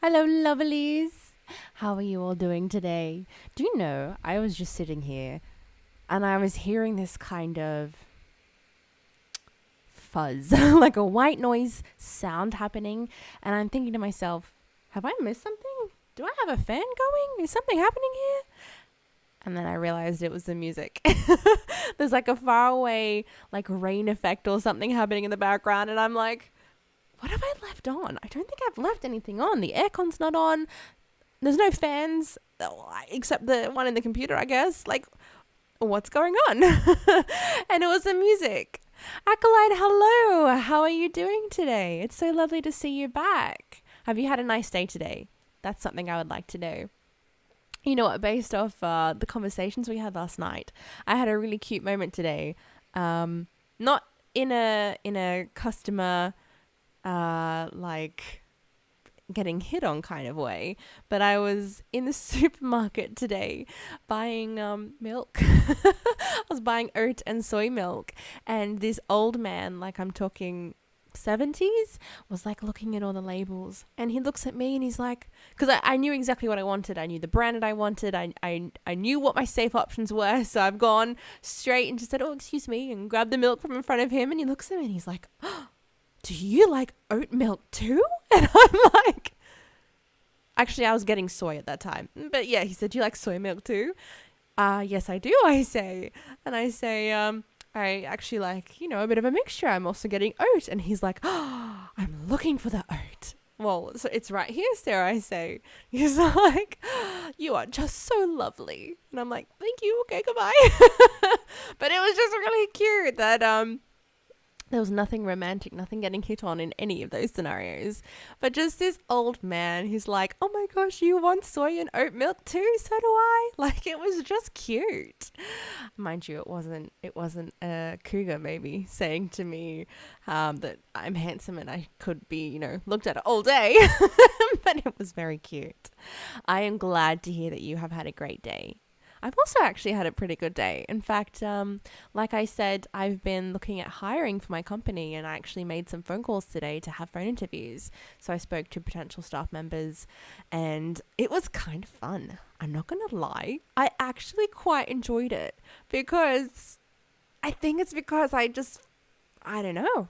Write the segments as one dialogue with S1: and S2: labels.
S1: Hello, lovelies. How are you all doing today? Do you know, I was just sitting here and I was hearing this kind of fuzz, like a white noise sound happening. And I'm thinking to myself, have I missed something? Do I have a fan going? Is something happening here? And then I realized it was the music. There's like a faraway, like rain effect or something happening in the background. And I'm like, what have I left on? I don't think I've left anything on. The aircon's not on. There's no fans except the one in the computer, I guess. Like, what's going on? And it was the music. Acolyte, hello. How are you doing today? It's so lovely to see you back. Have you had a nice day today? That's something I would like to know. You know what? Based off the conversations we had last night, I had a really cute moment today. Not in a customer like getting hit on kind of way, but I was in the supermarket today buying milk. I was buying oat and soy milk, and this old man, like I'm talking 70s, was like looking at all the labels, and he looks at me and he's like, because I knew exactly what I wanted. I knew the brand that I wanted. I knew what my safe options were, so I've gone straight and just said, oh, excuse me, and grabbed the milk from in front of him, and he looks at me and he's like, oh, do you like oat milk too? And I'm like, actually, I was getting soy at that time. But yeah, he said, do you like soy milk too? Yes, I do, I say. And I say, I actually like, a bit of a mixture. I'm also getting oat. And he's like, oh, I'm looking for the oat. Well, so it's right here, Sarah, I say. He's like, you are just so lovely. And I'm like, thank you. Okay, goodbye. But it was just really cute that, there was nothing romantic, nothing getting hit on in any of those scenarios. But just this old man who's like, oh my gosh, you want soy and oat milk too? So do I. Like, it was just cute. Mind you, it wasn't a cougar maybe saying to me that I'm handsome and I could be, looked at all day. But it was very cute. I am glad to hear that you have had a great day. I've also actually had a pretty good day. In fact, like I said, I've been looking at hiring for my company, and I actually made some phone calls today to have phone interviews. So I spoke to potential staff members, and it was kind of fun. I'm not going to lie. I actually quite enjoyed it because I think it's because I don't know.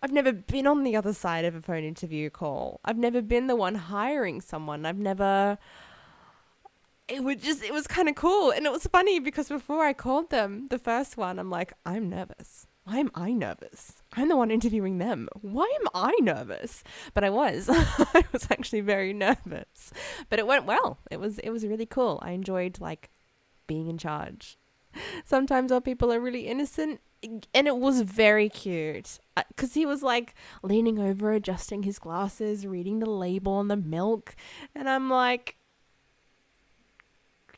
S1: I've never been on the other side of a phone interview call. I've never been the one hiring someone. It was kind of cool. And it was funny because before I called them, the first one, I'm like, I'm nervous. Why am I nervous? I'm the one interviewing them. Why am I nervous? But I was. I was actually very nervous. But it went well. It was really cool. I enjoyed like being in charge. Sometimes our people are really innocent. And it was very cute because he was like leaning over, adjusting his glasses, reading the label on the milk. And I'm like,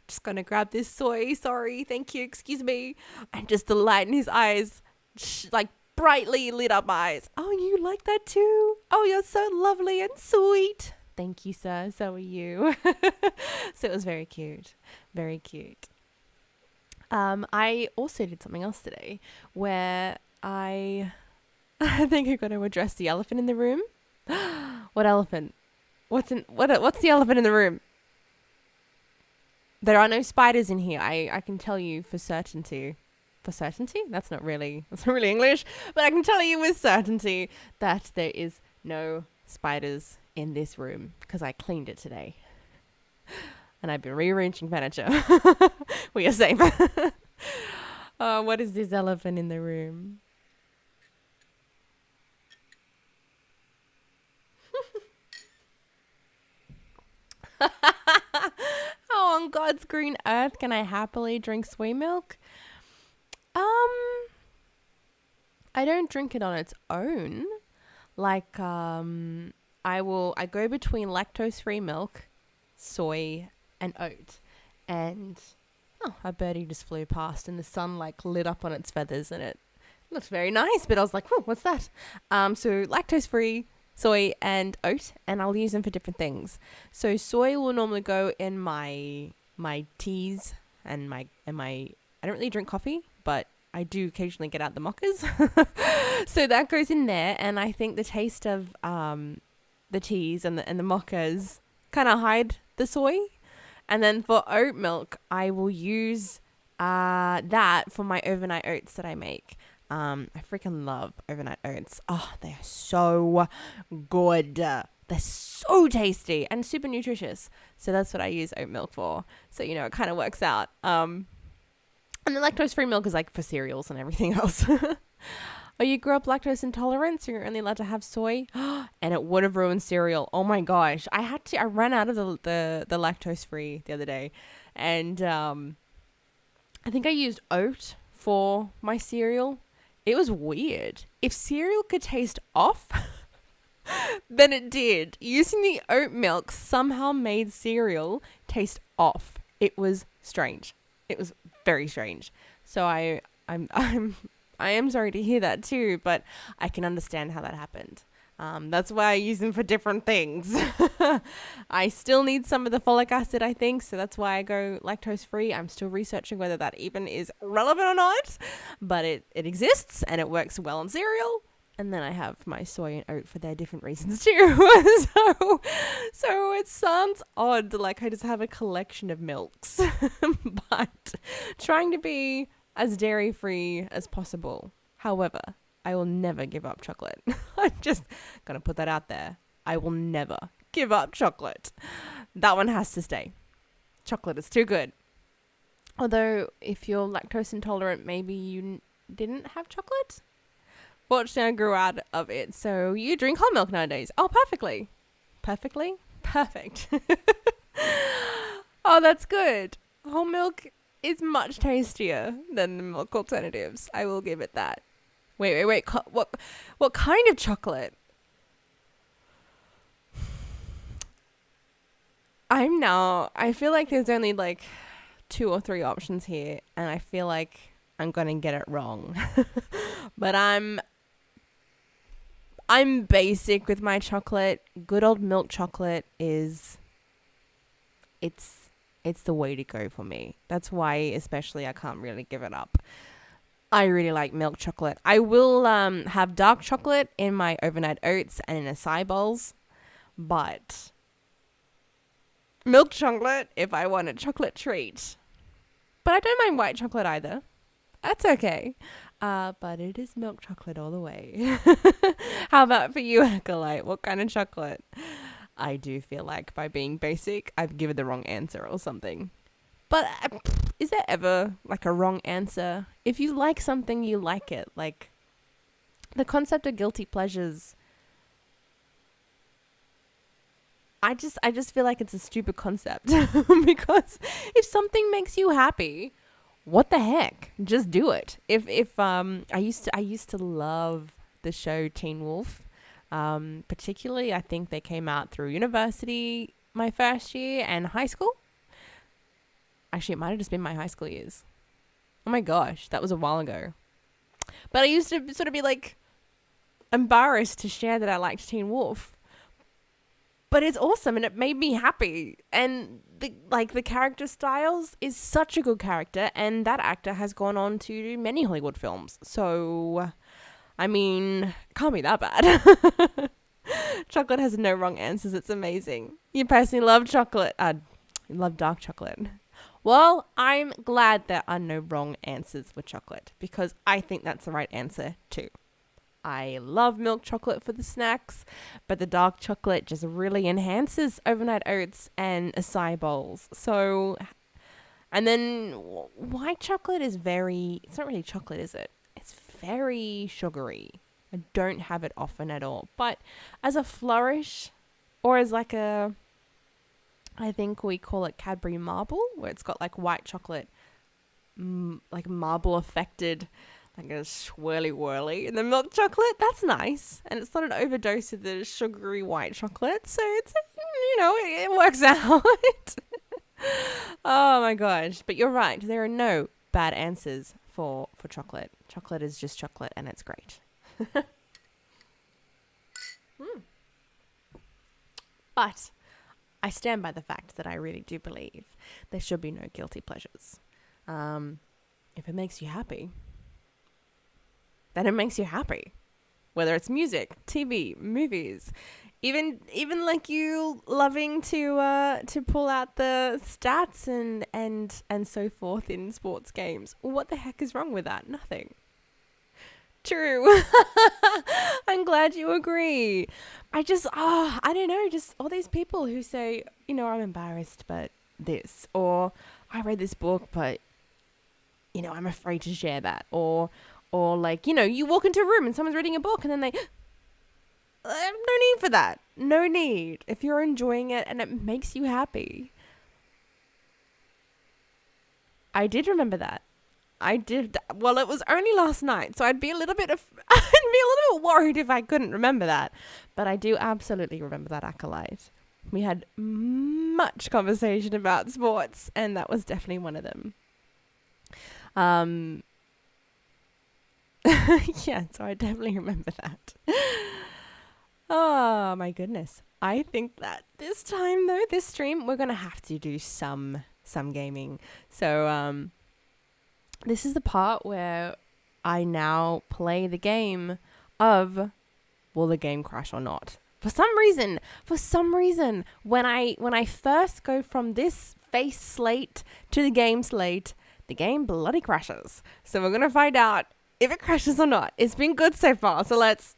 S1: just gonna grab this soy, sorry, thank you, excuse me. And just the light in his eyes, like brightly lit up eyes. Oh, you like that too? Oh, you're so lovely and sweet. Thank you, sir. So are you. So it was very cute. Very cute. I also did something else today where I think I got to address the elephant in the room. What elephant? What's the elephant in the room? There are no spiders in here. I can tell you for certainty. For certainty? That's not really English. But I can tell you with certainty that there is no spiders in this room because I cleaned it today. And I've been rearranging furniture. We are safe. What is this elephant in the room? How on God's green earth can I happily drink soy milk? I don't drink it on its own. Like, I go between lactose-free milk, soy, and oat. And, a birdie just flew past and the sun like lit up on its feathers and it looked very nice. But I was like, oh, what's that? So lactose-free, soy and oat, and I'll use them for different things. So soy will normally go in my teas and my I don't really drink coffee, but I do occasionally get out the mochas. So that goes in there, and I think the taste of the teas and the mochas kind of hide the soy. And then for oat milk, I will use that for my overnight oats that I make. I freaking love overnight oats. Oh, they're so good. They're so tasty and super nutritious. So that's what I use oat milk for. So, it kind of works out. And the lactose-free milk is like for cereals and everything else. Oh, you grew up lactose intolerant, so you're only allowed to have soy? And it would have ruined cereal. Oh my gosh. I ran out of the lactose-free the other day. And I think I used oat for my cereal. It was weird. If cereal could taste off, then it did. Using the oat milk somehow made cereal taste off. It was strange. It was very strange. So I am sorry to hear that too, but I can understand how that happened. That's why I use them for different things. I still need some of the folic acid, I think, so that's why I go lactose free. I'm still researching whether that even is relevant or not, but it exists and it works well on cereal. And then I have my soy and oat for their different reasons too. So it sounds odd, like I just have a collection of milks, but trying to be as dairy free as possible. However, I will never give up chocolate. I'm just gonna put that out there. I will never give up chocolate. That one has to stay. Chocolate is too good. Although, if you're lactose intolerant, maybe you didn't have chocolate? Fortunately, I grew out of it. So you drink whole milk nowadays. Oh, perfectly. Perfectly? Perfect. Oh, that's good. Whole milk is much tastier than the milk alternatives. I will give it that. Wait. What kind of chocolate? I feel like there's only like 2 or 3 options here, and I feel like I'm going to get it wrong. But I'm basic with my chocolate. Good old milk chocolate it's the way to go for me. That's why especially I can't really give it up. I really like milk chocolate. I will have dark chocolate in my overnight oats and in acai bowls, but milk chocolate if I want a chocolate treat. But I don't mind white chocolate either. That's okay. But it is milk chocolate all the way. How about for you, Acolyte? What kind of chocolate? I do feel like by being basic, I've given the wrong answer or something. But is there ever like a wrong answer? If you like something, you like it. Like the concept of guilty pleasures. I just feel like it's a stupid concept because if something makes you happy, what the heck? Just do it. If I used to love the show Teen Wolf. Particularly, I think they came out through university my first year and high school. Actually, it might have just been my high school years. Oh my gosh, that was a while ago. But I used to sort of be like embarrassed to share that I liked Teen Wolf. But it's awesome and it made me happy. And the character Styles is such a good character, and that actor has gone on to do many Hollywood films. So I mean, can't be that bad. Chocolate has no wrong answers. It's amazing. You personally love chocolate. You love dark chocolate. Well, I'm glad there are no wrong answers with chocolate because I think that's the right answer too. I love milk chocolate for the snacks, but the dark chocolate just really enhances overnight oats and acai bowls. So, and then white chocolate is it's not really chocolate, is it? It's very sugary. I don't have it often at all. But as a flourish, or as like I think we call it Cadbury marble, where it's got like white chocolate, like marble affected, like a swirly whirly in the milk chocolate. That's nice. And it's not an overdose of the sugary white chocolate. So it's, it works out. Oh my gosh. But you're right. There are no bad answers for chocolate. Chocolate is just chocolate and it's great. But I stand by the fact that I really do believe there should be no guilty pleasures. If it makes you happy, then it makes you happy. Whether it's music, TV, movies, Even like you loving to pull out the stats and so forth in sports games. What the heck is wrong with that? Nothing. True. I'm glad you agree. I don't know, just all these people who say, I'm embarrassed, but this, or I read this book, but I'm afraid to share that, or like, you walk into a room and someone's reading a book and then no need for that. No need. If you're enjoying it and it makes you happy. I did remember that. I did. Well, it was only last night, so I'd be a little bit worried if I couldn't remember that. But I do absolutely remember that acolyte. We had much conversation about sports, and that was definitely one of them. Yeah, so I definitely remember that. Oh my goodness. I think that this time though, this stream, we're gonna have to do some gaming. So this is the part where I now play the game of will the game crash or not. For some reason, when I first go from this face slate to the game slate, the game bloody crashes. So we're gonna find out if it crashes or not. It's been good so far, so let's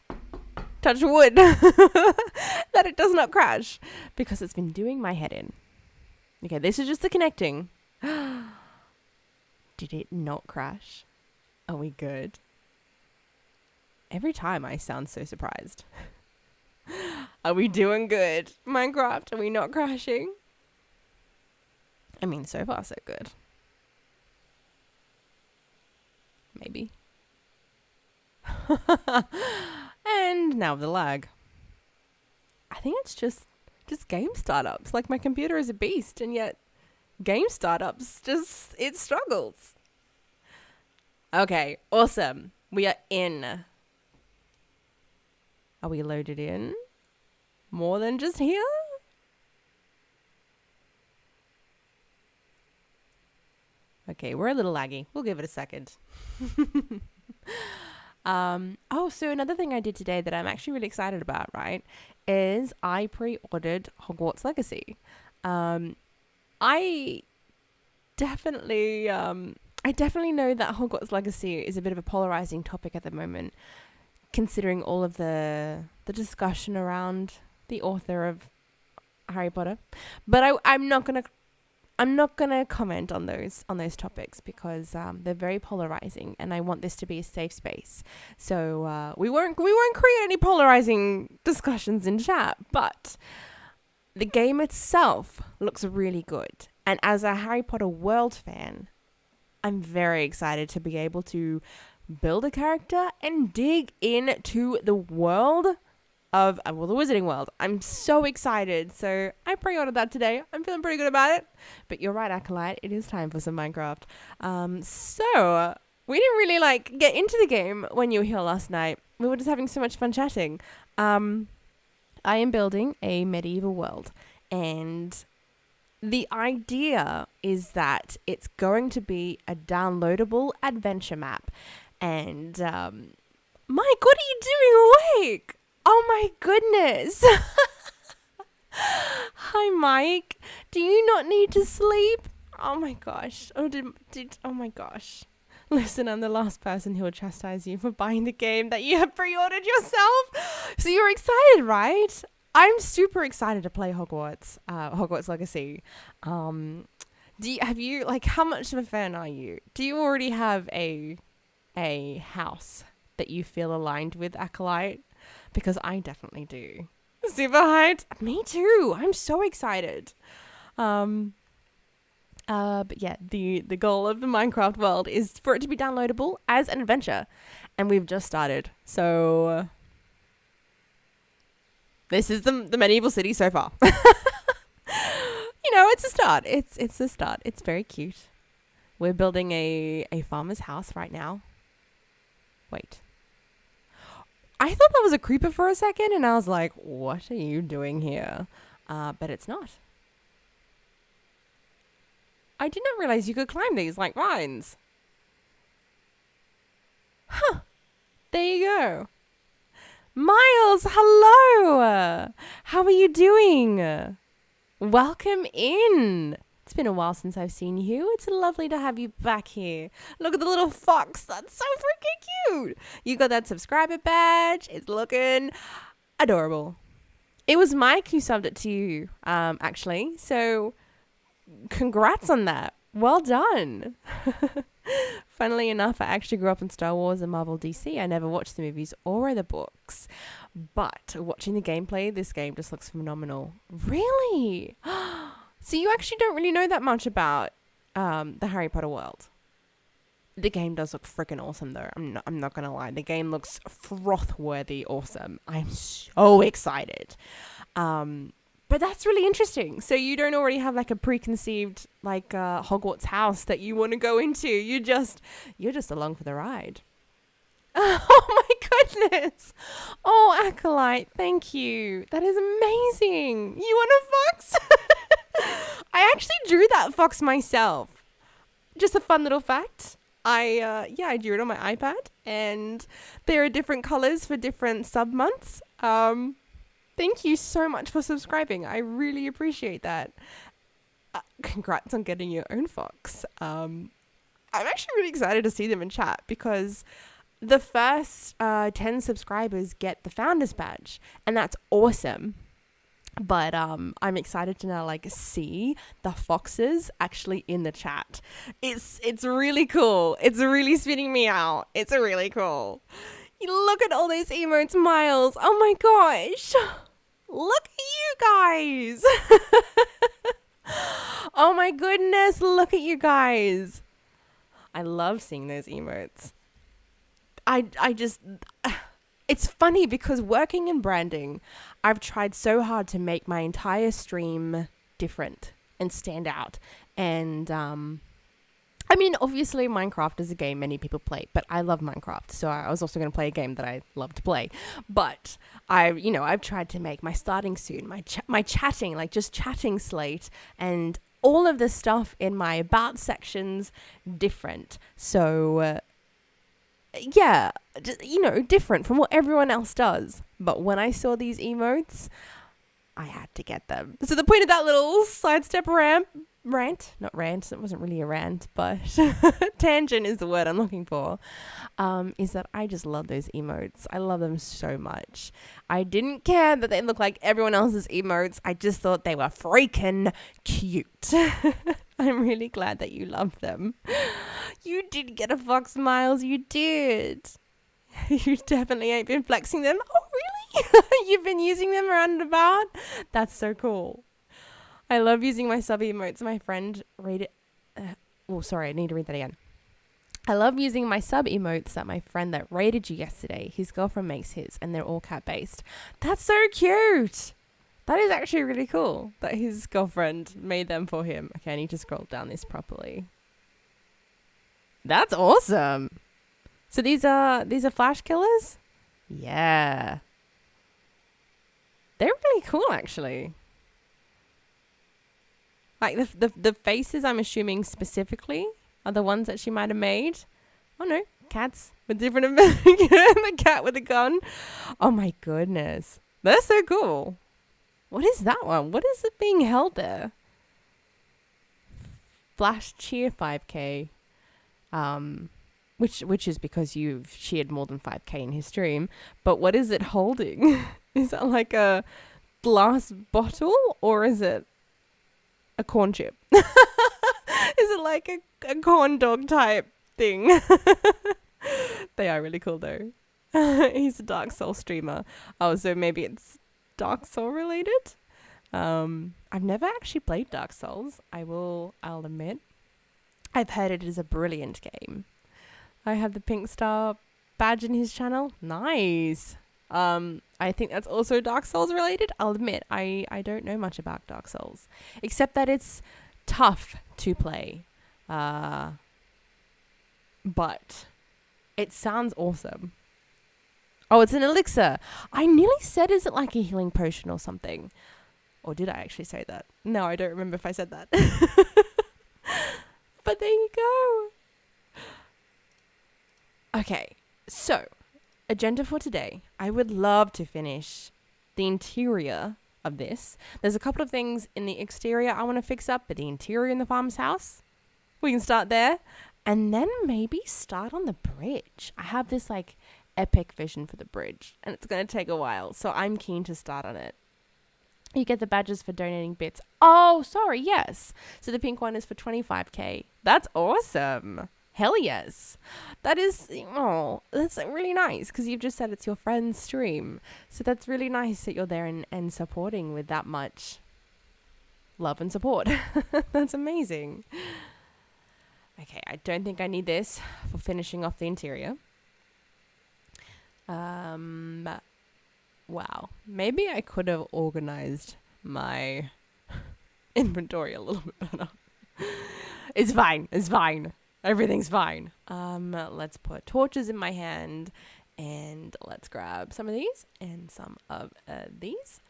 S1: touch wood that it does not crash, because it's been doing my head in. Okay, this is just the connecting. Did it not crash? Are we good? Every time I sound so surprised. Are we doing good? Minecraft, are we not crashing? I mean, so far so good. Maybe. And now the lag. I think it's just game startups. Like, my computer is a beast, and yet game startups it struggles. Okay, awesome. We are in. Are we loaded in? More than just here? Okay, we're a little laggy. We'll give it a second. So another thing I did today that I'm actually really excited about, right, is I pre-ordered Hogwarts Legacy. I definitely know that Hogwarts Legacy is a bit of a polarizing topic at the moment, considering all of the discussion around the author of Harry Potter. But I'm not gonna comment on those topics because they're very polarizing, and I want this to be a safe space. So we won't create any polarizing discussions in chat. But the game itself looks really good, and as a Harry Potter world fan, I'm very excited to be able to build a character and dig into the world of the Wizarding World. I'm so excited. So I pre-ordered that today. I'm feeling pretty good about it. But you're right, Acolyte. It is time for some Minecraft. So we didn't really get into the game when you were here last night. We were just having so much fun chatting. I am building a medieval world, and the idea is that it's going to be a downloadable adventure map. And Mike, what are you doing awake? Oh my goodness. Hi, Mike. Do you not need to sleep? Oh my gosh. Oh my gosh. Listen, I'm the last person who will chastise you for buying the game that you have pre-ordered yourself. So you're excited, right? I'm super excited to play Hogwarts Legacy. How much of a fan are you? Do you already have a house that you feel aligned with, Acolyte? Because I definitely do. Super hyped. Me too. I'm so excited. But yeah, the goal of the Minecraft world is for it to be downloadable as an adventure, and we've just started. So this is the medieval city so far. It's a start. It's a start. It's very cute. We're building a farmer's house right now. Wait. I thought that was a creeper for a second, and I was like, what are you doing here? But it's not. I did not realize you could climb these like vines. Huh. There you go. Miles, hello. How are you doing? Welcome in. It's been a while since I've seen you. It's lovely to have you back here. Look at the little fox. That's so freaking cute. You got that subscriber badge. It's looking adorable. It was Mike who subbed it to you, actually. So congrats on that. Well done. Funnily enough, I actually grew up in Star Wars and Marvel DC. I never watched the movies or read the books. But watching the gameplay, this game just looks phenomenal. Really? So you actually don't really know that much about the Harry Potter world. The game does look freaking awesome, though. I'm not gonna lie. The game looks froth-worthy awesome. I'm so excited. But that's really interesting. So you don't already have like a preconceived like Hogwarts house that you want to go into. You're just along for the ride. Oh my goodness. Oh, Acolyte, thank you. That is amazing. You want a fox? I actually drew that fox myself. Just a fun little fact. I drew it on my iPad, and there are different colors for different sub months. Thank you so much for subscribing. I really appreciate that. Congrats on getting your own fox. I'm actually really excited to see them in chat because the first 10 subscribers get the founders badge, and that's awesome. But I'm excited to now like see the foxes actually in the chat. It's really cool. It's really spinning me out. It's really cool. You look at all those emotes, Miles. Oh my gosh. Look at you guys. Oh my goodness. Look at you guys. I love seeing those emotes. I just... It's funny because working in branding, I've tried so hard to make my entire stream different and stand out. And, I mean, obviously Minecraft is a game many people play, but I love Minecraft. So I was also going to play a game that I love to play. But I've tried to make my starting soon, my chatting, like just chatting slate and all of the stuff in my about sections different. So, yeah, just, different from what everyone else does. But when I saw these emotes, I had to get them. So the point of that little sidestep rant, it wasn't really a rant, but tangent is the word I'm looking for, is that I just love those emotes. I love them so much. I didn't care that they look like everyone else's emotes. I just thought they were freaking cute. I'm really glad that you love them. You did get a fox, Miles. You did. You definitely ain't been flexing them. Oh, really? You've been using them around and about? That's so cool. I love using my sub emotes. My friend rated... I need to read that again. I love using my sub emotes that my friend that rated you yesterday, his girlfriend makes his, and they're all cat-based. That's so cute. That is actually really cool that his girlfriend made them for him. Okay, I need to scroll down this properly. That's awesome. So these are flash killers? Yeah. They're really cool, actually. Like the faces, I'm assuming specifically, are the ones that she might have made. Oh no, cats with different... the cat with a gun. Oh my goodness. They're so cool. What is that one? What is it being held there? Flash cheer 5k. Which is because you've cheered more than 5k in his stream. But what is it holding? Is that like a glass bottle, or is it a corn chip? Is it like a corn dog type thing? They are really cool though. He's a Dark Soul streamer. Oh, so maybe it's Dark Soul related? I've never actually played Dark Souls. I'll admit. I've heard it is a brilliant game. I have the pink star badge in his channel. Nice. I think that's also Dark Souls related. I'll admit, I don't know much about Dark Souls, except that it's tough to play. But it sounds awesome. Oh, it's an elixir. I nearly said, is it like a healing potion or something? Or did I actually say that? No, I don't remember if I said that. But there you go. Okay, so agenda for today. I would love to finish the interior of this. There's a couple of things in the exterior I want to fix up, but the interior in the farm's house, we can start there. And then maybe start on the bridge. I have this like epic vision for the bridge, and it's going to take a while, so I'm keen to start on it. You get the badges for donating bits. Oh, sorry, yes. So the pink one is for 25k. That's awesome. Hell yes. That is, oh, that's really nice, because you've just said it's your friend's stream. So that's really nice that you're there and supporting with that much love and support. That's amazing. Okay, I don't think I need this for finishing off the interior. Wow. Maybe I could have organized my inventory a little bit better. It's fine. It's fine. Everything's fine. Let's put torches in my hand, and let's grab some of these and some of these.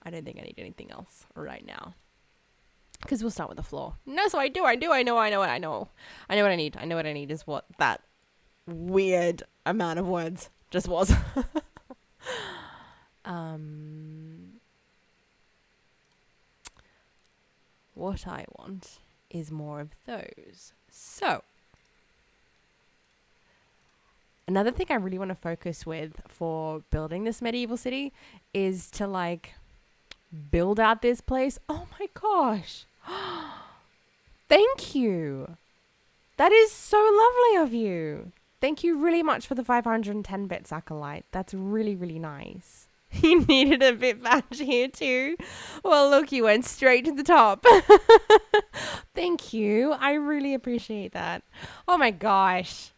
S1: I don't think I need anything else right now, because we'll start with the floor. No, so I know what I need. I know what I need is what that weird amount of words just was. What I want is more of those. So, another thing I really want to focus with for building this medieval city is to like build out this place. Oh my gosh. Thank you. That is so lovely of you. Thank you really much for the 510 bits, Acolyte. That's really, really nice. You needed a bit badge here too. Well, look, you went straight to the top. Thank you. I really appreciate that. Oh my gosh.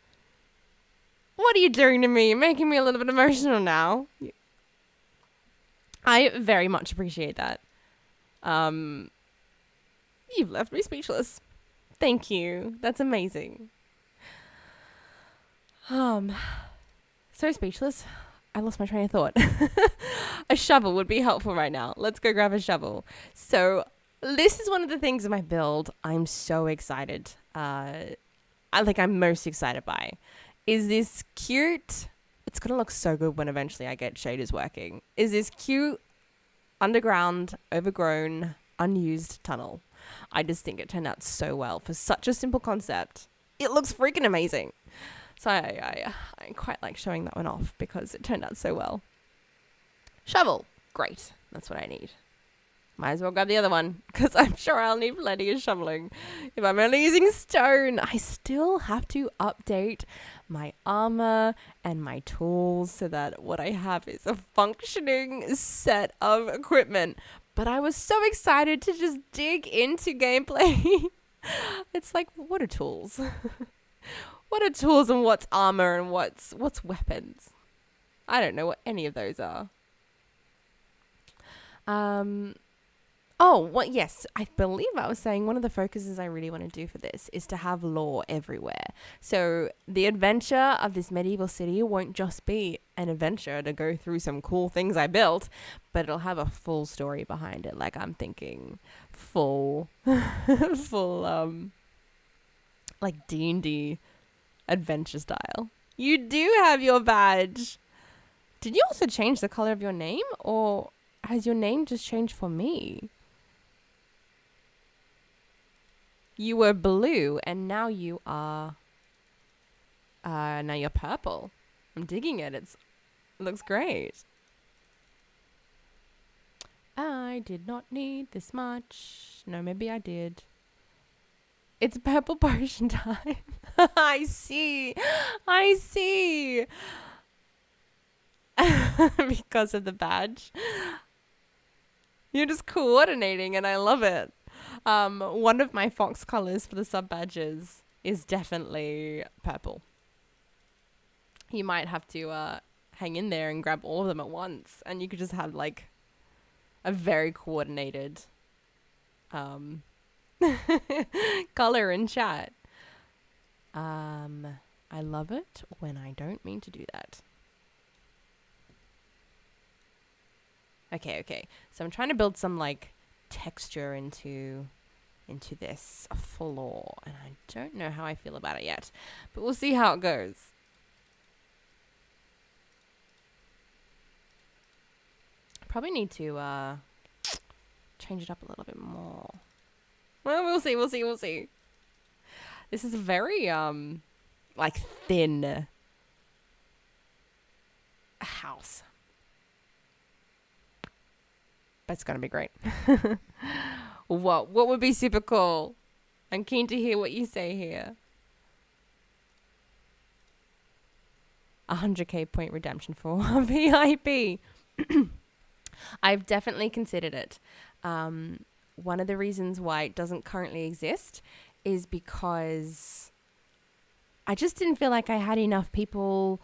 S1: What are you doing to me? You're making me a little bit emotional now. I very much appreciate that. You've left me speechless. Thank you. That's amazing. So speechless. I lost my train of thought. A shovel would be helpful right now. Let's go grab a shovel. So this is one of the things in my build I'm so excited. I'm most excited by. Is this cute? It's going to look so good when eventually I get shaders working. Is this cute, underground, overgrown, unused tunnel? I just think it turned out so well for such a simple concept. It looks freaking amazing. So I quite like showing that one off because it turned out so well. Shovel. Great. That's what I need. Might as well grab the other one because I'm sure I'll need plenty of shoveling if I'm only using stone. I still have to update my armor and my tools so that what I have is a functioning set of equipment. But I was so excited to just dig into gameplay. It's like, what are tools? What are tools and what's armor and what's weapons? I don't know what any of those are. Yes, I believe I was saying one of the focuses I really want to do for this is to have lore everywhere. So the adventure of this medieval city won't just be an adventure to go through some cool things I built, but it'll have a full story behind it. Like I'm thinking full like D&D adventure style. You do have your badge. Did you also change the color of your name, or has your name just changed for me? You were blue and now you are now you're purple. I'm digging it. It looks great. I did not need this much. No, maybe I did. It's purple potion time. I see. Because of the badge. You're just coordinating and I love it. One of my fox colors for the sub badges is definitely purple. You might have to hang in there and grab all of them at once, and you could just have like a very coordinated color in chat. I love it when I don't mean to do that. Okay. So I'm trying to build some like texture into this floor, and I don't know how I feel about it yet, but we'll see how it goes. probably need to change it up a little bit more. Well, we'll see. This is a very like thin house. But it's gonna be great. What would be super cool? I'm keen to hear what you say here. 100k point redemption for VIP. I've definitely considered it. One of the reasons why it doesn't currently exist is because I just didn't feel like I had enough people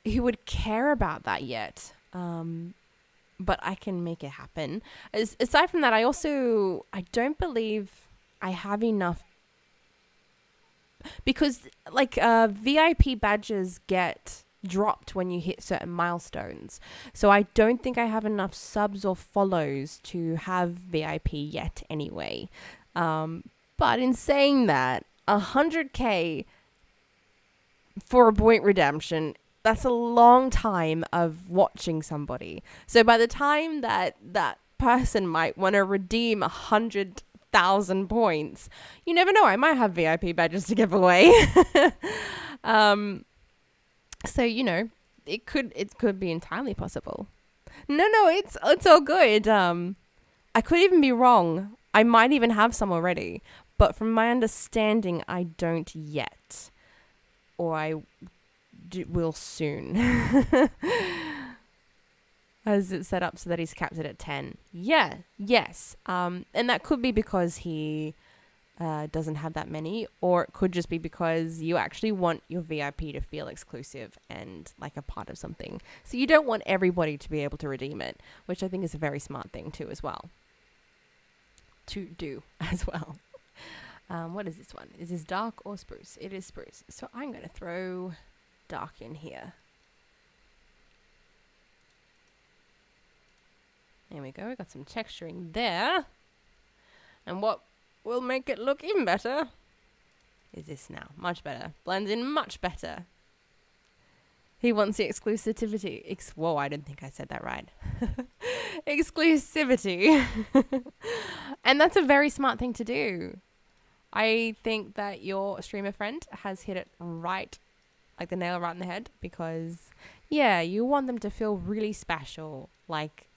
S1: who would care about that yet. But I can make it happen. Aside from that, I don't believe I have enough, because like VIP badges get dropped when you hit certain milestones. So I don't think I have enough subs or follows to have VIP yet anyway. But in saying that, 100k for a point redemption, that's a long time of watching somebody. So by the time that person might want to redeem 100,000 points, you never know. I might have VIP badges to give away. So, you know, it could be entirely possible. No, it's all good. I could even be wrong. I might even have some already. But from my understanding, I don't yet. Or I will soon. As it's set up so that he's capped it at 10. Yes. And that could be because he doesn't have that many, or it could just be because you actually want your VIP to feel exclusive and like a part of something. So you don't want everybody to be able to redeem it, which I think is a very smart thing too as well. To do as well. What is this one? Is this dark or spruce? It is spruce. So I'm going to throw dark in here. There we go. We got some texturing there. And what will make it look even better is this now. Much better. Blends in much better. He wants the exclusivity. Whoa, I didn't think I said that right. Exclusivity. And that's a very smart thing to do. I think that your streamer friend has hit it right, like the nail right in the head, because, yeah, you want them to feel really special. Like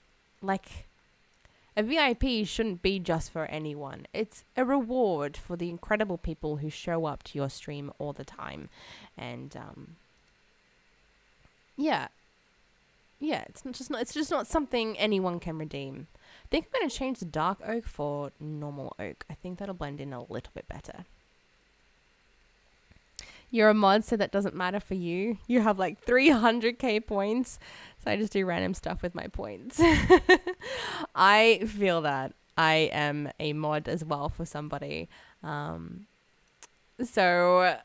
S1: a VIP shouldn't be just for anyone. It's a reward for the incredible people who show up to your stream all the time. And, yeah, it's just not something anyone can redeem. I think I'm going to change the dark oak for normal oak. I think that'll blend in a little bit better. You're a mod, so that doesn't matter for you. You have like 300k points. So I just do random stuff with my points. I feel that I am a mod as well for somebody. So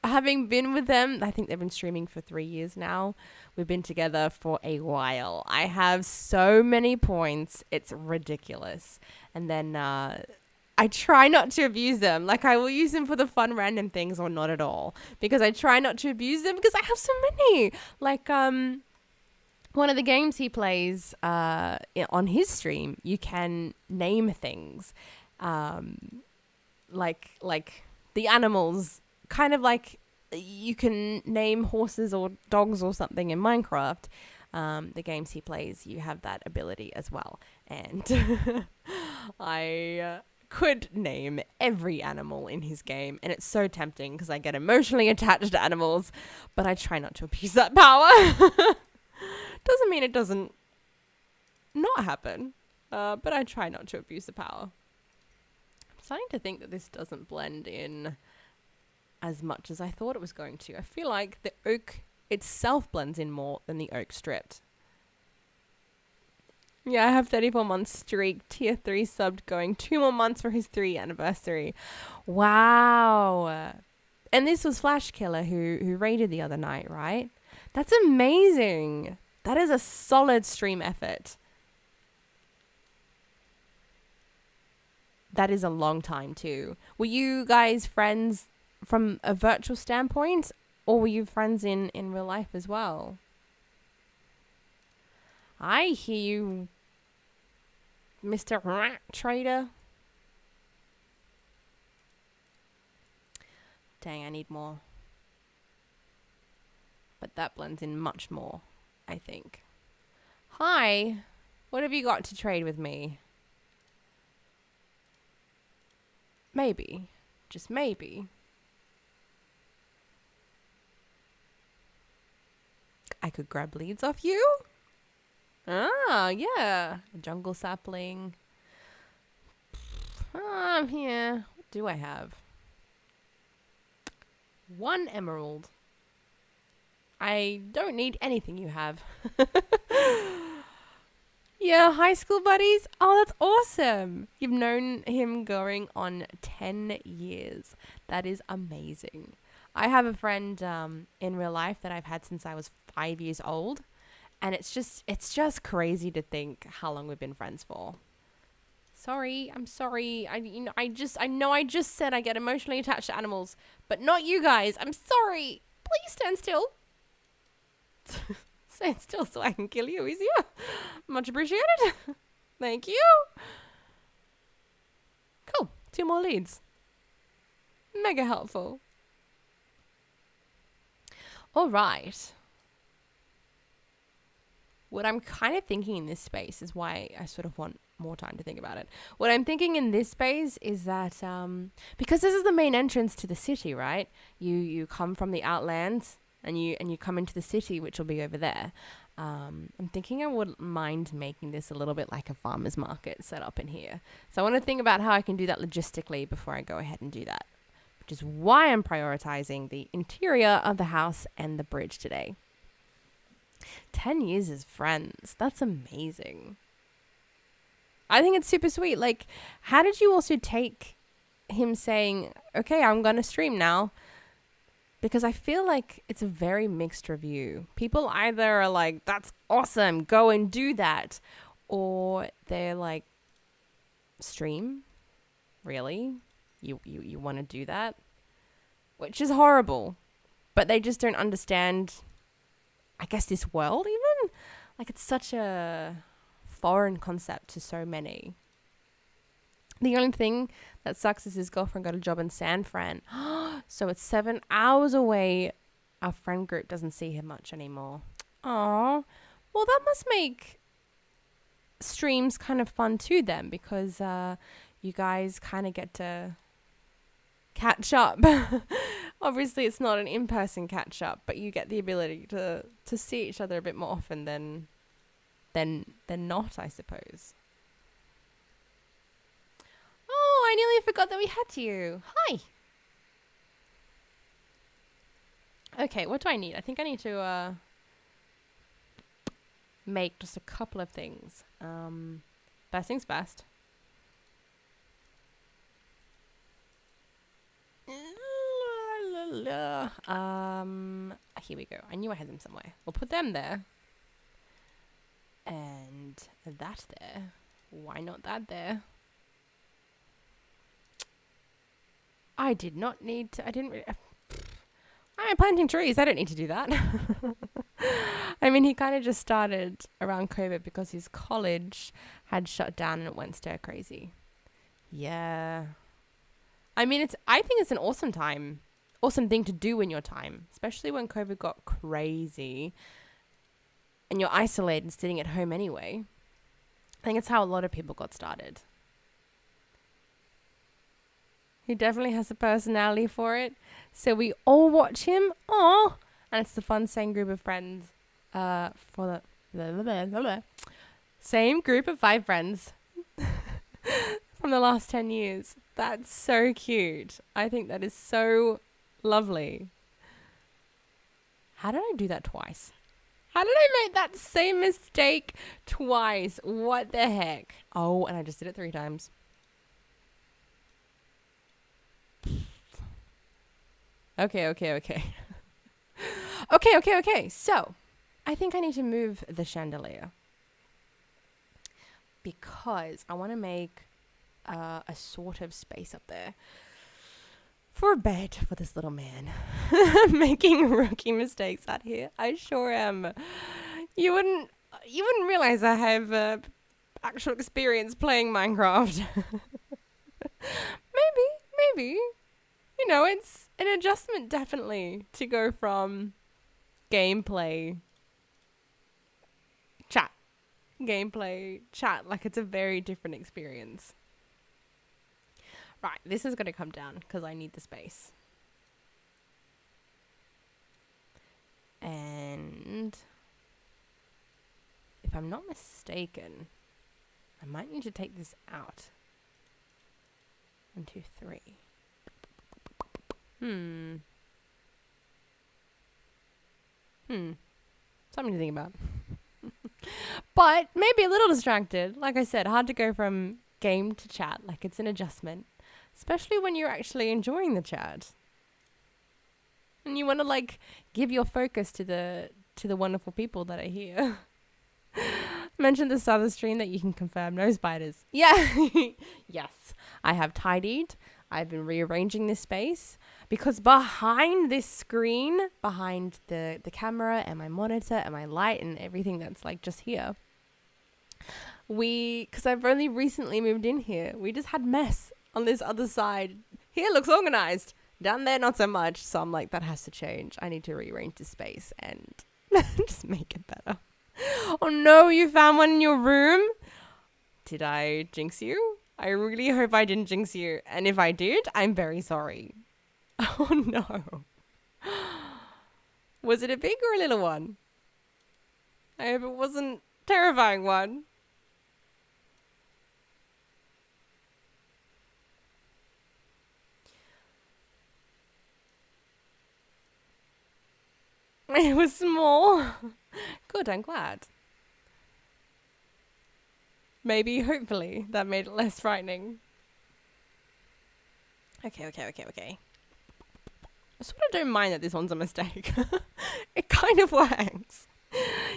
S1: having been with them, I think they've been streaming for 3 years now. We've been together for a while. I have so many points. It's ridiculous. And then I try not to abuse them. Like, I will use them for the fun random things or not at all. Because I try not to abuse them because I have so many. Like, one of the games he plays on his stream, you can name things. Like the animals, kind of like you can name horses or dogs or something in Minecraft. The games he plays, you have that ability as well. And I could name every animal in his game, and it's so tempting because I get emotionally attached to animals, but I try not to abuse that power. Doesn't mean it doesn't not happen, but I try not to abuse the power. I'm starting to think that this doesn't blend in as much as I thought it was going to. I feel like the oak itself blends in more than the oak stripped. Yeah, I have 34 months streak, tier 3 subbed, going 2 more months for his 3 anniversary. Wow. And this was Flash Killer who raided the other night, right? That's amazing. That is a solid stream effort. That is a long time too. Were you guys friends from a virtual standpoint, or were you friends in real life as well? I hear you, Mr. Trader. Dang, I need more. But that blends in much more, I think. Hi, what have you got to trade with me? Maybe, just maybe. I could grab leads off you? Ah, yeah. A jungle sapling. Here. What do I have? 1 emerald. I don't need anything you have. Yeah, high school buddies. Oh, that's awesome. You've known him going on 10 years. That is amazing. I have a friend in real life that I've had since I was 5 years old. And it's just crazy to think how long we've been friends for. Sorry, I'm sorry. I know I just said I get emotionally attached to animals, but not you guys. I'm sorry. Please stand still. Stand still so I can kill you easier. Much appreciated. Thank you. Cool. 2 more leads. Mega helpful. All right. What I'm kind of thinking in this space is why I sort of want more time to think about it. What I'm thinking in this space is that because this is the main entrance to the city, right? You come from the outlands and you come into the city, which will be over there. I'm thinking I wouldn't mind making this a little bit like a farmer's market set up in here. So I want to think about how I can do that logistically before I go ahead and do that, which is why I'm prioritizing the interior of the house and the bridge today. 10 years as friends. That's amazing. I think it's super sweet. Like, how did you also take him saying, okay, I'm going to stream now? Because I feel like it's a very mixed review. People either are like, that's awesome, go and do that. Or they're like, stream? Really? You want to do that? Which is horrible. But they just don't understand, I guess, this world even. Like, it's such a foreign concept to so many. The only thing that sucks is his girlfriend got a job in San Fran. So it's 7 hours away. Our friend group doesn't see him much anymore. Aw. Well, that must make streams kind of fun too then, because you guys kind of get to catch up. Obviously, it's not an in-person catch up, but you get the ability to see each other a bit more often than not, I suppose. Oh, I nearly forgot that we had you. Hi. Okay, what do I need? I think I need to make just a couple of things. First things first. Here we go. I knew I had them somewhere. We'll put them there. And that there. Why not that there? I did not need to. I didn't really. I'm planting trees. I don't need to do that. I mean, he kind of just started around COVID because his college had shut down and it went stir crazy. Yeah. I mean, I think it's an awesome thing to do in your time, especially when COVID got crazy and you're isolated sitting at home anyway. I think it's how a lot of people got started. He definitely has a personality for it. So we all watch him. Aww. And it's the fun same group of friends. For the same group of 5 friends from the last 10 years. That's so cute. I think that is so lovely. How did I do that twice? How did I make that same mistake twice? What the heck? Oh, and I just did it 3 times. Okay. Okay. So, I think I need to move the chandelier. Because I want to make a sort of space up there for a bed for this little man. Making rookie mistakes out here. I sure am. You you wouldn't realize I have actual experience playing Minecraft. Maybe. You know, it's an adjustment definitely to go from gameplay, chat. Like it's a very different experience. Right, this is going to come down because I need the space. And if I'm not mistaken, I might need to take this out. 1, 2, 3. Something to think about. But maybe a little distracted. Like I said, hard to go from game to chat. Like it's an adjustment. Especially when you're actually enjoying the chat. And you want to like give your focus to the wonderful people that are here. Mentioned at the start of the stream that you can confirm no spiders. Yeah. Yes. I have tidied. I've been rearranging this space because behind this screen, behind the camera and my monitor and my light and everything that's like just here, because I've only recently moved in here, we just had mess on this other side. Here looks organized. Down there, not so much. So I'm like, that has to change. I need to rearrange the space and just make it better. Oh no, you found one in your room? Did I jinx you? I really hope I didn't jinx you. And if I did, I'm very sorry. Oh no. Was it a big or a little one? I hope it wasn't a terrifying one. It was small. Good, I'm glad. Maybe, hopefully, that made it less frightening. Okay. I sort of don't mind that this one's a mistake. It kind of works.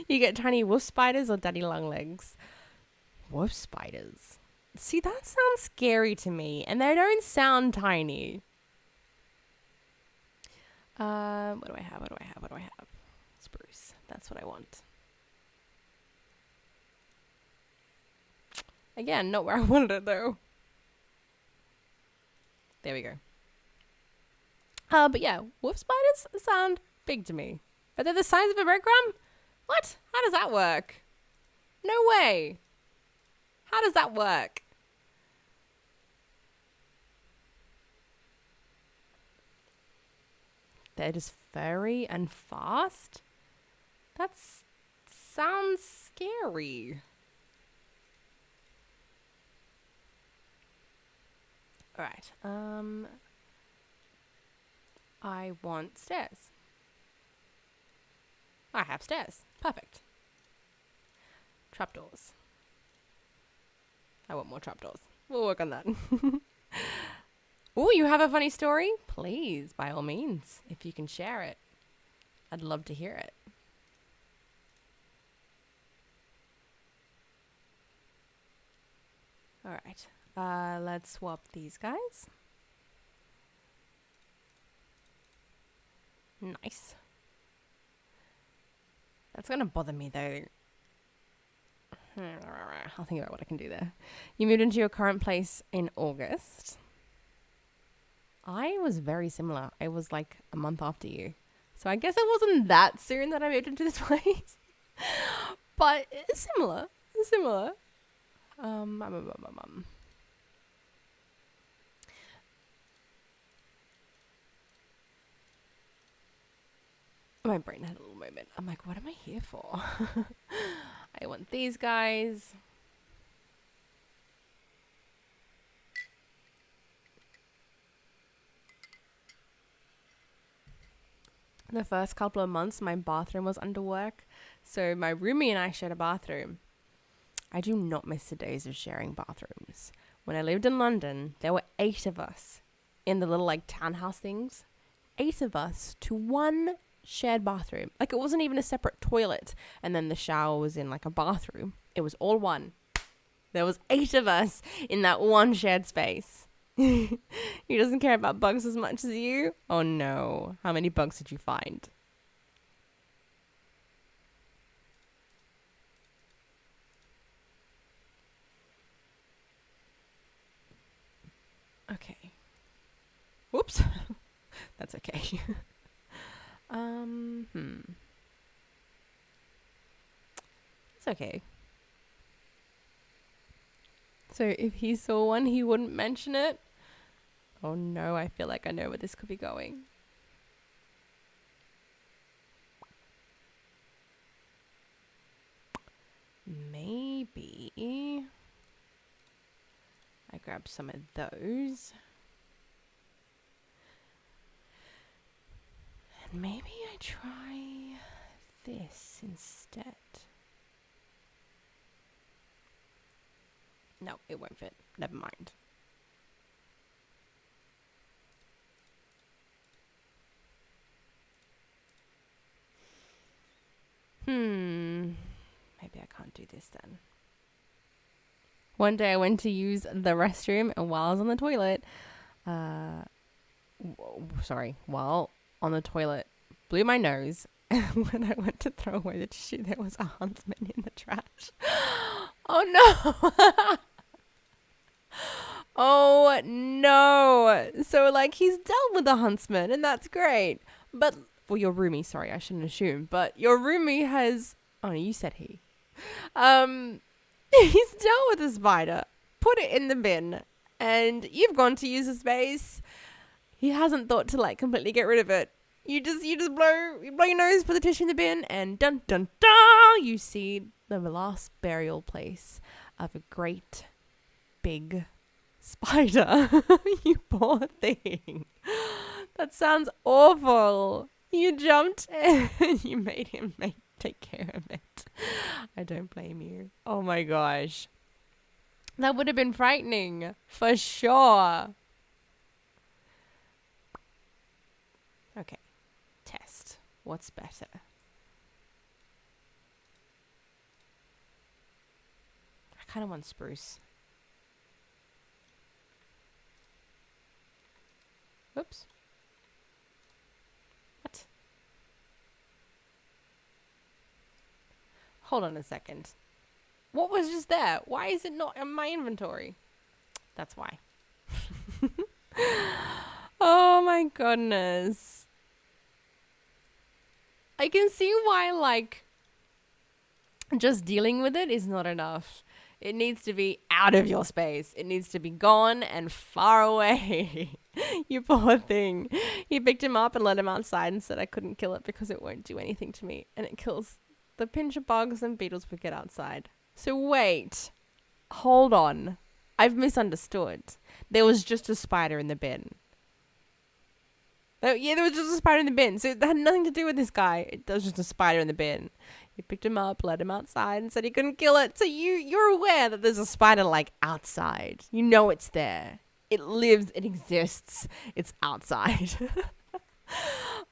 S1: You get tiny wolf spiders or daddy long legs. Wolf spiders. See, that sounds scary to me, and they don't sound tiny. What do I have? Spruce. That's what I want. Again, not where I wanted it though. There we go. But yeah, wolf spiders sound big to me. But they're the size of a breadcrumb? What? How does that work? No way. How does that work? They're just furry and fast? That sounds scary. Alright, I want stairs. I have stairs. Perfect. Trapdoors. I want more trapdoors. We'll work on that. Oh, you have a funny story? Please, by all means, if you can share it. I'd love to hear it. Alright. Let's swap these guys. Nice. That's gonna bother me though. I'll think about what I can do there. You moved into your current place in August. I was very similar. I was like a month after you. So I guess it wasn't that soon that I moved into this place. But it's similar. It's similar. My brain had a little moment. I'm like, what am I here for? I want these guys. The first couple of months, my bathroom was under work. So my roomie and I shared a bathroom. I do not miss the days of sharing bathrooms. When I lived in London, there were 8 of us in the little like townhouse things. 8 of us to one shared bathroom. Like it wasn't even a separate toilet and then the shower was in like a bathroom. It was all one. There was 8 of us in that one shared space. He doesn't care about bugs as much as you? Oh no. How many bugs did you find? Okay. Whoops. That's okay. It's okay. So if he saw one, he wouldn't mention it? Oh no, I feel like I know where this could be going. Maybe I grab some of those. And maybe I try this instead. No, it won't fit. Never mind. Maybe I can't do this then. One day I went to use the restroom, and while I was on the toilet, while on the toilet, blew my nose. And when I went to throw away the tissue, there was a huntsman in the trash. Oh no! Oh no! So like he's dealt with the huntsman, and that's great. But well, your roomie. Sorry, I shouldn't assume. But your roomie has. Oh no, you said he. He's dealt with a spider. Put it in the bin, and you've gone to use the space. He hasn't thought to like completely get rid of it. You just blow your nose, put the tissue in the bin, and dun dun dun, you see the last burial place of a great big spider. You poor thing. That sounds awful. You jumped and you made him take care of it. I don't blame you. Oh my gosh. That would have been frightening for sure. Okay. Test. What's better? I kind of want spruce. Oops. What? Hold on a second. What was just there? Why is it not in my inventory? That's why. Oh my goodness. I can see why, like, just dealing with it is not enough. It needs to be out of your space. It needs to be gone and far away. You poor thing. You picked him up and let him outside and said I couldn't kill it because it won't do anything to me. And it kills the pinch of bugs and beetles would get outside. So wait. Hold on. I've misunderstood. There was just a spider in the bin. Yeah, there was just a spider in the bin. So it had nothing to do with this guy. It was just a spider in the bin. You picked him up, let him outside, and said he couldn't kill it. So you're aware that there's a spider, like, outside. You know it's there. It lives, it exists. It's outside.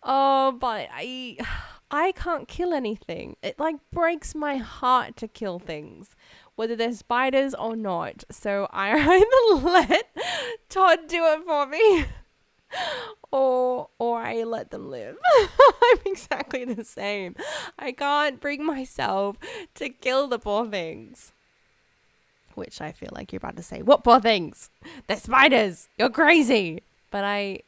S1: Oh, but I can't kill anything. It, like, breaks my heart to kill things, whether they're spiders or not. So I either let Todd do it for me, or I let them live. I'm exactly the same. I can't bring myself to kill the poor things. Which I feel like you're about to say, what poor things? They're spiders. You're crazy. But I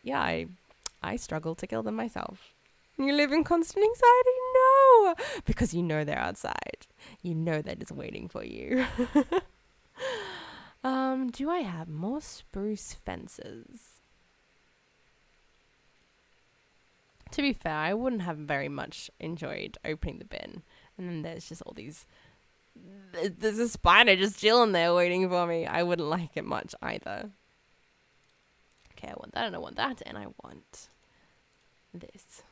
S1: struggle to kill them myself. You live in constant anxiety? No. Because you know they're outside. You know they're just waiting for you. Do I have more spruce fences? To be fair, I wouldn't have very much enjoyed opening the bin. And then there's just all these... There's a spider just chilling there waiting for me. I wouldn't like it much either. Okay, I want that and I want that and I want this.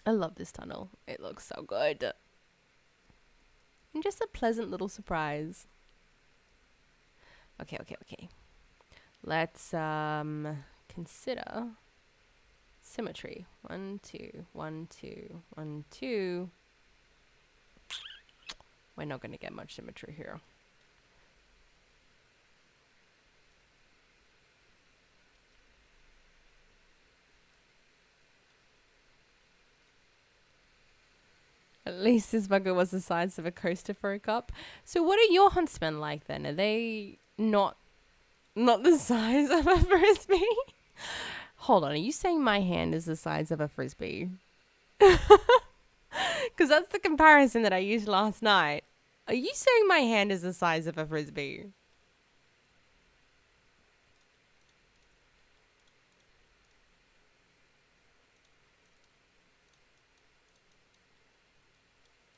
S1: I love this tunnel. It looks so good. And just a pleasant little surprise. Okay. Let's consider symmetry. 1, 2, 1, 2, 1, 2. We're not going to get much symmetry here. At least this bugger was the size of a coaster for a cup. So what are your huntsmen like then? Are they not the size of a frisbee? Hold on, are you saying my hand is the size of a frisbee? Because that's the comparison that I used last night. Are you saying my hand is the size of a frisbee?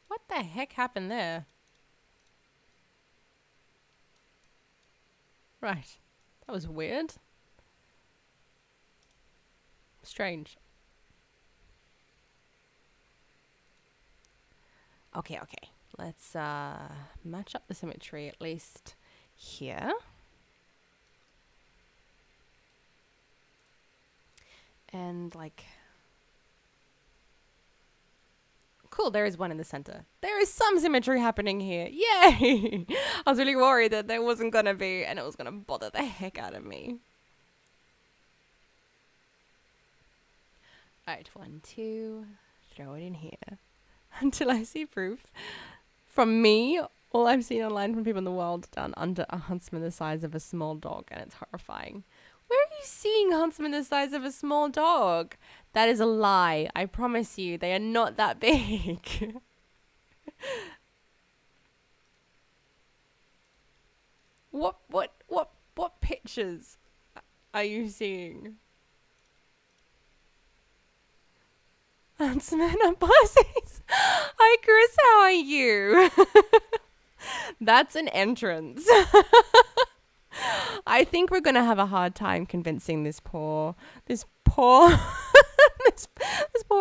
S1: What the heck happened there? Right. That was weird. Strange. Okay. Let's match up the symmetry at least here. And like... Cool, there is one in the center. There is some symmetry happening here. Yay! I was really worried that there wasn't gonna be, and it was gonna bother the heck out of me. Alright, 1, 2, throw it in here. Until I see proof. From me, all I've seen online from people in the world done under a huntsman the size of a small dog, and it's horrifying. Where are you seeing huntsmen the size of a small dog? That is a lie. I promise you, they are not that big. What pictures are you seeing? Huntsmen are pussies. Hi, Chris. How are you? That's an entrance. I think we're gonna have a hard time convincing this poor this poor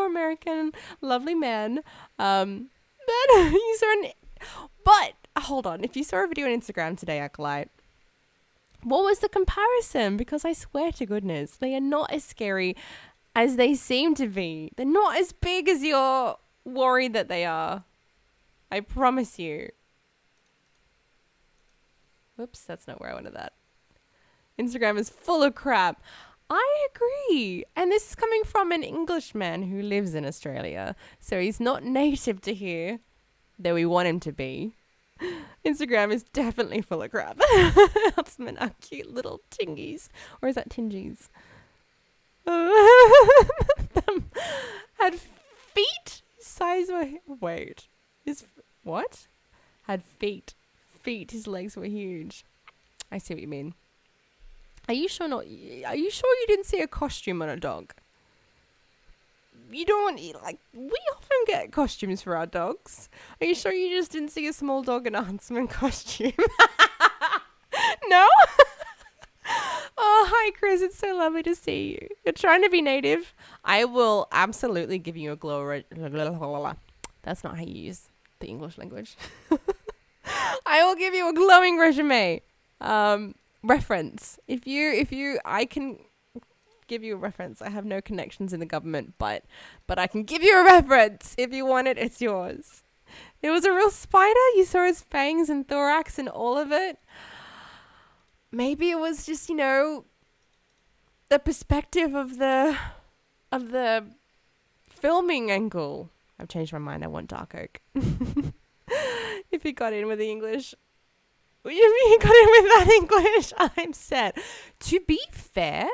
S1: American lovely man. But you saw but hold on, if you saw a video on Instagram today, Acolyte, what was the comparison? Because I swear to goodness, they are not as scary as they seem to be. They're not as big as you're worried that they are. I promise you. Whoops, that's not where I wanted that. Instagram is full of crap. I agree. And this is coming from an Englishman who lives in Australia. So he's not native to here, though we want him to be. Instagram is definitely full of crap. Huntsmen are cute little tingies. Or is that tingies? Had feet size of... Wait. What? Had feet. His legs were huge. I see what you mean. Are you sure you didn't see a costume on a dog? You don't want, we often get costumes for our dogs. Are you sure you just didn't see a small dog in a huntsman costume? No? Oh, hi Chris, it's so lovely to see you. You're trying to be native. I will absolutely give you a That's not how you use the English language. I will give you a glowing resume. Reference. I can give you a reference. I have no connections in the government, but I can give you a reference. If you want it, it's yours. It was a real spider. You saw his fangs and thorax and all of it. Maybe it was just, the perspective of the filming angle. I've changed my mind. I want dark oak. If you got in with the English. If you got in with that English, I'm set. To be fair,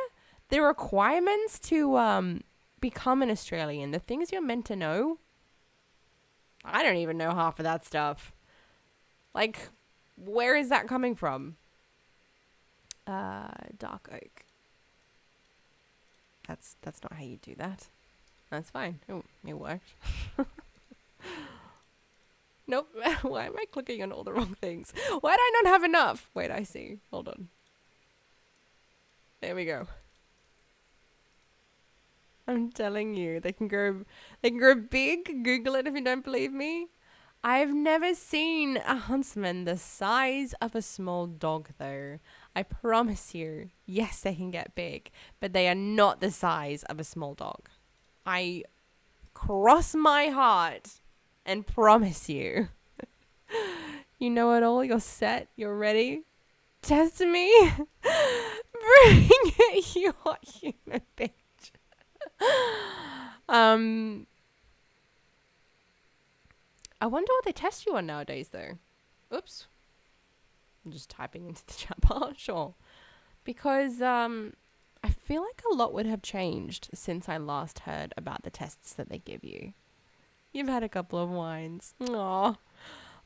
S1: the requirements to become an Australian, the things you're meant to know, I don't even know half of that stuff. Where is that coming from? Dark oak. That's not how you do that. That's fine. Oh, it worked. Nope. Why am I clicking on all the wrong things? Why do I not have enough? Wait, I see. Hold on. There we go. I'm telling you, they can grow big. Google it if you don't believe me. I've never seen a huntsman the size of a small dog though. I promise you. Yes, they can get big, but they are not the size of a small dog. I cross my heart and promise you. You know it all. You're set. You're ready. Test me. Bring it, you hot human bitch. I wonder what they test you on nowadays, though. Oops. I'm just typing into the chat bar. Sure. Because I feel like a lot would have changed since I last heard about the tests that they give you. You've had a couple of wines. Aww.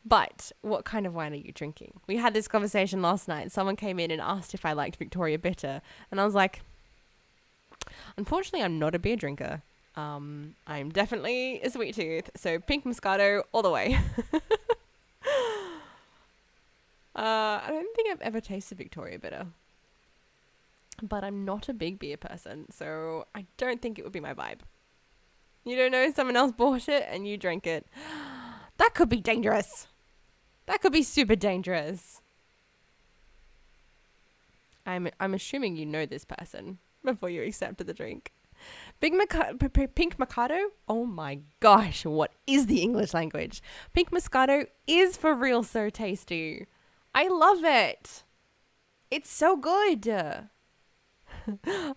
S1: But what kind of wine are you drinking? We had this conversation last night. Someone came in and asked if I liked Victoria Bitter. And I was like, unfortunately, I'm not a beer drinker. I'm definitely a sweet tooth. So pink Moscato all the way. I don't think I've ever tasted Victoria Bitter. But I'm not a big beer person. So I don't think it would be my vibe. You don't know, someone else bought it and you drank it. That could be dangerous. That could be super dangerous. I'm assuming you know this person before you accepted the drink. Pink Moscato? Oh my gosh, what is the English language? Pink Moscato is for real so tasty. I love it. It's so good.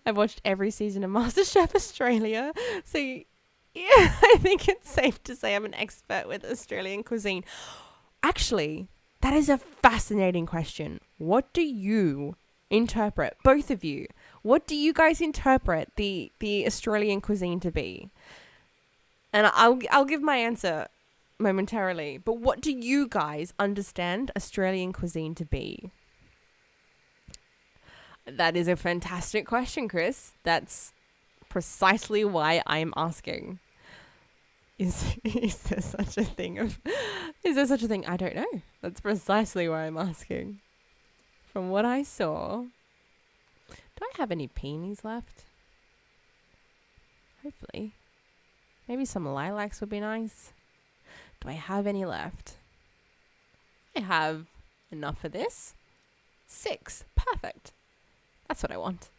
S1: I've watched every season of MasterChef Australia. So yeah, I think it's safe to say I'm an expert with Australian cuisine. Actually, that is a fascinating question. What do you interpret, both of you? What do you guys interpret the Australian cuisine to be? And I'll give my answer momentarily. But what do you guys understand Australian cuisine to be? That is a fantastic question, Chris. That's precisely why I'm asking. Is there such a thing? I don't know. That's precisely why I'm asking. From what I saw, do I have any peonies left? Hopefully. Maybe some lilacs would be nice. Do I have any left? I have enough for this. 6. Perfect. That's what I want.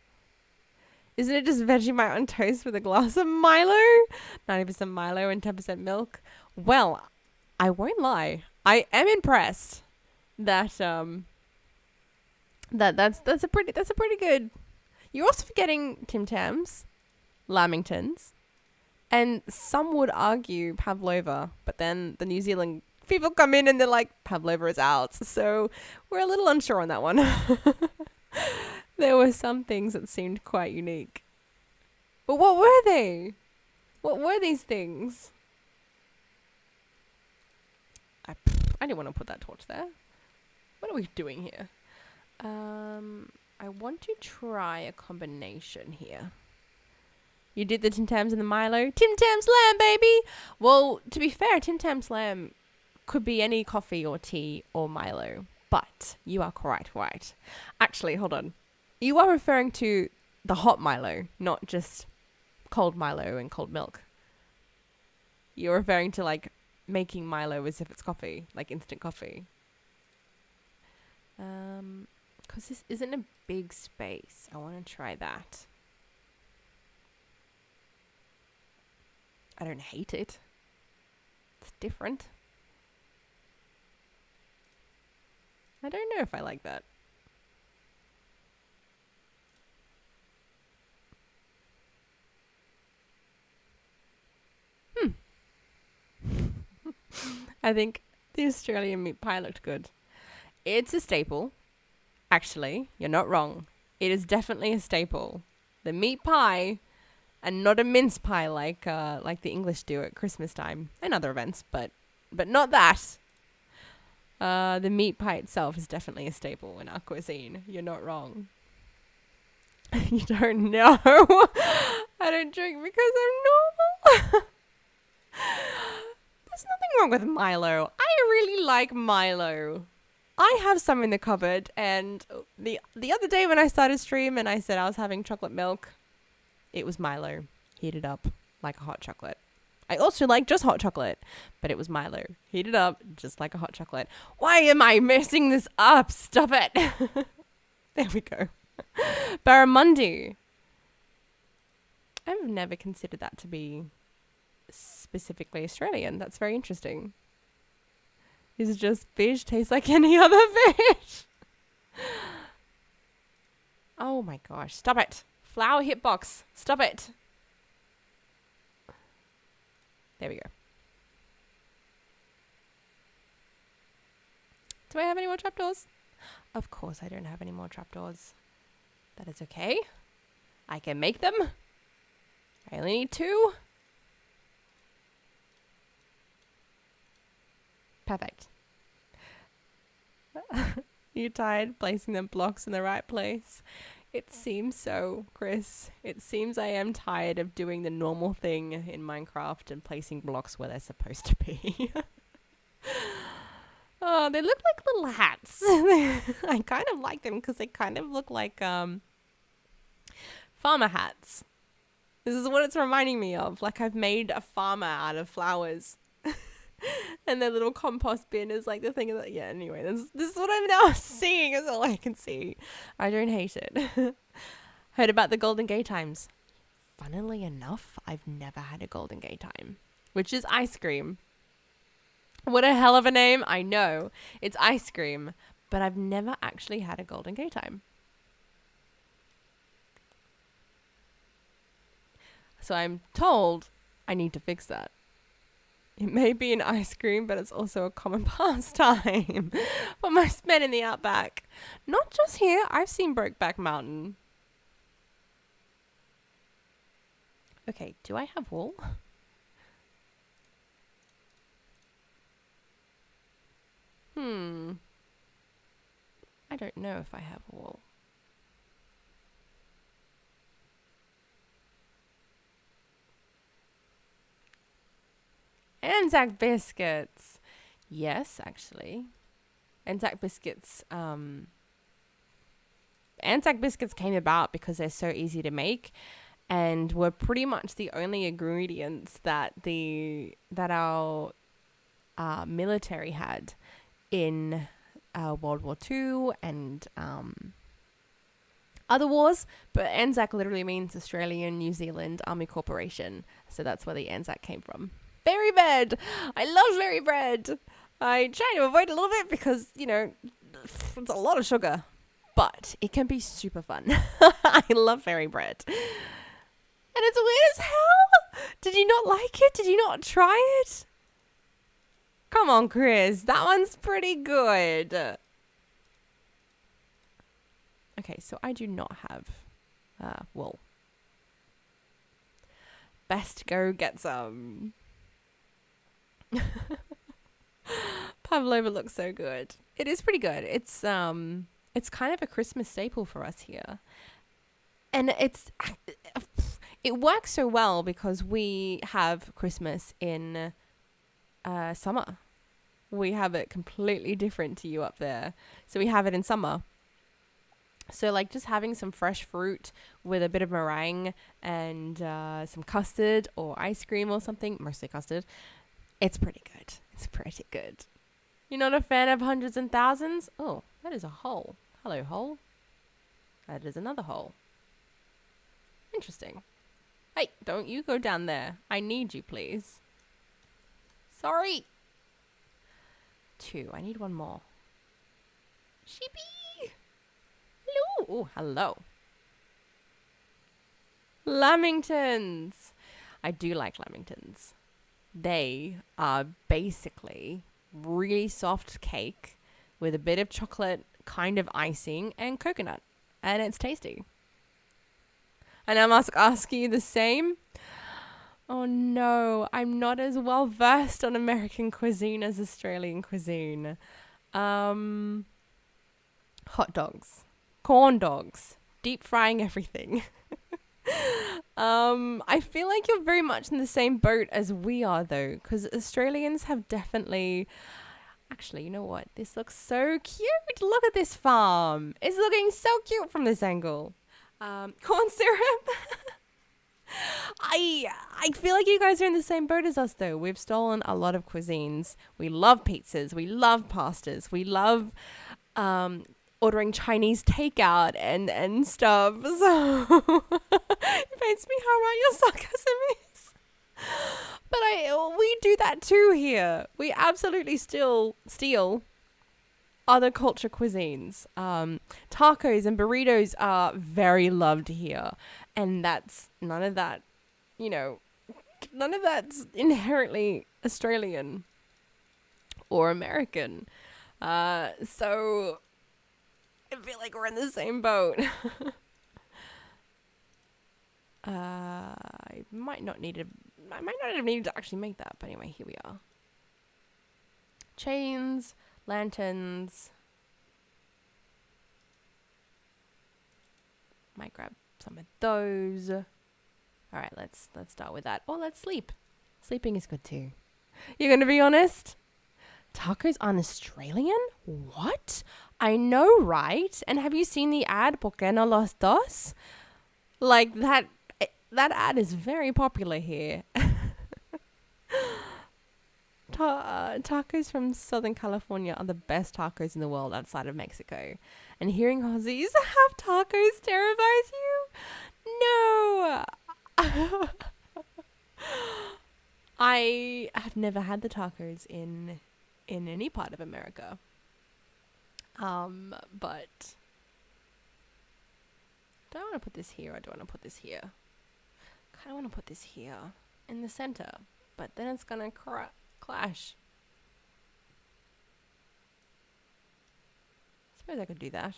S1: Isn't it just Vegemite on toast with a glass of Milo? 90% Milo and 10% milk. Well, I won't lie. I am impressed that that's a pretty good. You're also forgetting Tim Tams, Lamingtons, and some would argue Pavlova, but then the New Zealand people come in and they're like, Pavlova is out. So we're a little unsure on that one. There were some things that seemed quite unique. But what were they? What were these things? I didn't want to put that torch there. What are we doing here? I want to try a combination here. You did the Tim Tams and the Milo. Tim Tam Slam, baby! Well, to be fair, Tim Tam Slam could be any coffee or tea or Milo. But you are quite right. Actually, hold on. You are referring to the hot Milo, not just cold Milo and cold milk. You're referring to like making Milo as if it's coffee, like instant coffee. Because this isn't a big space. I want to try that. I don't hate it. It's different. I don't know if I like that. I think the Australian meat pie looked good. It's a staple. Actually, you're not wrong. It is definitely a staple. The meat pie, and not a mince pie like the English do at Christmas time and other events, but not that. The meat pie itself is definitely a staple in our cuisine. You're not wrong. You don't know. I don't drink because I'm normal. There's nothing wrong with Milo. I really like Milo. I have some in the cupboard, and the other day when I started stream and I said I was having chocolate milk, it was Milo. Heated up like a hot chocolate. I also like just hot chocolate, but it was Milo. Heated up just like a hot chocolate. Why am I messing this up? Stop it. There we go. Barramundi. I've never considered that to be specifically Australian. That's very interesting. Is just fish tastes like any other fish? Oh my gosh. Stop it. Flower hitbox. Stop it. There we go. Do I have any more trapdoors? Of course I don't have any more trapdoors. That is okay. I can make them. I only need 2. Perfect. You tired placing them blocks in the right place? It seems so, Chris. It seems I am tired of doing the normal thing in Minecraft and placing blocks where they're supposed to be. Oh, they look like little hats. I kind of like them because they kind of look like farmer hats. This is what it's reminding me of. Like I've made a farmer out of flowers. And their little compost bin is like the thing that, yeah, anyway, this is what I'm now seeing. Is all I can see. I don't hate it. Heard about the Golden Gay Times. Funnily enough, I've never had a Golden Gay Time, which is ice cream. What a hell of a name. I know. It's ice cream, but I've never actually had a Golden Gay Time. So I'm told I need to fix that. It may be an ice cream, but it's also a common pastime for most men in the outback. Not just here. I've seen Brokeback Mountain. Okay, do I have wool? I don't know if I have wool. Anzac biscuits. Yes, actually. Anzac biscuits came about because they're so easy to make and were pretty much the only ingredients that our military had in World War II and other wars. But Anzac literally means Australian New Zealand Army Corporation. So that's where the Anzac came from. Berry bread. I love berry bread. I try to avoid it a little bit because, you know, it's a lot of sugar. But it can be super fun. I love berry bread. And it's weird as hell. Did you not like it? Did you not try it? Come on, Chris. That one's pretty good. Okay, so I do not have wool. Best go get some. Pavlova looks so good. It is pretty good. It's kind of a Christmas staple for us here. And it works so well because we have Christmas in summer. We have it completely different to you up there. So we have it in summer. So like just having some fresh fruit with a bit of meringue and some custard or ice cream or something, mostly custard, it's pretty good. It's pretty good. You're not a fan of hundreds and thousands? Oh, that is a hole. Hello, hole. That is another hole. Interesting. Hey, don't you go down there. I need you, please. Sorry. 2. I need 1 more. Sheepy. Hello. Oh, hello. Lamingtons. I do like lamingtons. They are basically really soft cake with a bit of chocolate kind of icing and coconut. And it's tasty. And I must ask you the same. Oh no, I'm not as well versed on American cuisine as Australian cuisine. Hot dogs, corn dogs, deep frying everything. I feel like you're very much in the same boat as we are though, because Australians have definitely... Actually, you know what? This looks so cute. Look at this farm. It's looking so cute from this angle. Corn syrup. I feel like you guys are in the same boat as us though. We've stolen a lot of cuisines. We love pizzas. We love pastas. We love ordering Chinese takeout and stuff. So it pains me how right your sarcasm is. But we do that too here. We absolutely still steal other culture cuisines. Tacos and burritos are very loved here. And that's none of that, none of that's inherently Australian or American. So I feel like we're in the same boat. I might not have needed to actually make that, but anyway, here we are. Chains, lanterns. Might grab some of those. All right, let's start with that. Or let's sleep. Sleeping is good too. You're gonna be honest? Tacos aren't Australian? What? I know, right? And have you seen the ad ¿Por qué no los dos? Like that ad is very popular here. Tacos from Southern California are the best tacos in the world outside of Mexico. And hearing Aussies have tacos terrifies you? No! I have never had the tacos in any part of America. But do I want to put this here or do I want to put this here? I kind of want to put this here in the center, but then it's gonna clash. Suppose I could do that.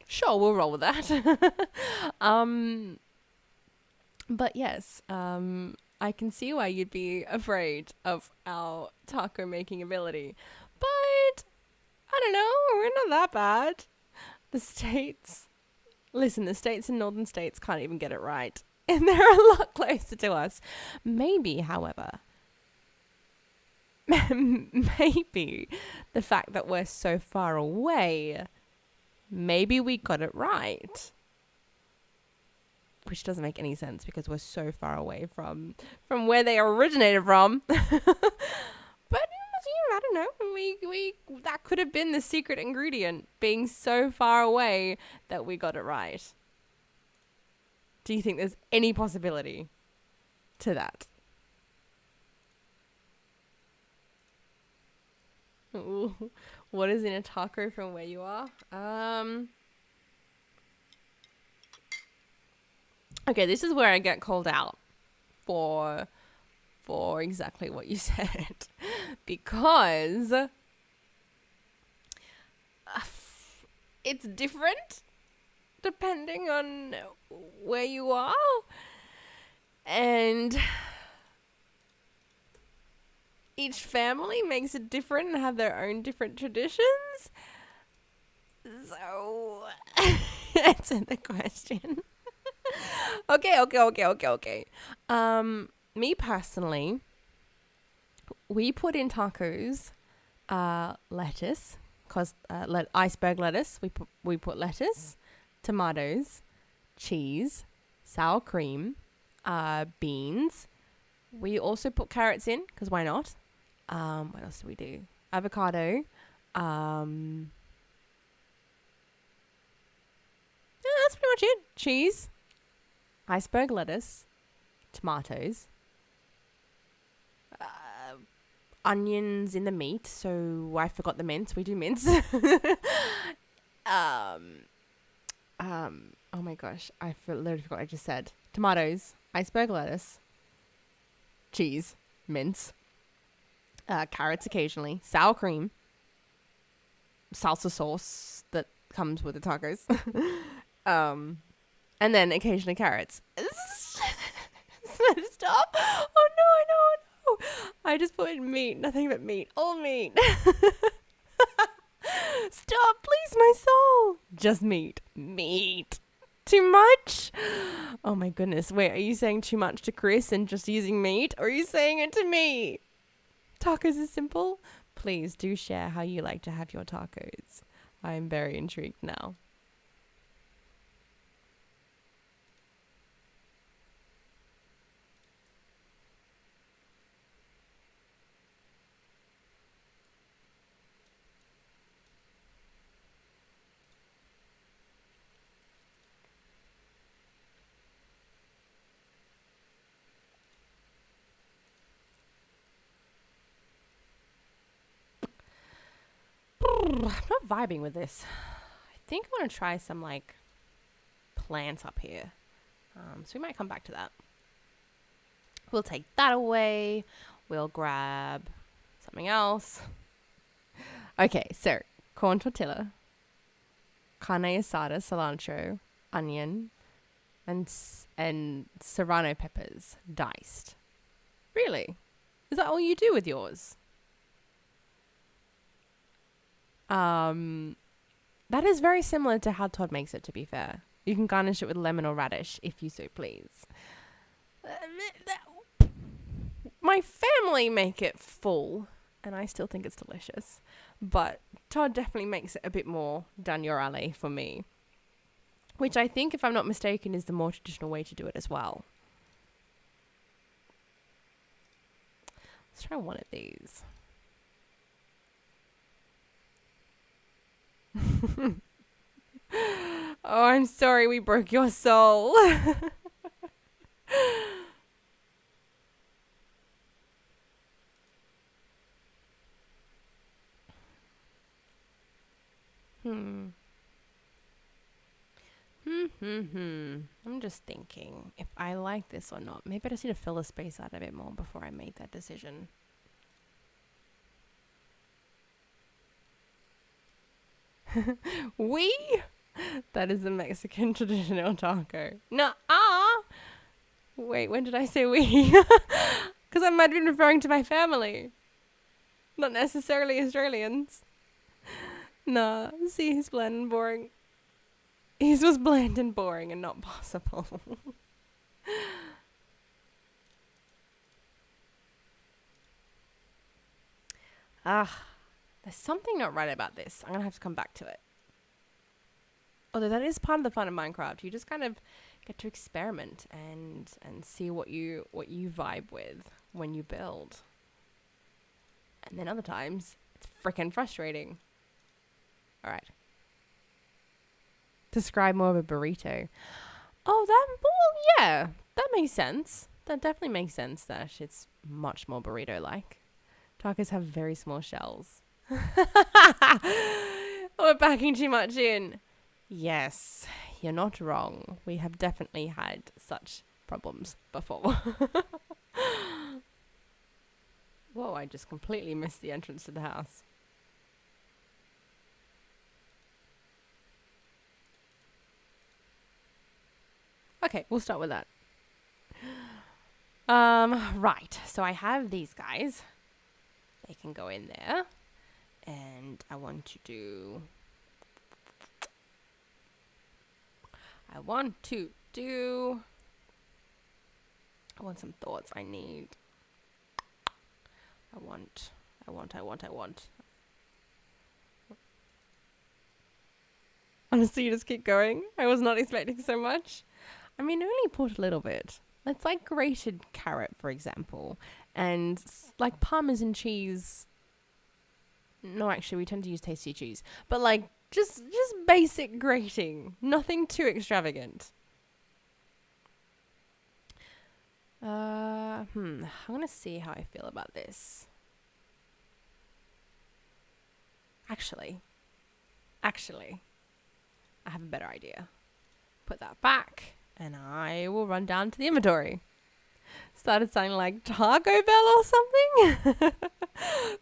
S1: Sure, we'll roll with that. But yes, I can see why you'd be afraid of our taco making ability. But I don't know, we're not that bad. The States and northern states can't even get it right. And they're a lot closer to us. Maybe, however, maybe the fact that we're so far away, maybe we got it right. Which doesn't make any sense because we're so far away from where they originated from. But I don't know. We that could have been the secret ingredient, being so far away that we got it right. Do you think there's any possibility to that? Ooh, what is in a taco from where you are? Okay, this is where I get called out for exactly what you said. Because it's different depending on where you are. And each family makes it different and have their own different traditions. So, answer the question. Okay. Me personally, we put in tacos lettuce, iceberg lettuce. We put lettuce, tomatoes, cheese, sour cream, beans. We also put carrots in because why not? What else do we do? Avocado. Yeah, that's pretty much it. Cheese, iceberg lettuce, tomatoes, onions in the meat. So I forgot the mince. We do mince. Oh my gosh, I literally forgot what I just said. Tomatoes, iceberg lettuce, cheese, mince, carrots occasionally, sour cream, salsa sauce that comes with the tacos, and then occasionally carrots. Stop! Oh no! I just put in meat, nothing but meat, all meat. Stop, please, my soul. Just meat. Too much? Oh my goodness. Wait, are you saying too much to Chris and just using meat? Or are you saying it to me? Tacos is simple? Please do share how you like to have your tacos. I am very intrigued now. I'm not vibing with this. I think I want to try some like plants up here. So we might come back to that. We'll take that away. We'll grab something else. Okay, so corn tortilla, carne asada, cilantro, onion, and serrano peppers diced. Really? Is that all you do with yours? That is very similar to how Todd makes it, to be fair. You can garnish it with lemon or radish if you so please. My family make it full, and I still think it's delicious. But Todd definitely makes it a bit more down your alley for me. Which I think, if I'm not mistaken, is the more traditional way to do it as well. Let's try one of these. Oh, I'm sorry we broke your soul. I'm just thinking if I like this or not. Maybe I just need to fill the space out a bit more before I make that decision. That is a Mexican traditional taco. Nuh-uh. Wait, when did I say we? Because I might have been referring to my family. Not necessarily Australians. Nah, see, he's bland and boring. His was bland and boring and not possible. There's something not right about this. I'm going to have to come back to it. Although that is part of the fun of Minecraft. You just kind of get to experiment and see what you vibe with when you build. And then other times, it's freaking frustrating. All right. Describe more of a burrito. Yeah, that makes sense. That definitely makes sense that it's much more burrito-like. Tacos have very small shells. We're backing too much in. Yes, you're not wrong. We have definitely had such problems before. Whoa, I just completely missed the entrance to the house. Okay, we'll start with that. Right. So I have these guys. They can go in there. And I want to do... I want some thoughts. I want. Honestly, you just keep going. I was not expecting so much. I mean, I only put a little bit. It's like grated carrot, for example. And like Parmesan cheese. No, actually, we tend to use tasty cheese. But like, just basic grating. Nothing too extravagant. I'm going to see how I feel about this. Actually, I have a better idea. Put that back, and I will run down to the inventory. Started sounding like Taco Bell or something.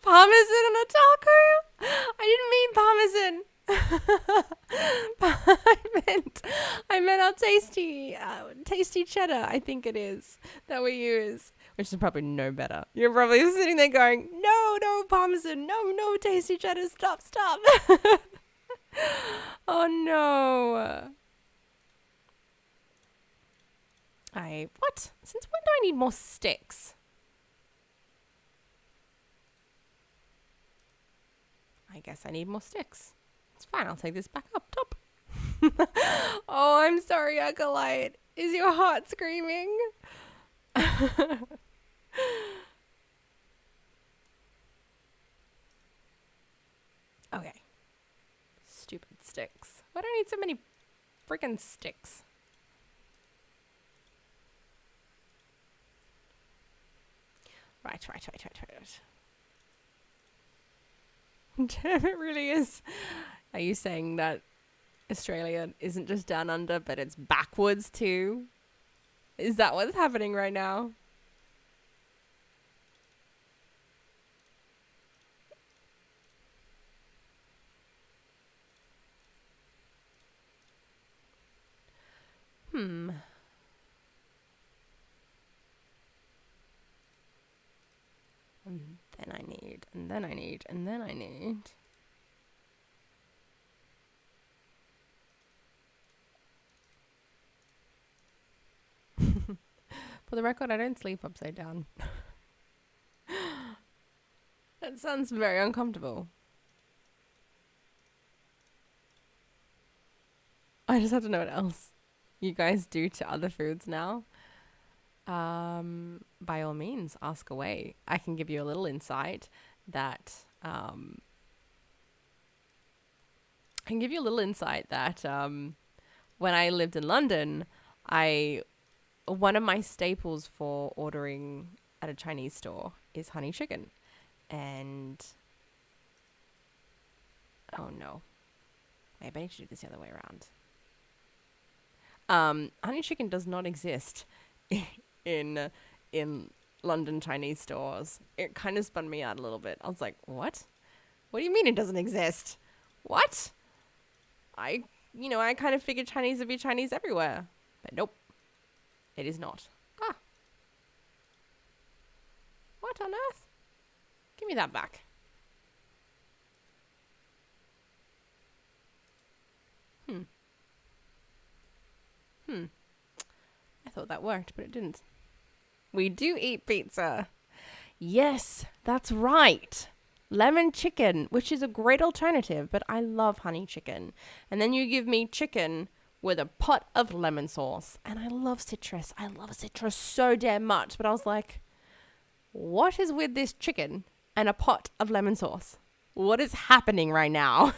S1: Parmesan on a taco? I didn't mean parmesan. I meant our tasty cheddar, I think it is, that we use. Which is probably no better. You're probably sitting there going, no parmesan, no tasty cheddar, stop. Oh no. What? Since when do I need more sticks? I guess I need more sticks. It's fine, I'll take this back up top. Oh, I'm sorry, Acolyte. Is your heart screaming? Okay. Stupid sticks. Why do I need so many freaking sticks? Right. Damn, it really is. Are you saying that Australia isn't just down under, but it's backwards too? Is that what's happening right now? Hmm. And then I need, and then I need, and then I need. For the record, I don't sleep upside down. That sounds very uncomfortable. I just have to know what else you guys do to other foods now. By all means, ask away. I can give you a little insight that when I lived in London, one of my staples for ordering at a Chinese store is honey chicken. And oh no, maybe I need to do this the other way around. Honey chicken does not exist in London Chinese stores. It kind of spun me out a little bit. I was like, what? What do you mean it doesn't exist? What? I kind of figured Chinese would be Chinese everywhere. But nope. It is not. Ah. What on earth? Give me that back. I thought that worked, but it didn't. We do eat pizza. Yes, that's right. Lemon chicken, which is a great alternative, but I love honey chicken. And then you give me chicken with a pot of lemon sauce. And I love citrus. I love citrus so damn much. But I was like, what is with this chicken and a pot of lemon sauce? What is happening right now?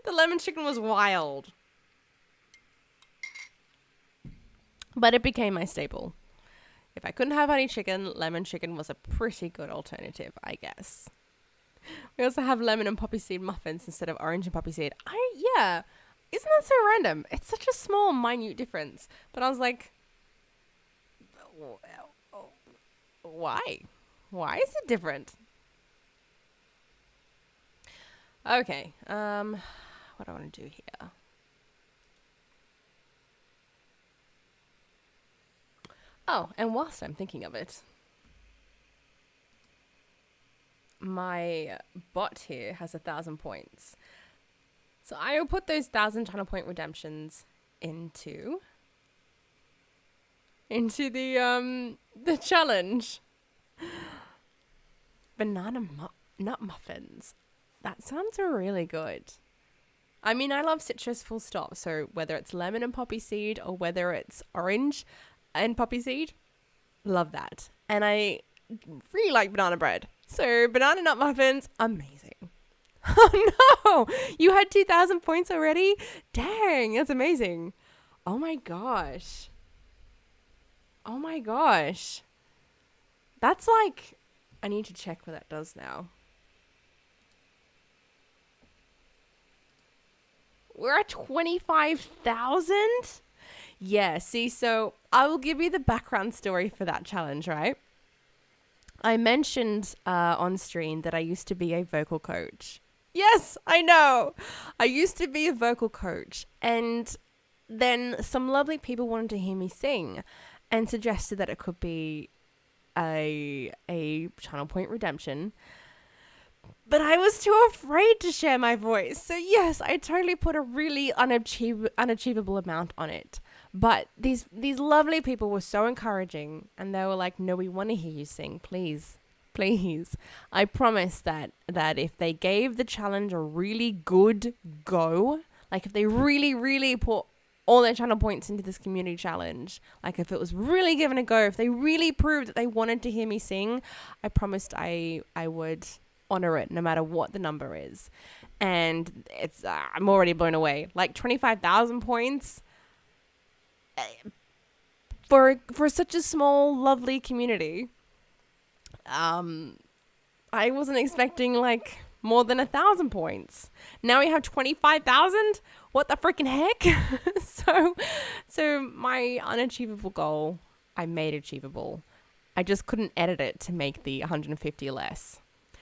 S1: The lemon chicken was wild. But it became my staple. If I couldn't have honey chicken, lemon chicken was a pretty good alternative, I guess. We also have lemon and poppy seed muffins instead of orange and poppy seed. Yeah. Isn't that so random? It's such a small, minute difference. But I was like, why? Why is it different? Okay. What do I want to do here? Oh, and whilst I'm thinking of it, my bot here has 1,000 points. So I will put those 1,000 channel point redemptions into the challenge. Banana nut muffins. That sounds really good. I mean, I love citrus full stop. So whether it's lemon and poppy seed or whether it's orange and poppy seed, love that. And I really like banana bread. So banana nut muffins, amazing. Oh no, you had 2,000 points already? Dang, that's amazing. Oh my gosh. Oh my gosh. That's like, I need to check what that does now. We're at 25,000? Yeah, see, so I will give you the background story for that challenge, right? I mentioned on stream that I used to be a vocal coach. Yes, I know. I used to be a vocal coach. And then some lovely people wanted to hear me sing and suggested that it could be a channel point redemption. But I was too afraid to share my voice. So yes, I totally put a really unachievable amount on it. But these lovely people were so encouraging, and they were like, no, we want to hear you sing, please. Please. I promise that if they gave the challenge a really good go, like if they really, really put all their channel points into this community challenge, like if it was really given a go, if they really proved that they wanted to hear me sing, I promised I would honor it no matter what the number is. And it's I'm already blown away. Like 25,000 points for such a small, lovely community. I wasn't expecting like more than 1,000 points. Now we have 25,000. What the freaking heck? So my unachievable goal, I made achievable. I just couldn't edit it to make the 150 less.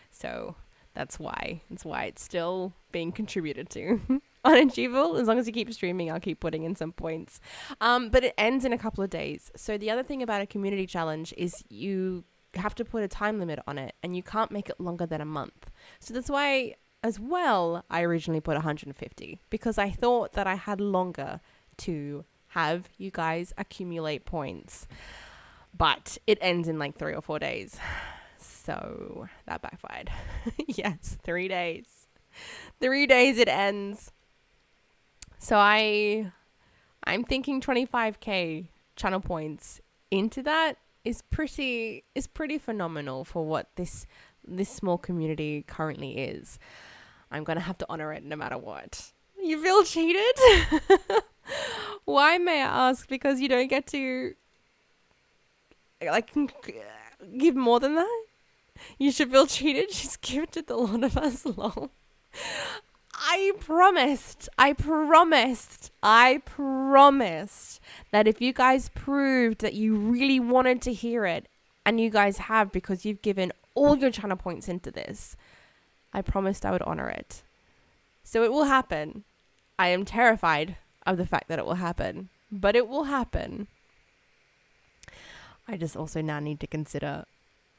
S1: So that's why it's still being contributed to. unachievable. As long as you keep streaming, I'll keep putting in some points. But it ends in a couple of days. So the other thing about a community challenge is you have to put a time limit on it, and you can't make it longer than a month. So that's why, as well, I originally put 150, because I thought that I had longer to have you guys accumulate points. But it ends in like 3 or 4 days. So that backfired. Yes, 3 days. 3 days it ends. So I'm thinking 25k channel points into that is pretty phenomenal for what this small community currently is. I'm going to have to honor it no matter what. You feel cheated? Why, may I ask? Because you don't get to like give more than that? You should feel cheated. She's gifted the lot of us, lol. I promised that if you guys proved that you really wanted to hear it, and you guys have, because you've given all your channel points into this, I promised I would honor it. So it will happen. I am terrified of the fact that it will happen, but it will happen. I just also now need to consider.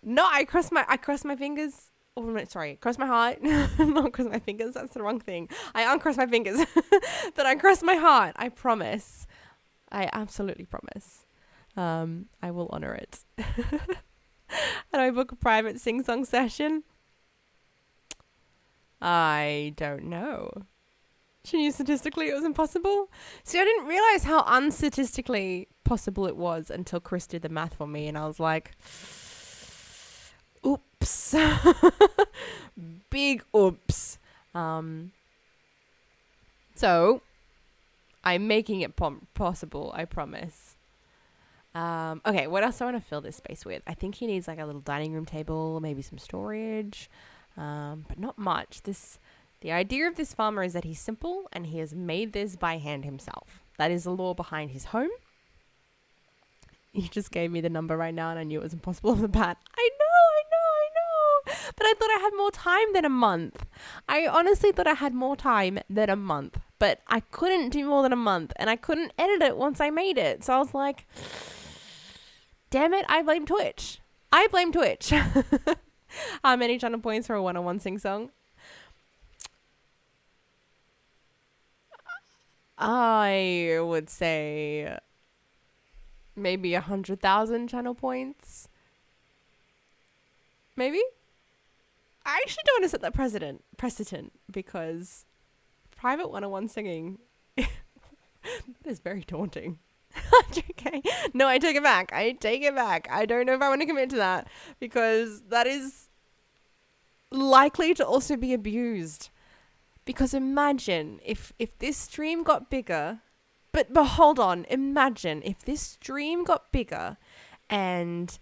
S1: No, I cross my fingers. Oh, sorry, cross my heart. Not cross my fingers. That's the wrong thing. I uncross my fingers, but I cross my heart. I promise. I absolutely promise. I will honor it. And I book a private sing-song session. I don't know. She knew statistically it was impossible. See, I didn't realize how unstatistically possible it was until Chris did the math for me, and I was like, oops. Big oops. So I'm making it possible, I promise. Okay, what else do I want to fill this space with? I think he needs like a little dining room table, maybe some storage, but not much. The idea of this farmer is that he's simple, and he has made this by hand himself. That is the law behind his home. You just gave me the number right now, and I knew it was impossible off the bat. I know. But I thought I had more time than a month. I honestly thought I had more time than a month. But I couldn't do more than a month, and I couldn't edit it once I made it. So I was like, damn it, I blame Twitch. How many channel points for a one-on-one sing-song? I would say maybe 100,000 channel points. Maybe? I actually don't want to set that precedent because private one-on-one singing is very daunting. Okay. No, I take it back. I don't know if I want to commit to that, because that is likely to also be abused. Because imagine if this stream got bigger, but hold on, imagine if this stream got bigger and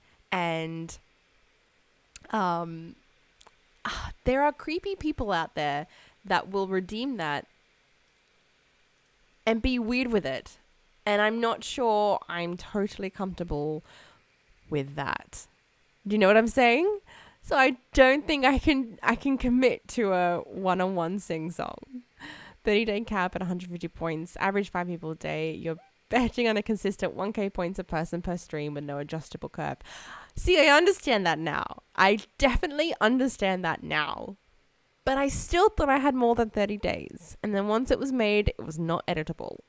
S1: there are creepy people out there that will redeem that and be weird with it. And I'm not sure I'm totally comfortable with that. Do you know what I'm saying? So I don't think I can commit to a one-on-one sing-song. 30-day cap at 150 points, average 5 people a day. You're betting on a consistent 1k points a person per stream with no adjustable curve. See, I understand that now. I definitely understand that now. But I still thought I had more than 30 days. And then once it was made, it was not editable.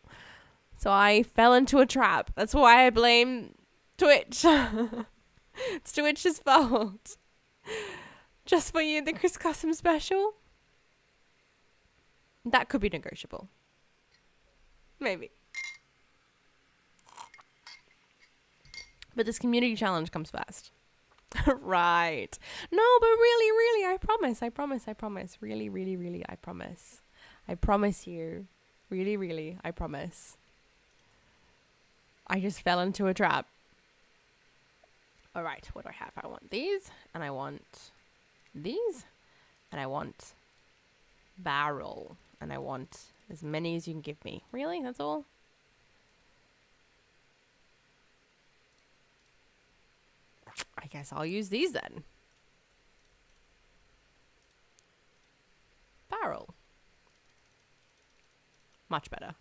S1: So I fell into a trap. That's why I blame Twitch. It's Twitch's fault. Just for you, the Chris Custom special? That could be negotiable. Maybe. But this community challenge comes first. Right. No, but really, I promise. Really, I promise. I promise you. Really, I promise. I just fell into a trap. All right, what do I have? I want these, and I want these, and I want barrel, and I want as many as you can give me. Really? That's all? I guess I'll use these then. Barrel. Much better.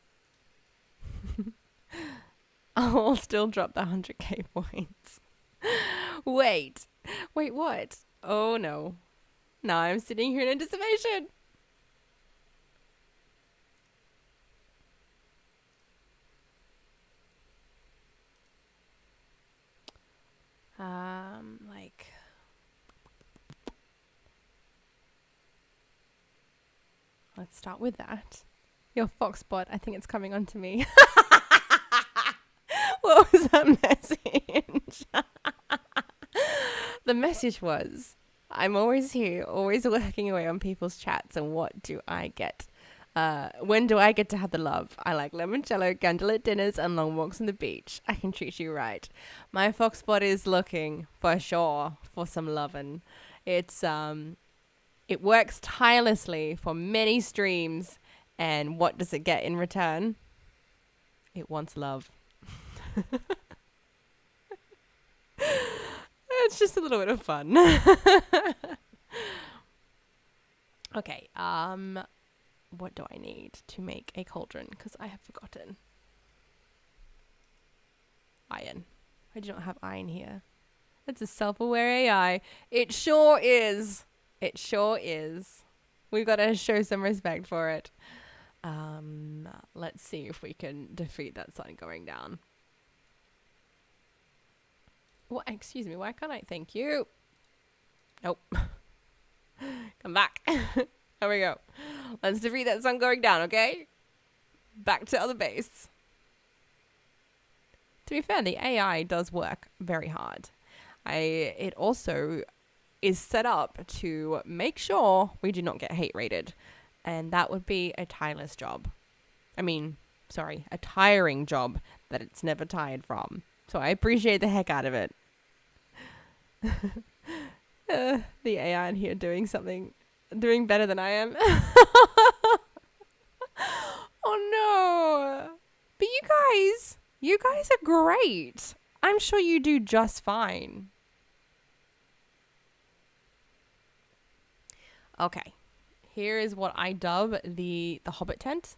S1: I'll still drop the 100k points. Wait, what? Oh no. Now I'm sitting here in anticipation. Like, let's start with that. Your Foxbot, I think it's coming on to me. What was that message? The message was, I'm always here, always working away on people's chats, and what do I get? When do I get to have the love? I like limoncello, candlelit dinners, and long walks on the beach. I can treat you right. My Foxbot is looking, for sure, for some lovin'. It's, it works tirelessly for many streams, and what does it get in return? It wants love. It's just a little bit of fun. Okay, what do I need to make a cauldron? Because I have forgotten. Iron. I do not have iron here. It's a self-aware AI. It sure is. It sure is. We've got to show some respect for it. Let's see if we can defeat that sun going down. What? Excuse me, why can't I? Thank you. Nope. Come back. There we go. Let's defeat that sun going down, okay? Back to other base. To be fair, the AI does work very hard. It also is set up to make sure we do not get hate rated. And that would be a tireless job. I mean, sorry, a tiring job that it's never tired from. So I appreciate the heck out of it. The AI in here doing better than I am. Oh no. But you guys are great. I'm sure you do just fine. Okay. Here is what I dub the Hobbit tent.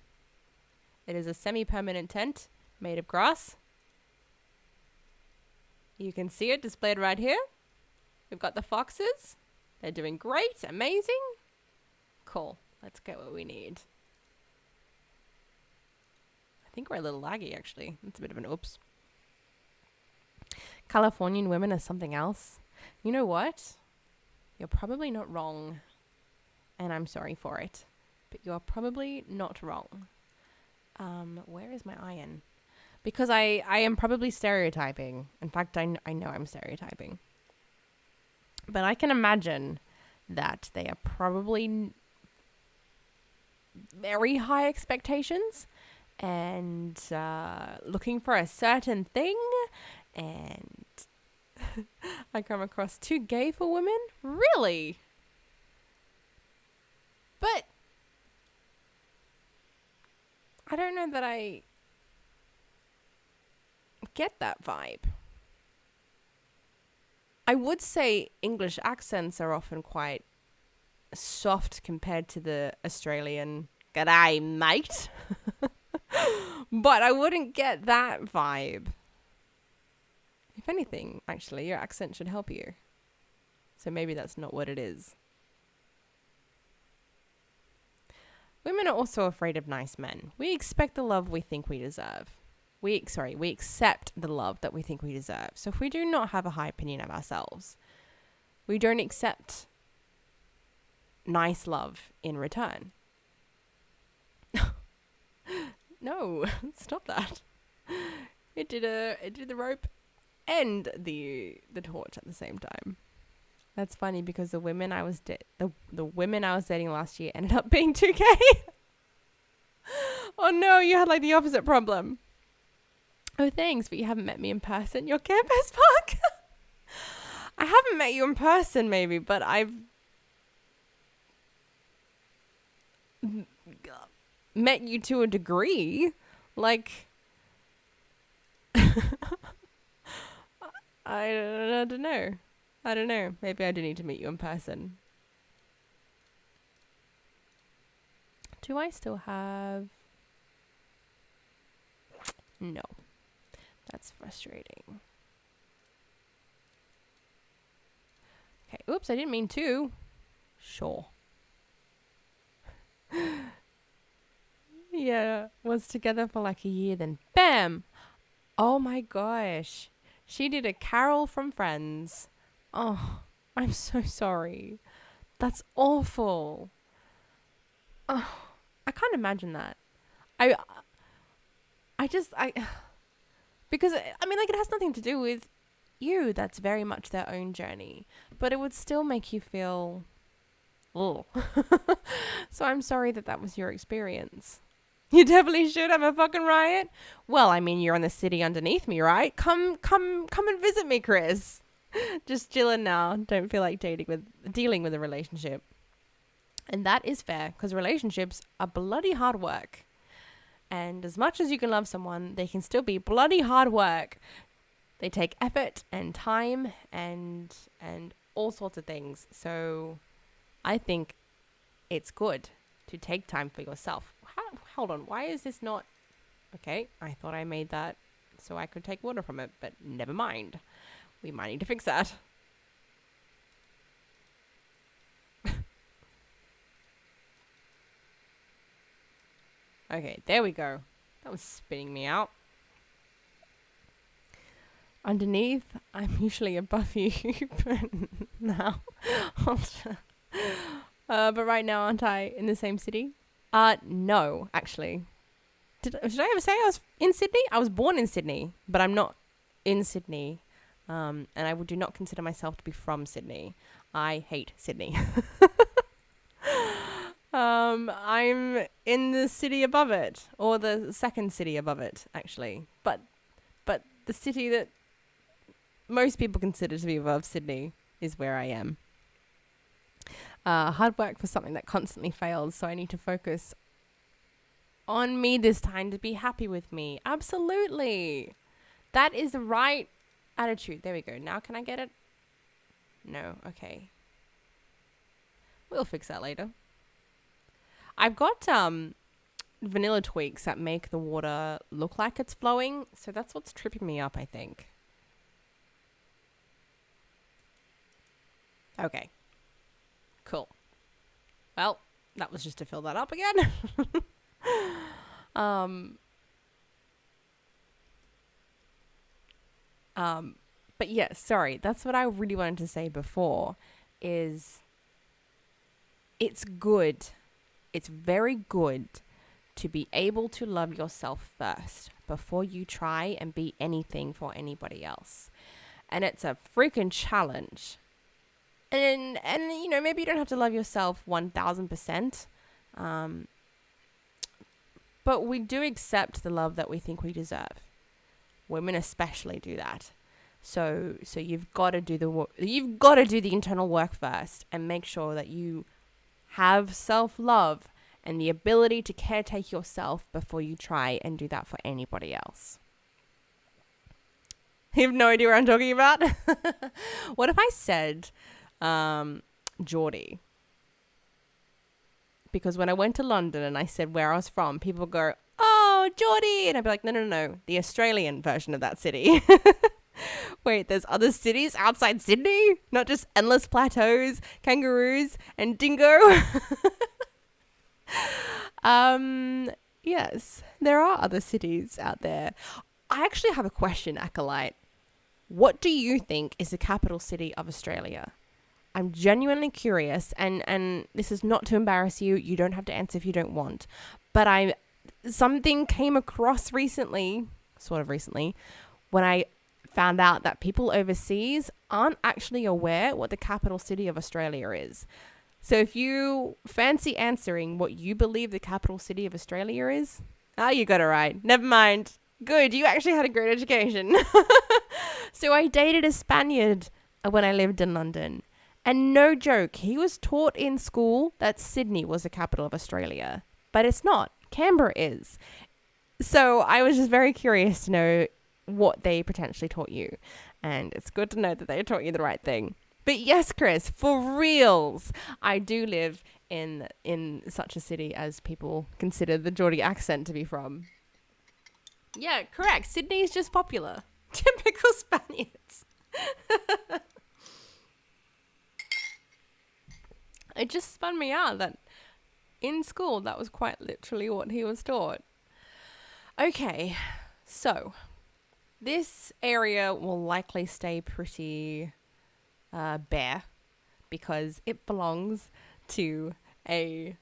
S1: It is a semi-permanent tent made of grass. You can see it displayed right here. We've got the foxes. They're doing great. Amazing. Cool. Let's get what we need. I think we're a little laggy, actually. That's a bit of an oops. Californian women are something else. You know what? You're probably not wrong. And I'm sorry for it. But you're probably not wrong. Where is my iron? Because I am probably stereotyping. In fact, I know I'm stereotyping. But I can imagine that they are probably very high expectations and looking for a certain thing. And I come across too gay for women? Really? But I don't know that I get that vibe. I would say English accents are often quite soft compared to the Australian "G'day, mate." But I wouldn't get that vibe. If anything, actually, your accent should help you. So maybe that's not what it is. Women are also afraid of nice men. We expect the love we think we deserve. We accept the love that we think we deserve. So if we do not have a high opinion of ourselves, we don't accept nice love in return. No, stop that. It did the rope and the torch at the same time. That's funny because the women I was the women I was dating last year ended up being 2K. Oh no, you had like the opposite problem. Oh, thanks, but you haven't met me in person. Your campus park? I haven't met you in person, maybe, but I've met you to a degree. Like, I don't know. I don't know. Maybe I do need to meet you in person. Do I still have... No. That's frustrating. Okay. Oops, I didn't mean to. Sure. Yeah. Was together for like a year, then bam! Oh my gosh. She did a Carol from Friends. Oh, I'm so sorry. That's awful. Oh, I can't imagine that. I because I mean, like, it has nothing to do with you. That's very much their own journey, but it would still make you feel, oh. So I'm sorry that was your experience. You definitely should have a fucking riot. Well, I mean, you're in the city underneath me, right? Come and visit me, Chris. Just chilling now. Don't feel like dealing with a relationship. And that is fair, because relationships are bloody hard work. And as much as you can love someone, they can still be bloody hard work. They take effort and time and all sorts of things. So I think it's good to take time for yourself. Hold on, why is this not... Okay, I thought I made that so I could take water from it, but never mind. We might need to fix that. Okay, there we go. That was spitting me out. Underneath, I'm usually above you, but now... but right now, aren't I in the same city? No, actually. Should I ever say I was in Sydney? I was born in Sydney, but I'm not in Sydney. And I do not consider myself to be from Sydney. I hate Sydney. I'm in the city above it, or the second city above it, actually. But the city that most people consider to be above Sydney is where I am. Hard work for something that constantly fails, so I need to focus on me this time to be happy with me. Absolutely. That is the right attitude. There we go. Now can I get it? No. Okay. We'll fix that later. I've got vanilla tweaks that make the water look like it's flowing, so that's what's tripping me up, I think. Okay. Cool. Well, that was just to fill that up again. But yeah, sorry. That's what I really wanted to say before is it's good. It's very good to be able to love yourself first before you try and be anything for anybody else. And it's a freaking challenge. And you know, maybe you don't have to love yourself 1000%. But we do accept the love that we think we deserve. Women especially do that. So you've got to do the internal work first and make sure that you have self-love and the ability to caretake yourself before you try and do that for anybody else. You have no idea what I'm talking about? What if I said Geordie? Because when I went to London and I said where I was from, people go, "Oh, Geordie," and I'd be like, no, the Australian version of that city. Wait, there's other cities outside Sydney? Not just endless plateaus, kangaroos, and dingo? Yes, there are other cities out there. I actually have a question, Acolyte. What do you think is the capital city of Australia? I'm genuinely curious, and this is not to embarrass you. You don't have to answer if you don't want. But something came across recently, when I found out that people overseas aren't actually aware what the capital city of Australia is. So if you fancy answering what you believe the capital city of Australia is, you got it right. Never mind. Good, you actually had a great education. So I dated a Spaniard when I lived in London. And no joke, he was taught in school that Sydney was the capital of Australia. But it's not. Canberra is. So I was just very curious to know what they potentially taught you. And it's good to know that they taught you the right thing. But yes, Chris, for reals, I do live in such a city as people consider the Geordie accent to be from. Yeah, correct. Sydney is just popular. Typical Spaniards. It just spun me out that in school that was quite literally what he was taught. Okay, so this area will likely stay pretty bare because it belongs to a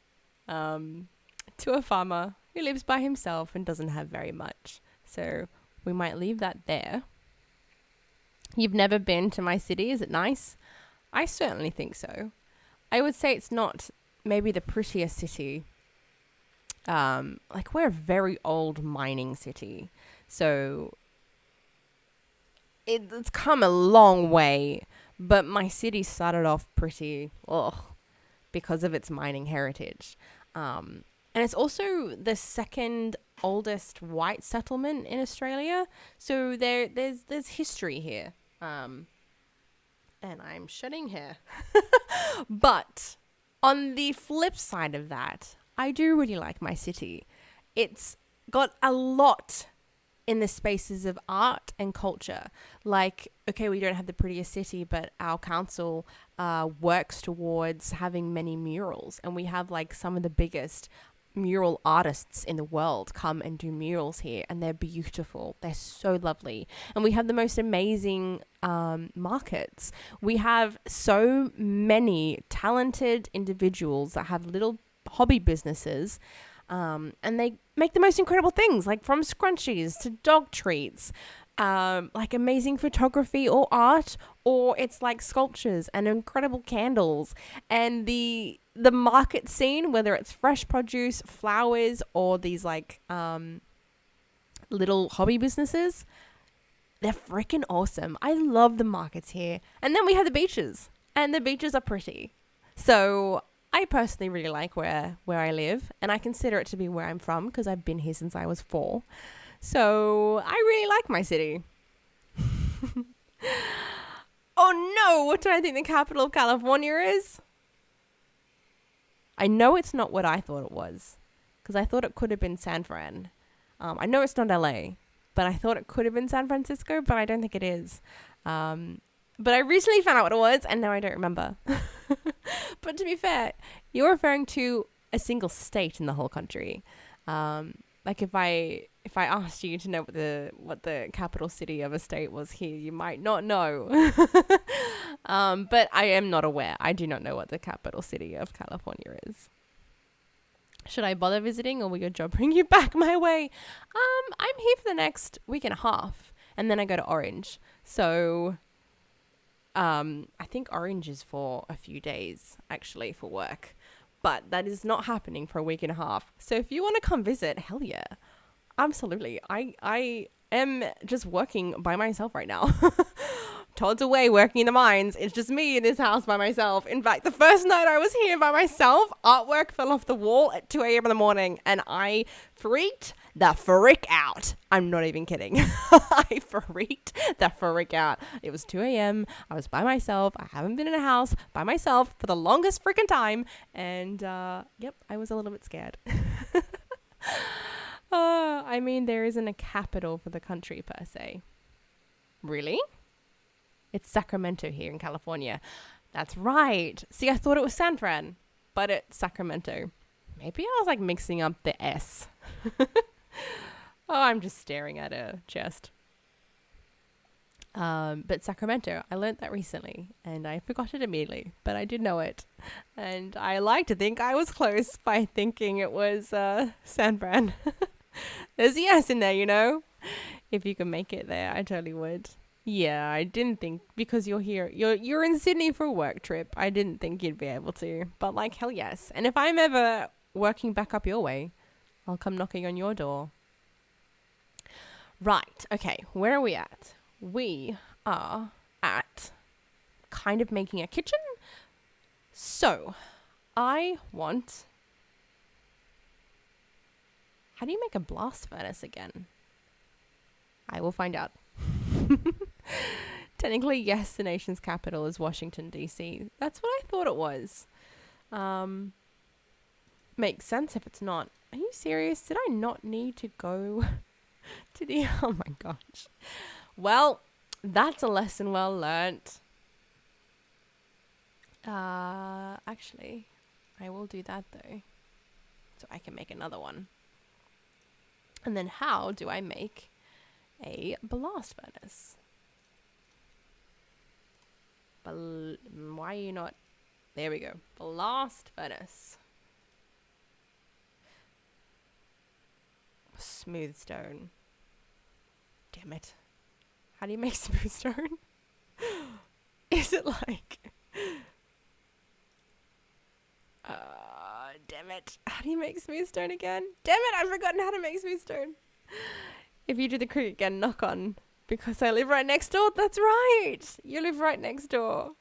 S1: farmer who lives by himself and doesn't have very much. So we might leave that there. You've never been to my city, is it nice? I certainly think so. I would say it's not maybe the prettiest city. Like we're a very old mining city. So it's come a long way, but my city started off pretty because of its mining heritage. And it's also the second oldest white settlement in Australia. So there's history here. And I'm shedding hair. But on the flip side of that, I do really like my city. It's got a lot in the spaces of art and culture. Like, okay, we don't have the prettiest city, but our council works towards having many murals. And we have like some of the biggest mural artists in the world come and do murals here, and they're beautiful. They're so lovely. And we have the most amazing markets. We have so many talented individuals that have little hobby businesses, and they make the most incredible things, like from scrunchies to dog treats, like amazing photography or art, or it's like sculptures and incredible candles. And the market scene, whether it's fresh produce, flowers, or these like little hobby businesses, they're freaking awesome. I love the markets here. And then we have the beaches, and the beaches are pretty. So I personally really like where I live, and I consider it to be where I'm from because I've been here since I was 4. So I really like my city. Oh no, what do I think the capital of California is? I know it's not what I thought it was, because I thought it could have been San Fran. I know it's not LA, but I thought it could have been San Francisco, but I don't think it is. But I recently found out what it was, and now I don't remember. But to be fair, you're referring to a single state in the whole country. Like if I asked you to know what the capital city of a state was here, you might not know. But I am not aware. I do not know what the capital city of California is. Should I bother visiting, or will your job bring you back my way? I'm here for the next week and a half, and then I go to Orange. So I think Orange is for a few days, actually, for work. But that is not happening for a week and a half. So if you want to come visit, hell yeah. Absolutely. I am just working by myself right now. Todd's away working in the mines. It's just me in this house by myself. In fact, the first night I was here by myself, artwork fell off the wall at 2 a.m. in the morning, and I freaked the frick out. I'm not even kidding. I freaked the frick out. It was 2 a.m. I was by myself. I haven't been in a house by myself for the longest freaking time. And, yep, I was a little bit scared. I mean, there isn't a capital for the country per se. Really? It's Sacramento here in California. That's right. See, I thought it was San Fran, but it's Sacramento. Maybe I was like mixing up the S. Oh, I'm just staring at a chest. But Sacramento, I learned that recently, and I forgot it immediately, but I did know it. And I like to think I was close by thinking it was San Fran. There's a S in there, you know? If you can make it there, I totally would. Yeah, I didn't think, because you're here, you're in Sydney for a work trip. I didn't think you'd be able to, but like, hell yes. And if I'm ever working back up your way, I'll come knocking on your door. Right. Okay. Where are we at? We are at kind of making a kitchen. So I want, how do you make a blast furnace again? I will find out. Technically, yes, the nation's capital is Washington, D.C. That's what I thought it was. Makes sense if it's not. Are you serious? Did I not need to go Oh my gosh. Well, that's a lesson well learnt. Actually, I will do that though. So I can make another one. And then how do I make a blast furnace? Why are you not? There we go. Blast furnace. Smooth stone. Damn it. How do you make smooth stone? Is it like... damn it. How do you make smooth stone again? Damn it, I've forgotten how to make smooth stone. If you do the cricket again, knock on. Because I live right next door. That's right. You live right next door.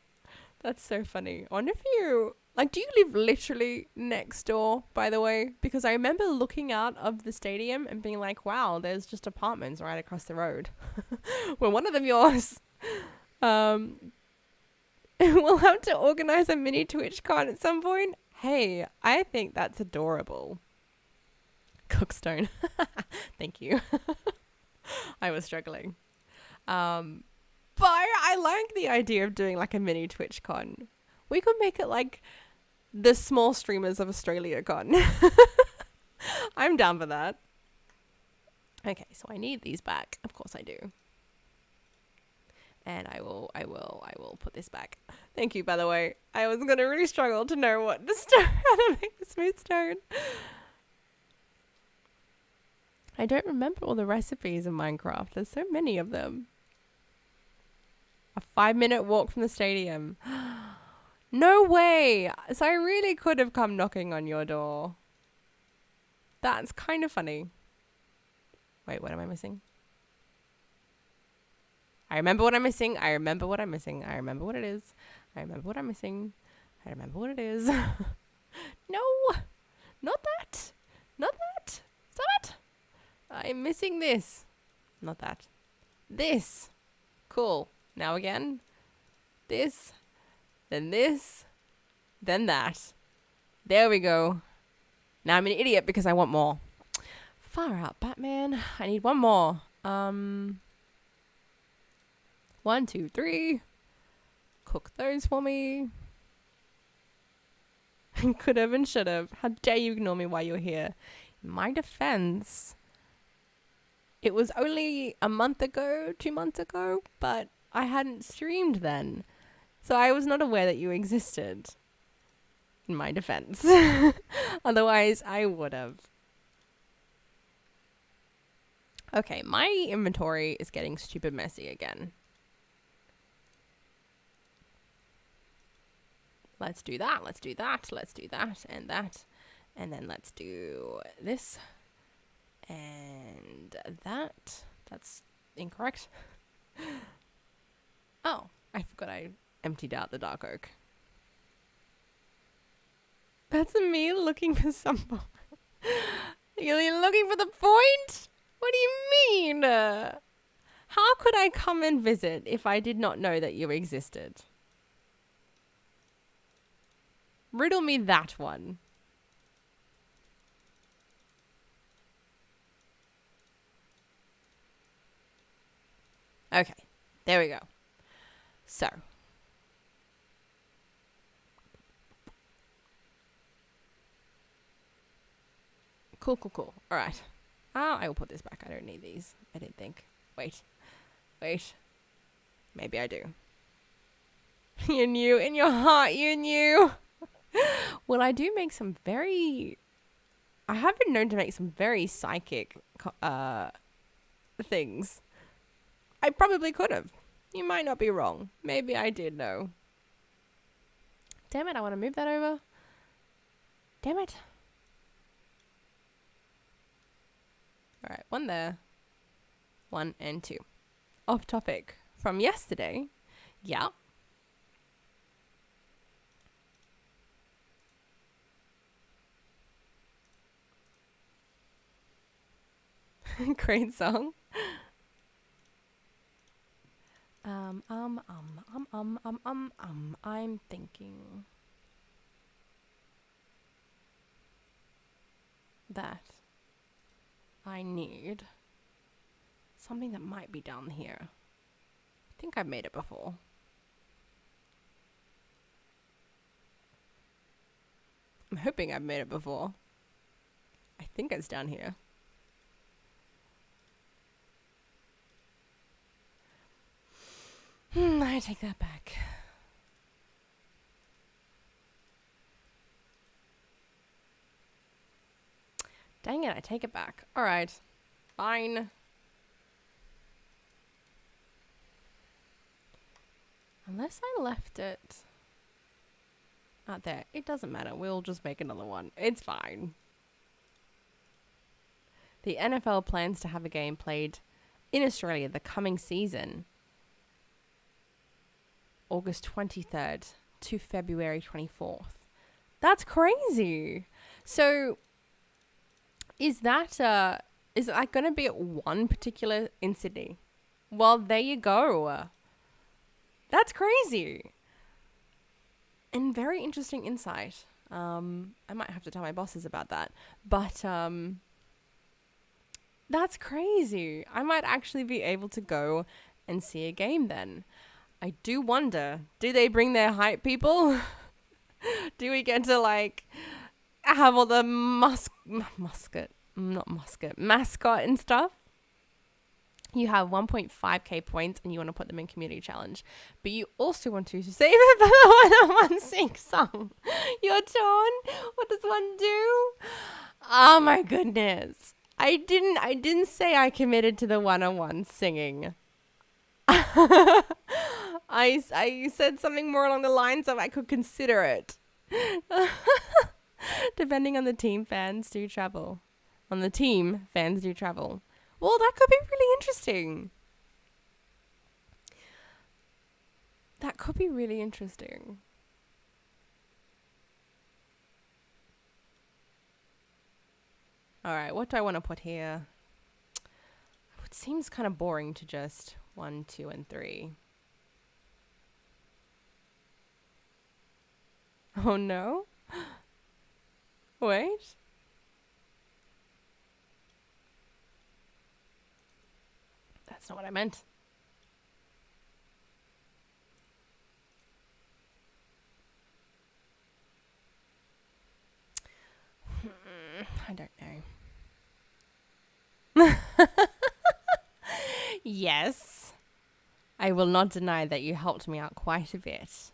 S1: That's so funny. I wonder if you... Like, do you live literally next door, by the way? Because I remember looking out of the stadium and being like, wow, there's just apartments right across the road. Well, one of them yours. We'll have to organize a mini TwitchCon at some point. Hey, I think that's adorable. Cookstone. Thank you. I was struggling. But I like the idea of doing like a mini TwitchCon. We could make it like the small streamers of Australia con. I'm down for that. Okay, so I need these back. Of course I do. And I will put this back. Thank you, by the way. I was going to really struggle to know how to make the smooth stone. I don't remember all the recipes in Minecraft. There's so many of them. A 5-minute walk from the stadium. No way. So I really could have come knocking on your door. That's kind of funny. Wait, what am I missing? I remember what I'm missing. I remember what I'm missing. I remember what it is. I remember what I'm missing. I remember what it is. No, not that. Not that. Stop it. I'm missing this. Not that. This. Cool. Now again. This. Then this. Then that. There we go. Now I'm an idiot because I want more. Far out, Batman. I need one more. 1, 2, 3. Cook those for me. Could have and should have. How dare you ignore me while you're here. In my defense, it was only a month ago, 2 months ago, but I hadn't streamed then. So I was not aware that you existed. In my defense. Otherwise, I would have. Okay, my inventory is getting stupid messy again. Let's do that, let's do that, let's do that, and that. And then let's do this. And that. That's incorrect. Oh, I forgot I emptied out the dark oak. That's me looking for some... You're looking for the point? What do you mean? How could I come and visit if I did not know that you existed? Riddle me that one. Okay, there we go. So. Cool, cool, cool. All right. I will put this back. I don't need these. I didn't think. Wait. Maybe I do. You knew. In your heart, you knew. Well, I do make some very... I have been known to make some very psychic things. I probably could have. You might not be wrong. Maybe I did know. Damn it, I want to move that over. Damn it. Alright, 1 there. 1 and 2. Off topic. From yesterday. Yeah. Great song. I'm thinking that I need something that might be down here. I think I've made it before. I'm hoping I've made it before. I think it's down here. I take that back. Dang it, I take it back. Alright. Fine. Unless I left it out there. It doesn't matter. We'll just make another one. It's fine. The NFL plans to have a game played in Australia the coming season. August 23rd to February 24th. That's crazy. So is that going to be at one particular in Sydney? Well, there you go. That's crazy. And very interesting insight. I might have to tell my bosses about that. But that's crazy. I might actually be able to go and see a game then. I do wonder, do they bring their hype people? Do we get to like have all the mascot and stuff? You have 1.5k points and you want to put them in community challenge, but you also want to save it for the 101 sing song. Your turn. What does one do? Oh my goodness. I didn't say I committed to the 101 singing. I said something more along the lines of I could consider it. Depending on the team, fans do travel. On the team, fans do travel. Well, that could be really interesting. That could be really interesting. Alright, what do I want to put here? It seems kind of boring to just 1, 2, and 3. Oh no? Wait. That's not what I meant. I don't know. Yes. I will not deny that you helped me out quite a bit.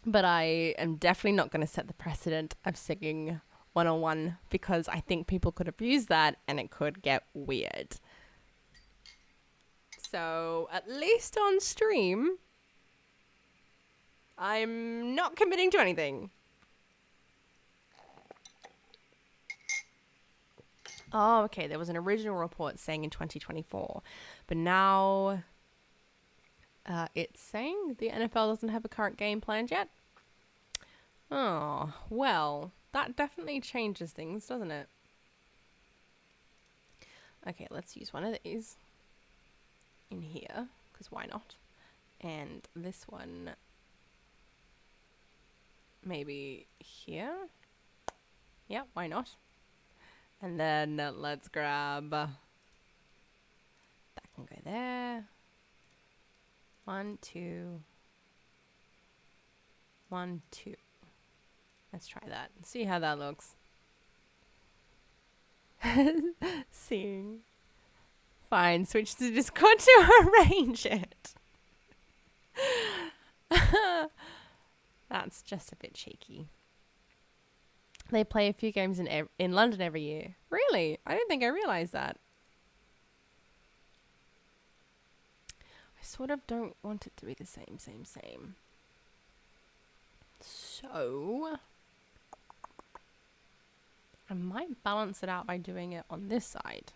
S1: But I am definitely not going to set the precedent of singing 101 because I think people could abuse that and it could get weird. So at least on stream, I'm not committing to anything. Oh, okay. There was an original report saying in 2024, but now it's saying the NFL doesn't have a current game planned yet. Oh, well, that definitely changes things, doesn't it? Okay, let's use one of these in here, because why not? And this one maybe here. Yeah, why not? And then let's grab that can go there. 1, 2. 1, 2. Let's try that and see how that looks. Seeing. Fine, switch to Discord to arrange it. That's just a bit cheeky. They play a few games in London every year. Really? I don't think I realized that. I sort of don't want it to be the same. So I might balance it out by doing it on this side.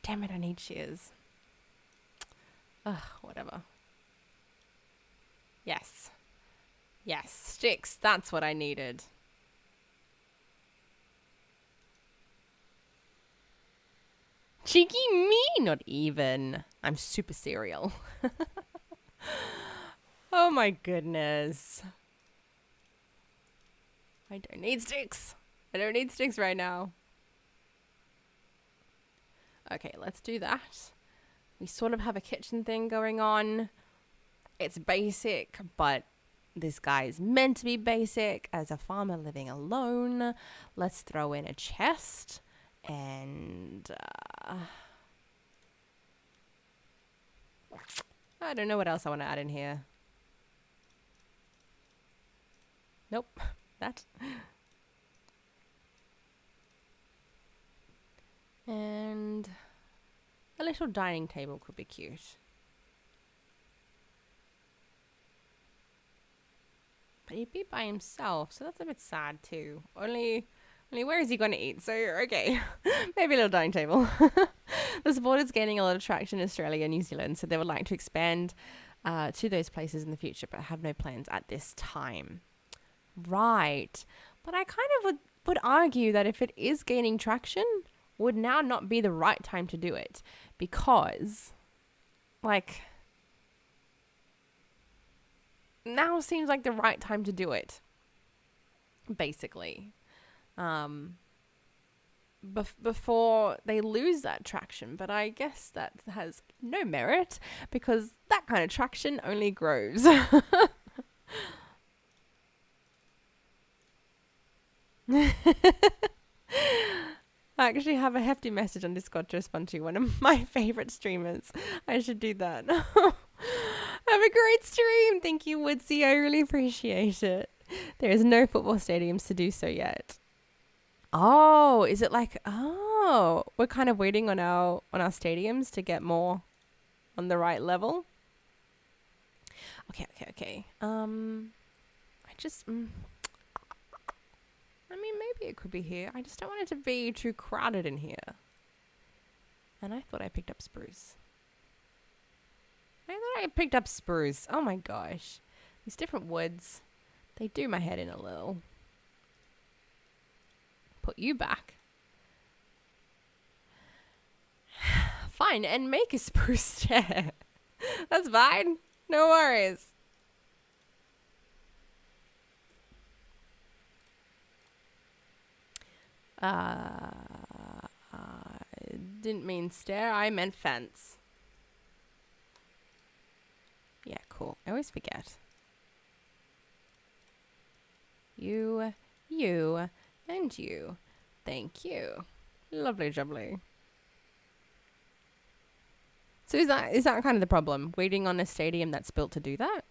S1: Damn it, I need shears. Ugh, whatever. Yes. Yes, sticks. That's what I needed. Cheeky me? Not even. I'm super serial. Oh my goodness. I don't need sticks. I don't need sticks right now. Okay, let's do that. We sort of have a kitchen thing going on. It's basic, but this guy is meant to be basic as a farmer living alone. Let's throw in a chest and I don't know what else I want to add in here. Nope, that. And a little dining table could be cute. But he'd be by himself, so that's a bit sad too. Only where is he going to eat? So, okay, maybe a little dining table. The sport is gaining a lot of traction in Australia and New Zealand, so they would like to expand to those places in the future, but have no plans at this time. Right. But I kind of would argue that if it is gaining traction, would now not be the right time to do it. Because, like, now seems like the right time to do it. Basically. Before they lose that traction. But I guess that has no merit because that kind of traction only grows. I actually have a hefty message on Discord to respond to, one of my favorite streamers. I should do that. Have a great stream. Thank you, Woodsy. I really appreciate it. There is no football stadiums to do so yet. Oh, is it like, oh, we're kind of waiting on our stadiums to get more on the right level. Okay. I mean, maybe it could be here. I just don't want it to be too crowded in here. And I thought I picked up spruce. Oh my gosh. These different woods, they do my head in a little. Put you back. Fine, and make a spruce chair. That's fine. No worries. I didn't mean stair, I meant fence. Yeah, cool. I always forget. You, and you. Thank you. Lovely jubbly. So is that kind of the problem? Waiting on a stadium that's built to do that?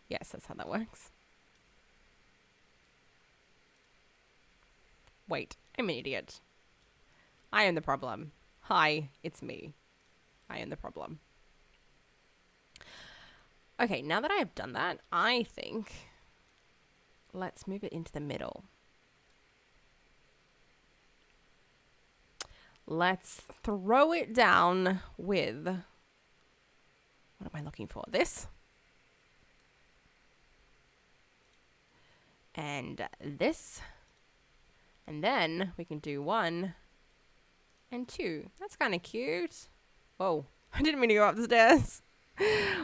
S1: Yes, that's how that works. Wait, I'm an idiot. I am the problem. Hi, it's me. I am the problem. Okay, now that I have done that, I think let's move it into the middle. Let's throw it down with, what am I looking for? This. And this. And then we can do 1 and 2. That's kind of cute. Whoa, I didn't mean to go up the stairs.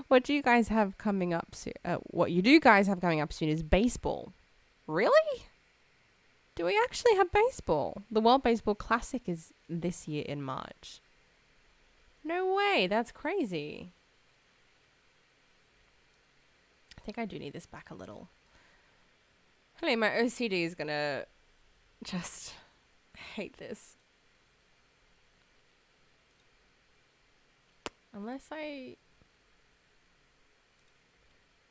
S1: What do you guys have coming up soon? What you do guys have coming up soon is baseball. Really? Do we actually have baseball? The World Baseball Classic is this year in March. No way, that's crazy. I think I do need this back a little. Hey, my OCD is gonna just hate this. Unless I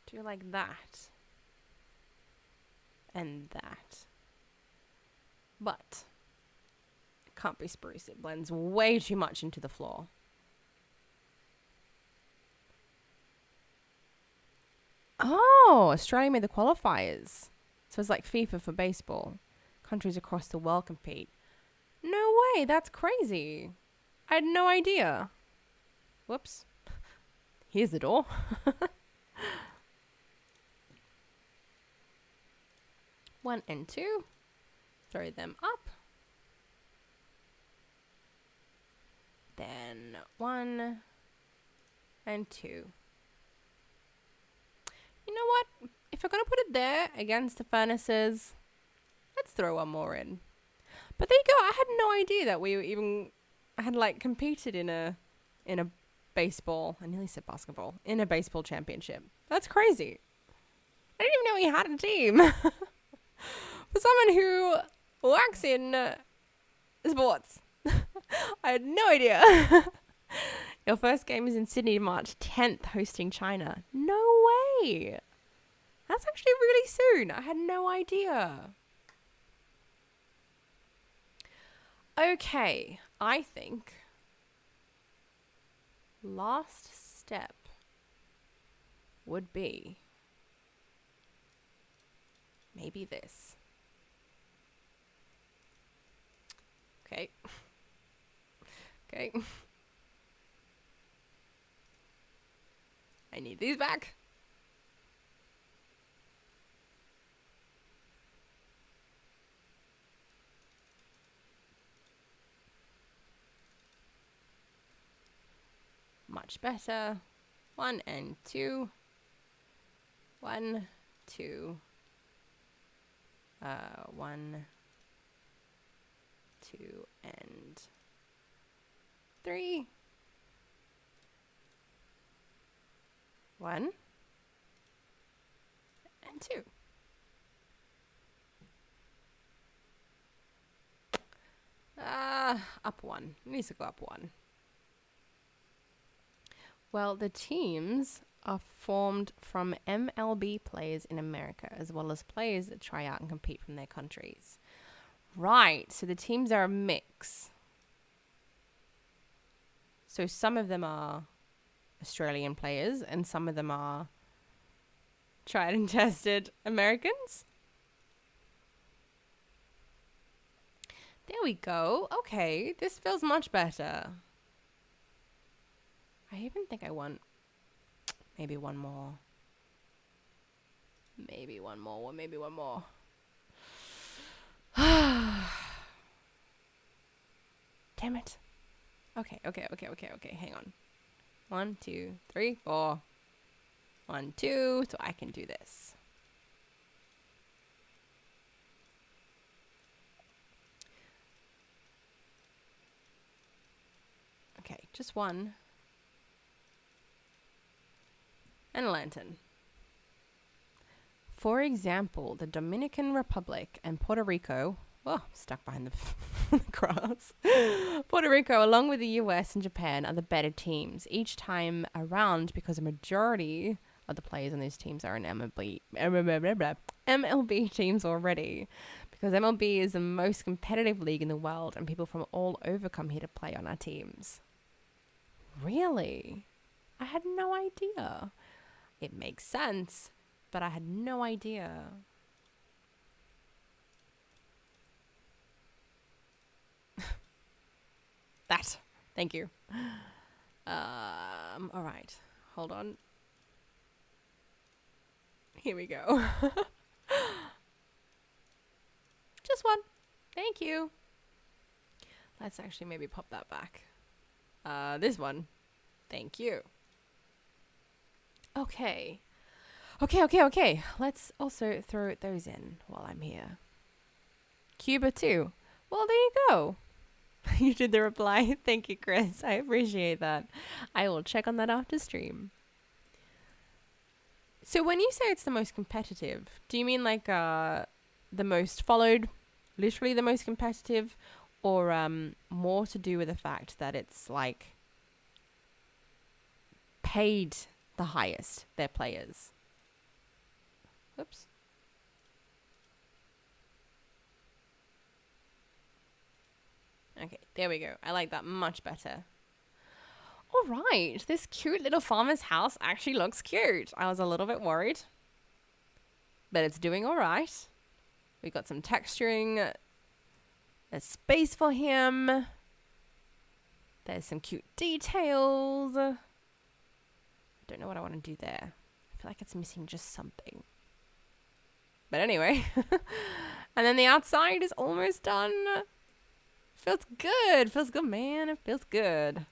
S1: do like that. And that. But it can't be spruce. It blends way too much into the floor. Oh, Australia made the qualifiers. So it's like FIFA for baseball. Countries across the world compete. No way, that's crazy. I had no idea. Whoops. Here's the door. One and 2. Throw them up. Then 1 and 2. You know what? If we're going to put it there against the furnaces, let's throw one more in. But there you go. I had no idea that we even had like competed in a baseball. I nearly said basketball. In a baseball championship. That's crazy. I didn't even know we had a team. For someone who works in sports, I had no idea. Your first game is in Sydney, March 10th, hosting China. No way. That's actually really soon. I had no idea. Okay, I think last step would be maybe this. Okay. Okay. I need these back. Much better. 1 and 2. 1, 2. 1, 2, and 3. 1 and 2. Up 1. It needs to go up 1. Well, the teams are formed from MLB players in America, as well as players that try out and compete from their countries. Right, so the teams are a mix. So some of them are Australian players, and some of them are tried and tested Americans. There we go. Okay, this feels much better. I even think I want maybe one more. Maybe one more, or maybe one more. Damn it. Okay. Hang on. 1, 2, 3, 4. 1, 2, so I can do this. Okay, just one. And a lantern. For example, the Dominican Republic and Puerto Rico, stuck behind the grass. Puerto Rico, along with the US and Japan, are the better teams each time around because a majority of the players on these teams are in MLB teams already. Because MLB is the most competitive league in the world and people from all over come here to play on our teams. Really? I had no idea. It makes sense, but I had no idea. Thank you. All right. Hold on. Here we go. Just one. Thank you. Let's actually maybe pop that back. This one. Thank you. Okay. Let's also throw those in while I'm here. Cuba too. Well, there you go. You did the reply. Thank you, Chris. I appreciate that. I will check on that after stream. So when you say it's the most competitive, do you mean like the most followed, literally the most competitive, or more to do with the fact that it's like paid the highest, their players? Whoops. Okay, there we go. I like that much better. All right, this cute little farmer's house actually looks cute. I was a little bit worried, but it's doing all right. We got some texturing. There's space for him. There's some cute details. I don't know what I want to do there. I feel like it's missing just something. But anyway. And then the outside is almost done. Feels good. Feels good, man. It feels good.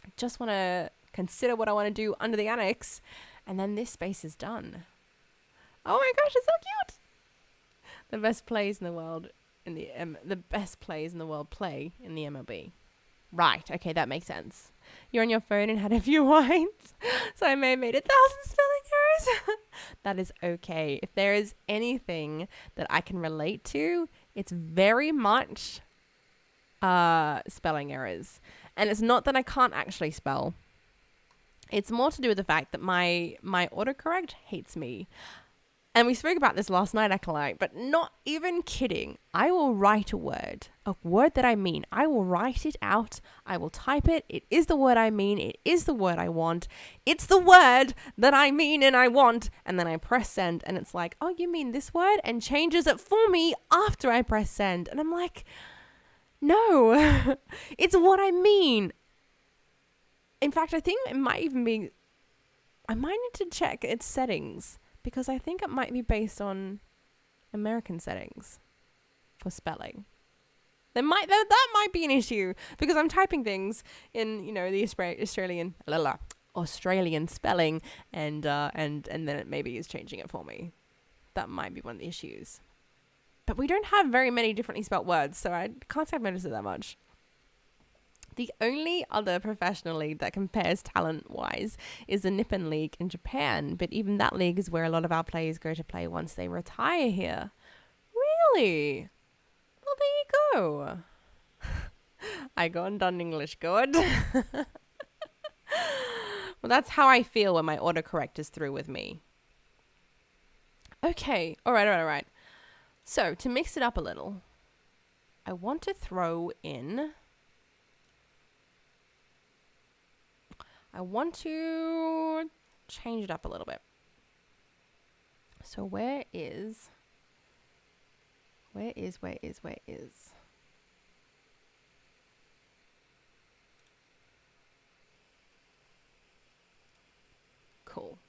S1: I just want to consider what I want to do under the annex. And then this space is done. Oh my gosh, it's so cute. The best place in the world. in the best players in the world play in the MLB. Right. Okay, that makes sense. You're on your phone and had a few wines, so I may have made 1,000 spelling errors. That is okay. If there is anything that I can relate to, it's very much spelling errors. And it's not that I can't actually spell. It's more to do with the fact that my autocorrect hates me. And we spoke about this last night, Acolyte, but not even kidding. I will write a word that I mean. I will write it out. I will type it. It is the word I mean. It is the word I want. It's the word that I mean and I want. And then I press send and it's like, oh, you mean this word? And changes it for me after I press send. And I'm like, no, it's what I mean. In fact, I think it might even be, I might need to check its settings. Because I think it might be based on American settings for spelling. That might be an issue because I'm typing things in, the Australian spelling, and then it maybe is changing it for me. That might be one of the issues. But we don't have very many differently spelt words, so I can't say I've noticed it that much. The only other professional league that compares talent-wise is the Nippon League in Japan, but even that league is where a lot of our players go to play once they retire here. Really? Well, there you go. I gone done English good. Well, that's how I feel when my autocorrect is through with me. Okay, all right. So, to mix it up a little, I want to throw in... I want to change it up a little bit. So where is? Cool.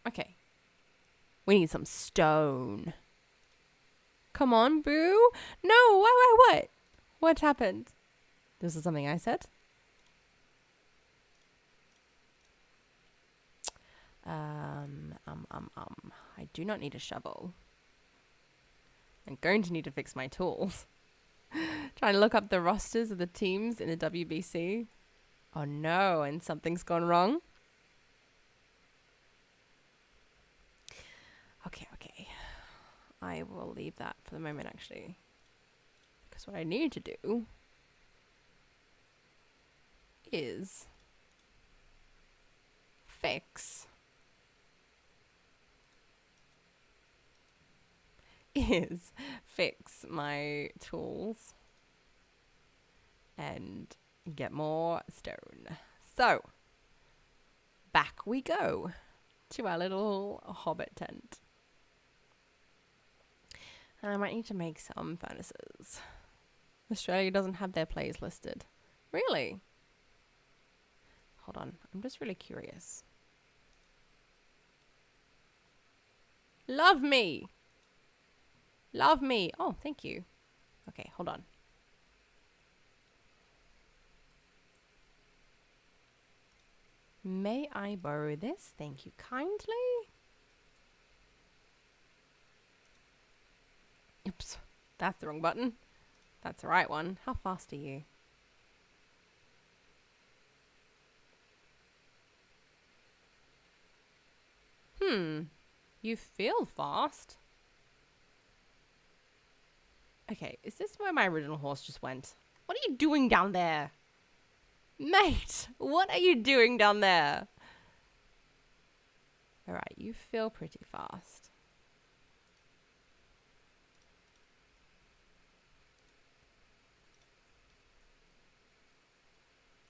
S1: Okay. We need some stone. Come on, boo. No, what? What happened? This is something I said. I do not need a shovel. I'm going to need to fix my tools. Trying to look up the rosters of the teams in the WBC. Oh no, and something's gone wrong. Okay. I will leave that for the moment, actually. Because what I need to do is fix my tools and get more stone. So back we go to our little hobbit tent. And I might need to make some furnaces. Australia doesn't have their plays listed. Really? Hold on, I'm just really curious. Love me! Oh, thank you. Okay, hold on. May I borrow this? Thank you kindly. Oops, that's the wrong button. That's the right one. How fast are you? You feel fast. Okay, is this where my original horse just went? What are you doing down there? Mate, what are you doing down there? Alright, you feel pretty fast.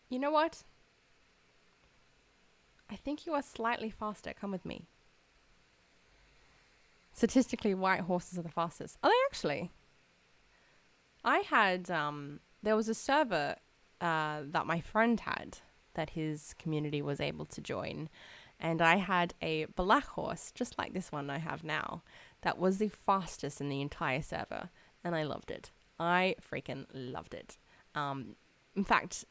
S1: You know what? I think you are slightly faster. Come with me. Statistically, white horses are the fastest. Are they actually? I had, there was a server that my friend had that his community was able to join. And I had a black horse, just like this one I have now, that was the fastest in the entire server. And I loved it. I freaking loved it. In fact,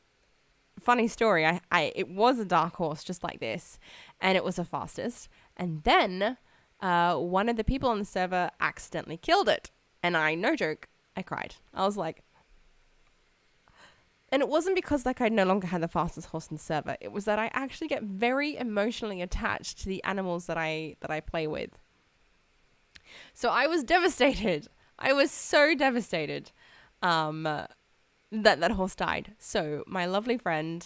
S1: funny story, it was a dark horse just like this. And it was the fastest. And then one of the people on the server accidentally killed it. And I, no joke, I cried. I was like, and it wasn't because like I no longer had the fastest horse in the server. It was that I actually get very emotionally attached to the animals that I play with. So I was devastated. I was so devastated that horse died. So my lovely friend,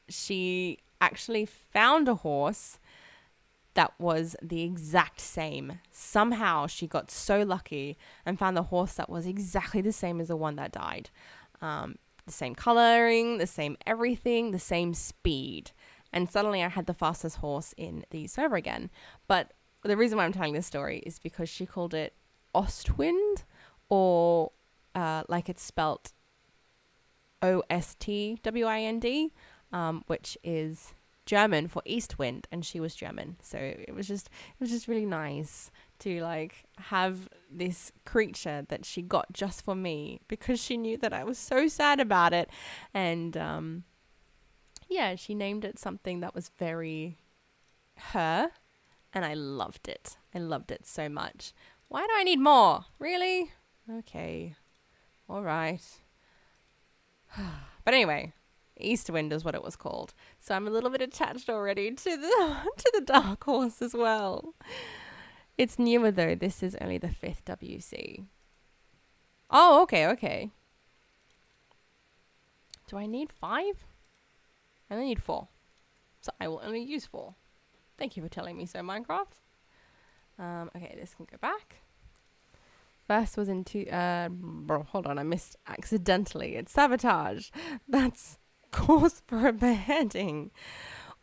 S1: she actually found a horse that was the exact same. Somehow she got so lucky and found the horse that was exactly the same as the one that died. The same coloring, the same everything, the same speed. And suddenly I had the fastest horse in the server again. But the reason why I'm telling this story is because she called it Ostwind, or like it's spelt Ostwind, which is German for east wind, and she was German. So it was just really nice to like have this creature that she got just for me, because she knew that I was so sad about it. And yeah, she named it something that was very her, and I loved it. I loved it so much. Why do I need more? Really? Okay. All right. But anyway, Eastwind is what it was called. So I'm a little bit attached already to the dark horse as well. It's newer though. This is only the 5th WC. Oh, okay. Do I need 5? I only need 4. So I will only use 4. Thank you for telling me so, Minecraft. Okay, this can go back. First was in hold on, I missed accidentally. It's sabotage. That's cause for a beheading.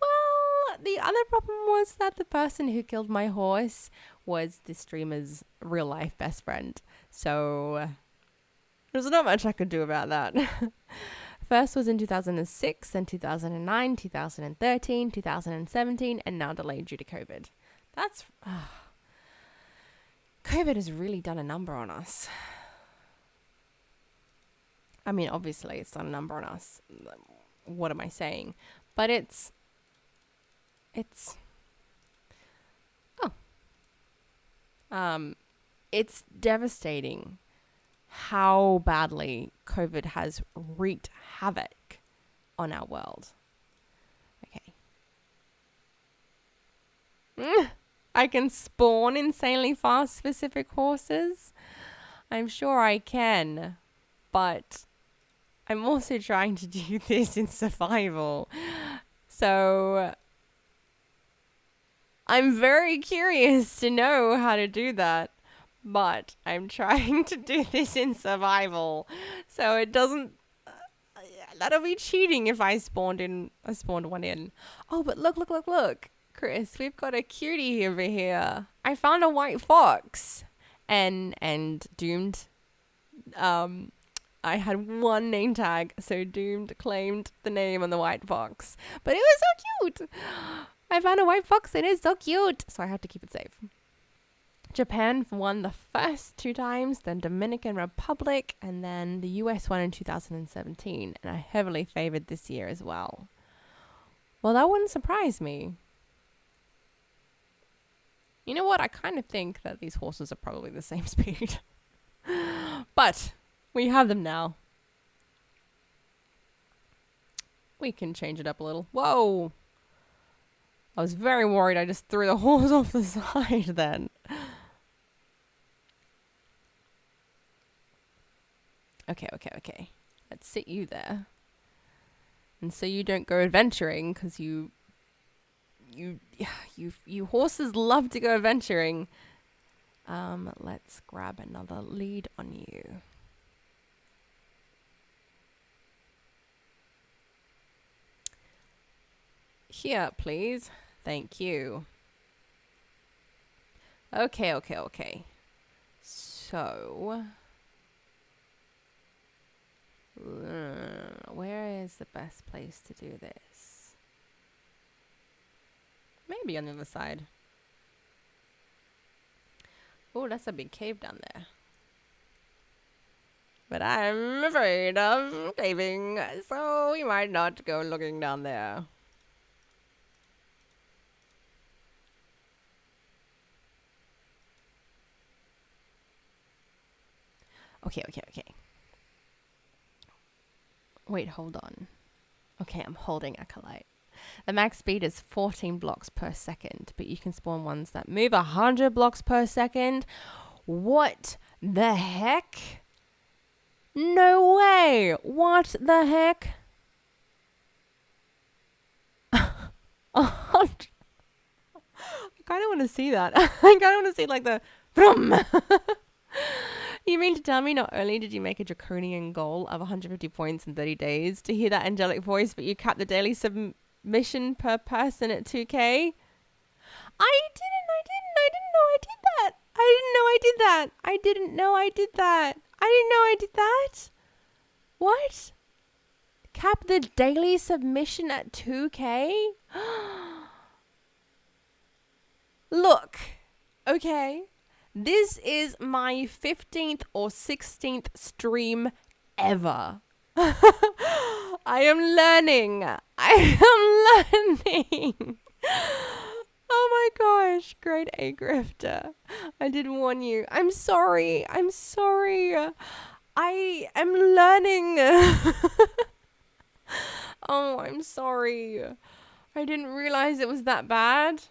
S1: Well, the other problem was that the person who killed my horse was the streamer's real life best friend. So there's not much I could do about that. First was in 2006, then 2009, 2013, 2017, and now delayed due to COVID. That's... COVID has really done a number on us. I mean, obviously, it's done a number on us. What am I saying? But it's... it's devastating how badly COVID has wreaked havoc on our world. Okay. I can spawn insanely fast specific horses. I'm sure I can, but I'm also trying to do this in survival. So I'm very curious to know how to do that, but I'm trying to do this in survival. So it doesn't... that'll be cheating if I spawned one in. Oh, but look. Chris, we've got a cutie over here. I found a white fox. And Doomed. I had one name tag, so Doomed claimed the name on the white fox. But it was so cute. I found a white fox and it's so cute. So I had to keep it safe. Japan won the first 2 times, then Dominican Republic, and then the US won in 2017. And I heavily favored this year as well. Well, that wouldn't surprise me. You know what? I kind of think that these horses are probably the same speed. But we have them now. We can change it up a little. Whoa! I was very worried I just threw the horse off the side then. Okay. Let's sit you there. And so you don't go adventuring, because you horses love to go adventuring. Let's grab another lead on you. Here, please. Thank you. Okay. So, where is the best place to do this? Maybe on the other side. Oh, that's a big cave down there. But I'm afraid of caving, so we might not go looking down there. Okay. Wait, hold on. Okay, I'm holding Acolyte. The max speed is 14 blocks per second, but you can spawn ones that move 100 blocks per second. What the heck? No way. What the heck? I kind of want to see that. I kind of want to see like the vroom. You mean to tell me not only did you make a draconian goal of 150 points in 30 days to hear that angelic voice, but you capped the daily submission per person at 2k? I didn't know I did that. I didn't know I did that. What? Cap the daily submission at 2k? Look, okay. This is my 15th or 16th stream ever. I am learning. Oh my gosh, grade A grifter. I did warn you. I'm sorry. I am learning. Oh, I'm sorry. I didn't realize it was that bad.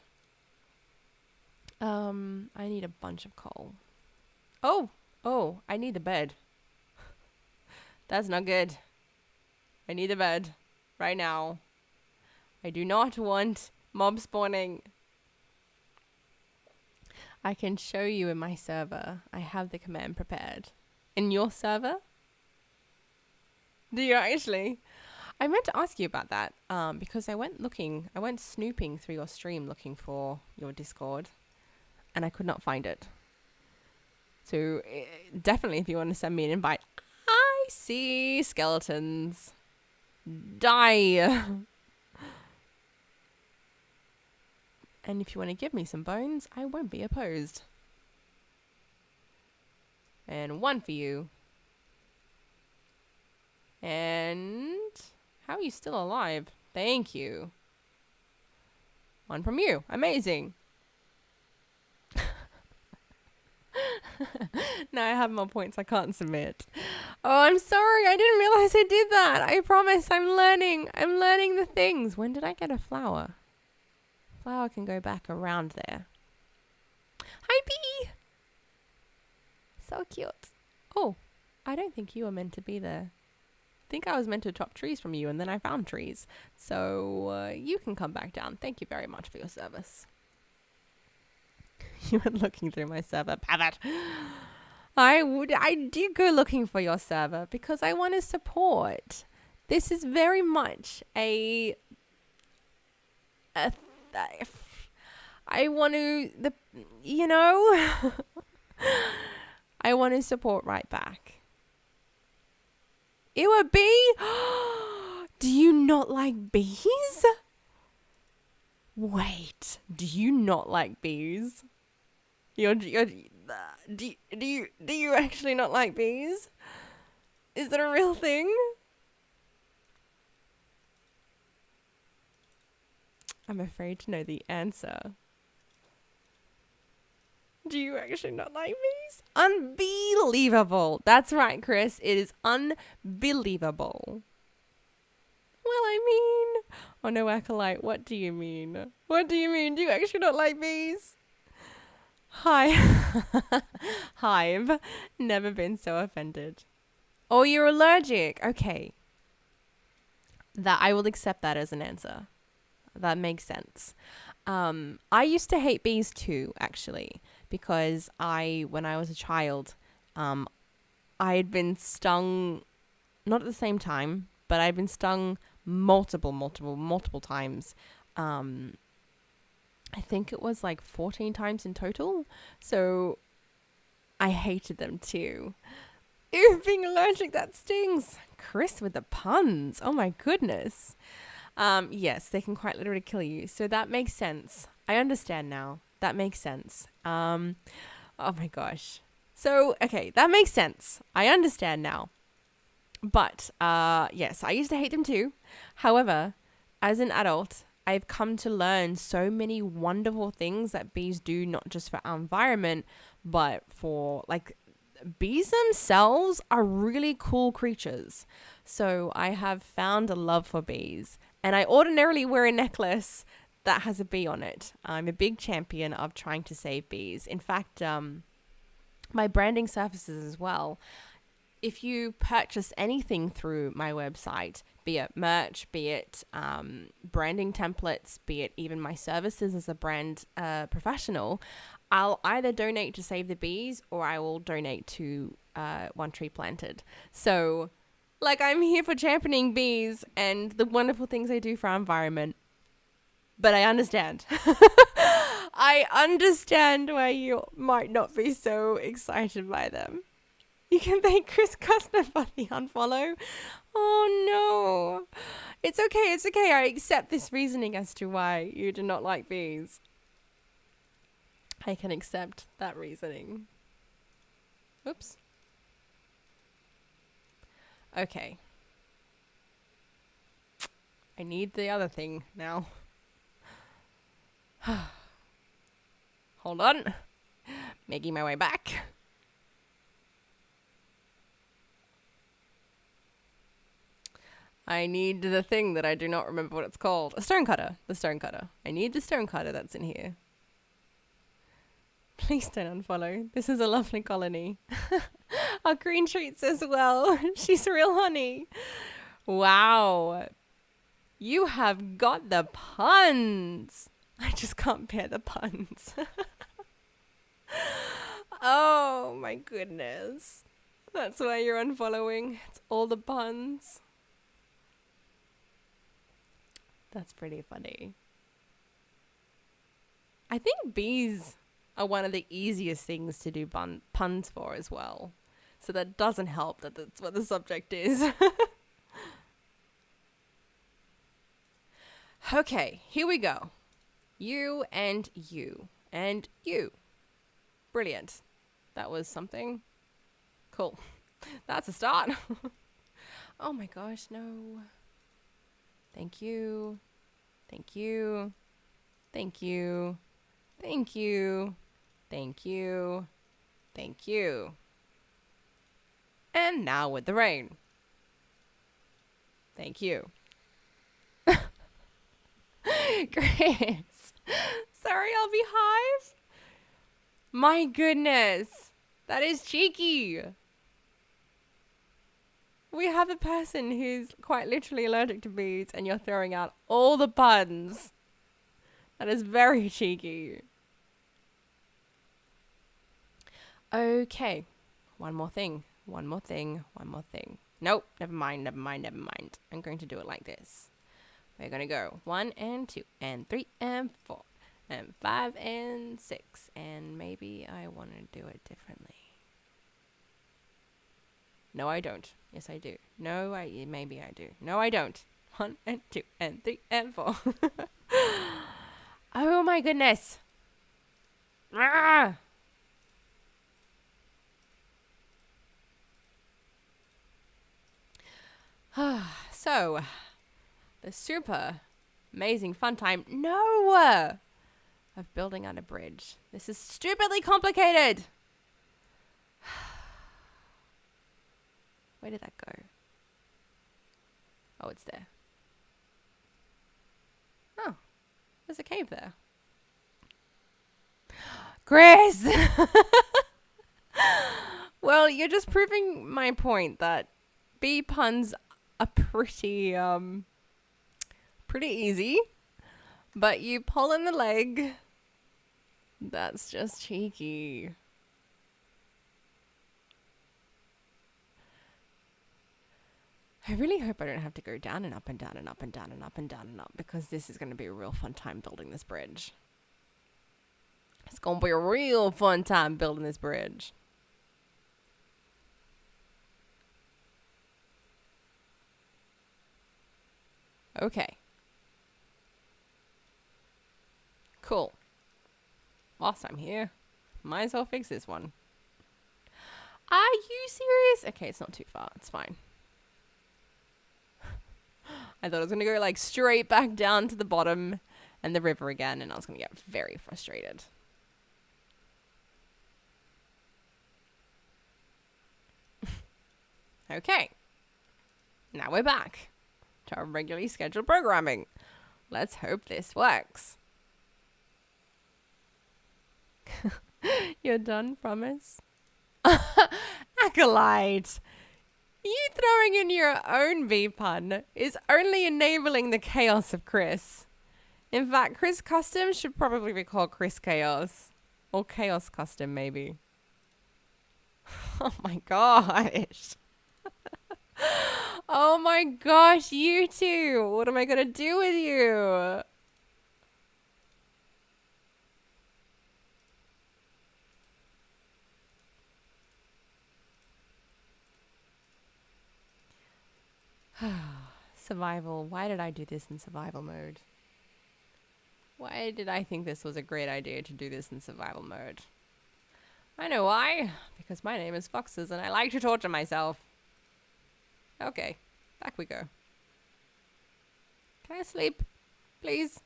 S1: I need a bunch of coal. Oh, I need a bed. That's not good. I need a bed right now. I do not want mob spawning. I can show you in my server. I have the command prepared. In your server? Do you actually? I meant to ask you about that, because I went snooping through your stream looking for your Discord, and I could not find it. So definitely, if you want to send me an invite, I see skeletons. Die. And if you want to give me some bones, I won't be opposed. And one for you. And how are you still alive? Thank you. One from you. Amazing. Now I have more points I can't submit. Oh, I'm sorry. I didn't realize I did that. I promise I'm learning. I'm learning the things. When did I get a flower? Flower can go back around there. Hi, bee. So cute. Oh, I don't think you were meant to be there. I think I was meant to chop trees from you, and then I found trees. So you can come back down. Thank you very much for your service. You were looking through my server, Pavat. I do go looking for your server because I want to support. This is very much I want to, I want to support right back. Ew, a bee? Do you not like bees? Wait, do you not like bees? Do you actually not like bees? Is that a real thing? I'm afraid to know the answer. Do you actually not like bees? Unbelievable. That's right, Chris. It is unbelievable. Well, I mean... Oh no, Acolyte, what do you mean? What do you mean? Do you actually not like bees? Hi. Hive. Never been so offended. Oh, you're allergic. Okay. That I will accept that as an answer. That makes sense. I used to hate bees too, actually, because when I was a child, I had been stung, not at the same time, but I'd been stung multiple times. I think it was like 14 times in total. So I hated them too. Ew, being allergic, that stings. Chris with the puns. Oh my goodness. Yes, they can quite literally kill you. So that makes sense. I understand now. That makes sense. Oh my gosh. So, okay, that makes sense. I understand now. But, yes, I used to hate them too. However, as an adult, I've come to learn so many wonderful things that bees do, not just for our environment, but for, like, bees themselves are really cool creatures. So I have found a love for bees, and I ordinarily wear a necklace that has a bee on it. I'm a big champion of trying to save bees. In fact, my branding services as well. If you purchase anything through my website, be it merch, be it branding templates, be it even my services as a brand professional, I'll either donate to Save the Bees or I will donate to One Tree Planted. So, like, I'm here for championing bees and the wonderful things they do for our environment. But I understand. I understand why you might not be so excited by them. You can thank Chris Custner for the unfollow. Oh no. It's okay, it's okay. I accept this reasoning as to why you do not like bees. I can accept that reasoning. Oops. Okay. I need the other thing now. Hold on. Making my way back. I need the thing that I do not remember what it's called. A stone cutter. The stone cutter. I need the stone cutter that's in here. Please don't unfollow. This is a lovely colony. Our green treats as well. She's real honey. Wow. You have got the puns. I just can't bear the puns. Oh my goodness. That's why you're unfollowing. It's all the puns. That's pretty funny. I think bees are one of the easiest things to do puns for as well. So that doesn't help that that's what the subject is. Okay, here we go. You and you and you. Brilliant. That was something. Cool. That's a start. Oh my gosh, no. Thank you. Thank you. Thank you. Thank you. Thank you. Thank you. And now with the rain. Thank you. Chris. Sorry, I'll be hive. My goodness. That is cheeky. We have a person who's quite literally allergic to bees and you're throwing out all the puns. That is very cheeky. Okay. One more thing. One more thing. One more thing. Nope. Never mind. Never mind. Never mind. I'm going to do it like this. We're going to go 1 and 2 and 3 and 4 and 5 and 6. And maybe I want to do it differently. No, I don't. Yes, I do. No, maybe I do. No, I don't. 1 and 2 and 3 and 4. Oh my goodness. Ah! So, the super amazing fun time. No! Of building on a bridge. This is stupidly complicated. Where did that go? Oh, it's there. Oh, there's a cave there. Chris! Well, you're just proving my point that bee puns are pretty easy. But you pull in the leg. That's just cheeky. I really hope I don't have to go down and up and down and up and down and up and down and up, because this is going to be a real fun time building this bridge. It's going to be a real fun time building this bridge. Okay. Cool. Whilst I'm here, might as well fix this one. Are you serious? Okay, it's not too far. It's fine. I thought I was going to go like straight back down to the bottom and the river again, and I was going to get very frustrated. Okay. Now we're back to our regularly scheduled programming. Let's hope this works. You're done, promise? Acolyte! You throwing in your own V pun is only enabling the chaos of Chris. In fact, Chris Custom should probably be called Chris Chaos. Or Chaos Custom, maybe. Oh my gosh. Oh my gosh, you two. What am I going to do with you? Survival. Why did I do this in survival mode? Why did I think this was a great idea to do this in survival mode? I know why. Because my name is Foxes and I like to torture myself. Okay, back we go. Can I sleep? Please?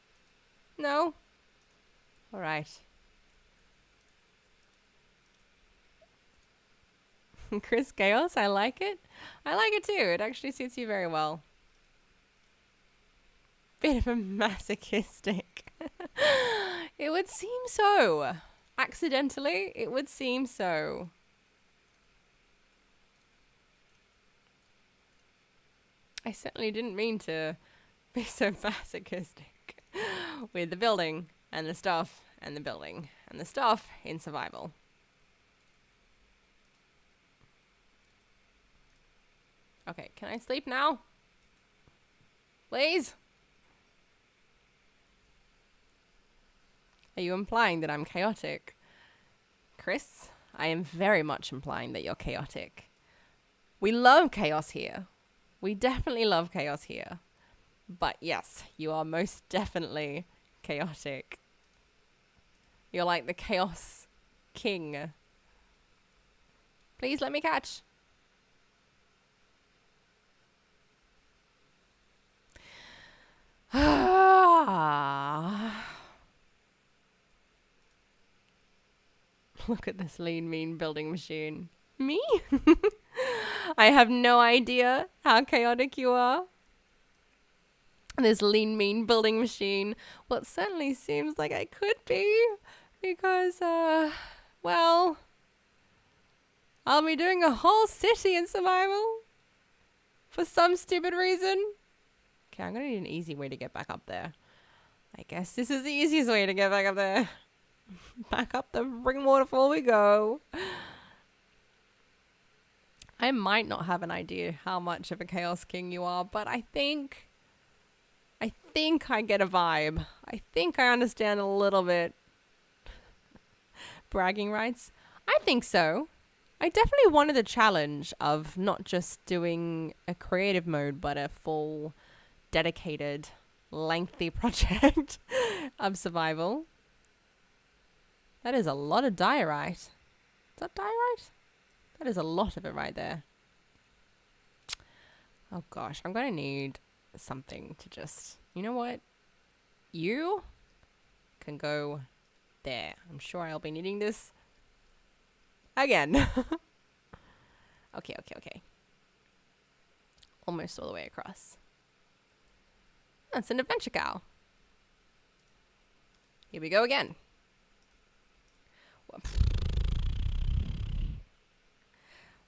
S1: No? Alright. Chris Chaos, I like it. I like it too. It actually suits you very well. Bit of a masochistic. It would seem so. Accidentally, it would seem so. I certainly didn't mean to be so masochistic with the building and the stuff and the building and the stuff in survival. Okay, can I sleep now? Please? Are you implying that I'm chaotic? Chris, I am very much implying that you're chaotic. We love chaos here. We definitely love chaos here. But yes, you are most definitely chaotic. You're like the chaos king. Please let me catch. Look at this lean, mean building machine. Me? I have no idea how chaotic you are. This lean, mean building machine. Well, it certainly seems like I could be. Because, well, I'll be doing a whole city in survival. For some stupid reason. Okay, I'm going to need an easy way to get back up there. I guess this is the easiest way to get back up there. Back up the ring waterfall we go. I might not have an idea how much of a chaos king you are, but I think I get a vibe. I think I understand a little bit. Bragging rights? I think so. I definitely wanted the challenge of not just doing a creative mode, but a full, dedicated, lengthy project of survival. That is a lot of diorite. Is that diorite? That is a lot of it right there. Oh gosh, I'm going to need something to just... You know what? You can go there. I'm sure I'll be needing this again. Okay. Almost all the way across. That's an adventure cow. Here we go again.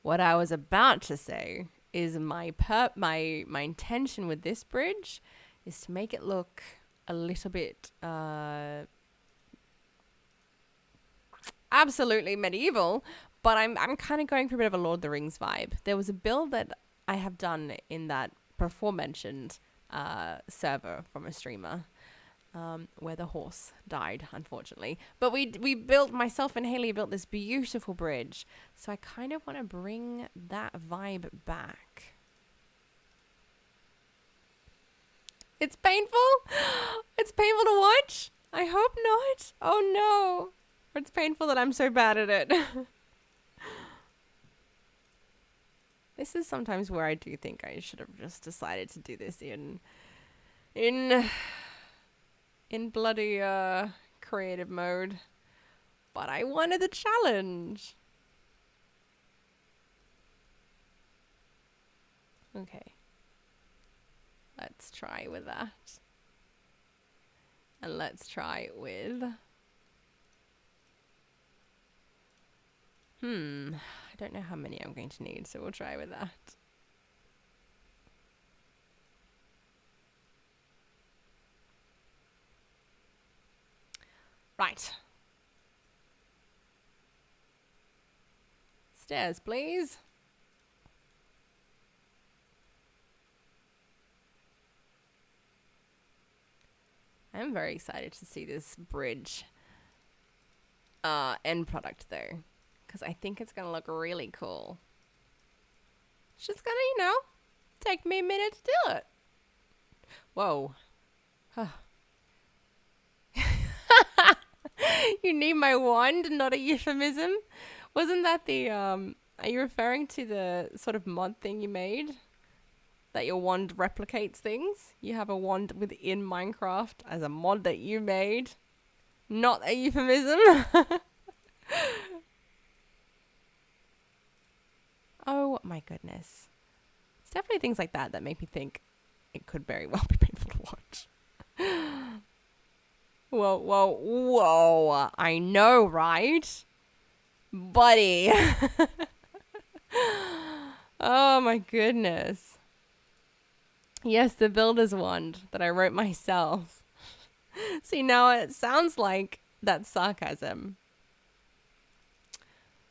S1: What I was about to say is my intention with this bridge is to make it look a little bit absolutely medieval, but I'm kind of going for a bit of a Lord of the Rings vibe. There was a build that I have done in that before mentioned server from a streamer where the horse died, unfortunately. But we built, myself and Haley built this beautiful bridge. So I kind of want to bring that vibe back. It's painful? It's painful to watch? I hope not. Oh no. Or it's painful that I'm so bad at it. This is sometimes where I do think I should have just decided to do this in bloody creative mode. But I wanted the challenge. Okay. Let's try with that. And let's try with... I don't know how many I'm going to need, so we'll try with that. Right. Stairs, please. I'm very excited to see this bridge end product though, because I think it's gonna look really cool. It's just gonna, you know, take me a minute to do it. Whoa. You need my wand, not a euphemism. Wasn't that the are you referring to the sort of mod thing you made? That your wand replicates things? You have a wand within Minecraft as a mod that you made. Not a euphemism. Oh my goodness. It's definitely things like that that make me think it could very well be painful to watch. Whoa, whoa, whoa. I know, right? Buddy. Oh my goodness. Yes, the builder's wand that I wrote myself. See, now it sounds like that's sarcasm.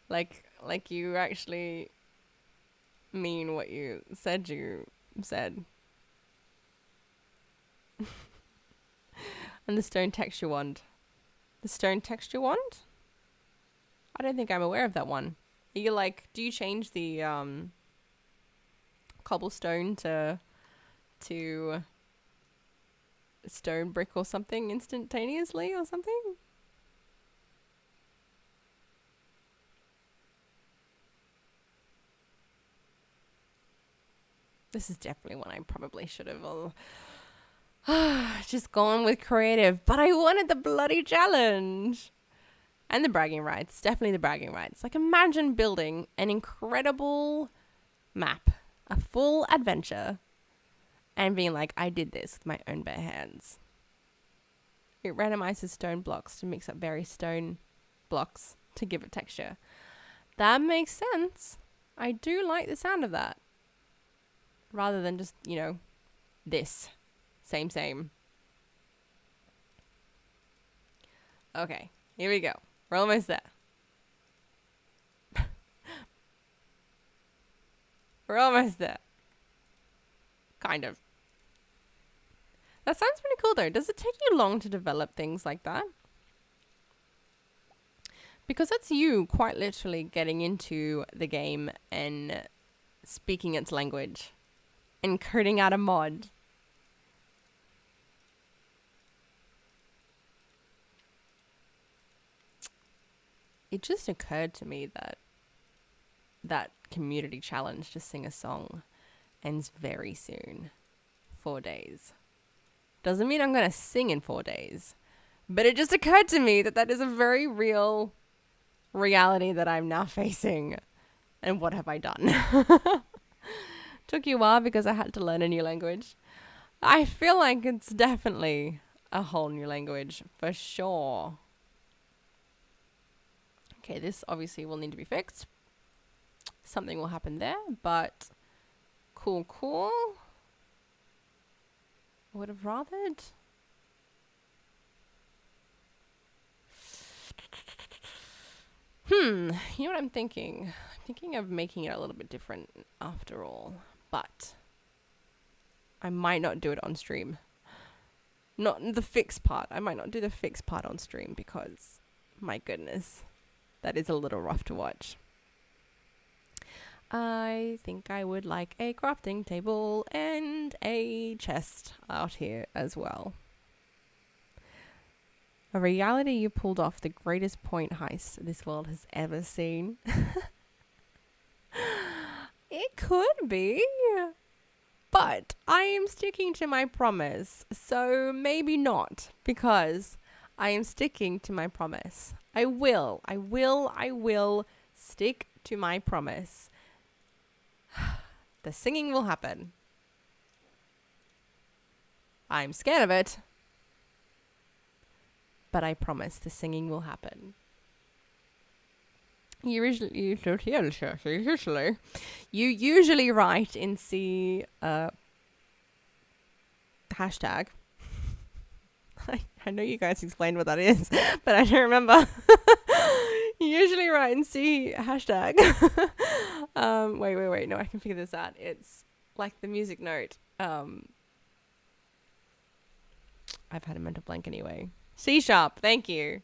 S1: Like you actually mean what you said you said. And the stone texture wand. The stone texture wand? I don't think I'm aware of that one. Are you like, do you change the cobblestone to stone brick or something instantaneously or something? This is definitely one I probably should have just gone with creative, but I wanted the bloody challenge. And the bragging rights, definitely the bragging rights. Like, imagine building an incredible map, a full adventure, and being like, I did this with my own bare hands. It randomizes stone blocks to mix up various stone blocks to give it texture. That makes sense. I do like the sound of that. Rather than just, you know, this. Same. Okay, here we go. We're almost there. We're almost there. Kind of. That sounds pretty cool though. Does it take you long to develop things like that? Because that's you quite literally getting into the game and speaking its language and coding out a mod. It just occurred to me that community challenge to sing a song ends very soon. 4 days. Doesn't mean I'm going to sing in 4 days. But it just occurred to me that is a very real reality that I'm now facing. And what have I done? Took you a while because I had to learn a new language. I feel like it's definitely a whole new language for sure. Okay, this obviously will need to be fixed. Something will happen there, but cool. I would have rathered. You know what I'm thinking? I'm thinking of making it a little bit different after all, but I might not do it on stream. Not the fix part. I might not do the fix part on stream because, my goodness, that is a little rough to watch. I think I would like a crafting table and a chest out here as well. A reality you pulled off the greatest point heist this world has ever seen. It could be. But I am sticking to my promise. So maybe not. Because I am sticking to my promise. I will stick to my promise. the singing will happen. I'm scared of it, but I promise the singing will happen. You usually write in C hashtag. I know you guys explained what that is, but I don't remember. You usually write in C hashtag. Wait. No, I can figure this out. It's like the music note. I've had a mental blank anyway. C#. Thank you.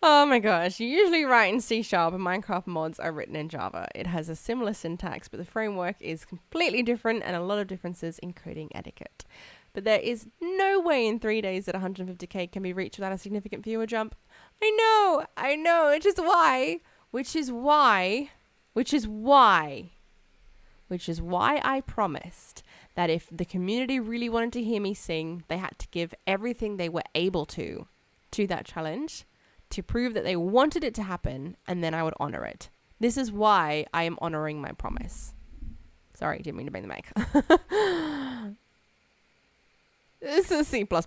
S1: Oh my gosh. You usually write in C# and Minecraft mods are written in Java. It has a similar syntax, but the framework is completely different and a lot of differences in coding etiquette. But there is no way in 3 days that 150k can be reached without a significant viewer jump. I know, which is why I promised that if the community really wanted to hear me sing, they had to give everything they were able to that challenge to prove that they wanted it to happen, and then I would honor it. This is why I am honoring my promise. Sorry, didn't mean to bring the mic. This is C++. Well,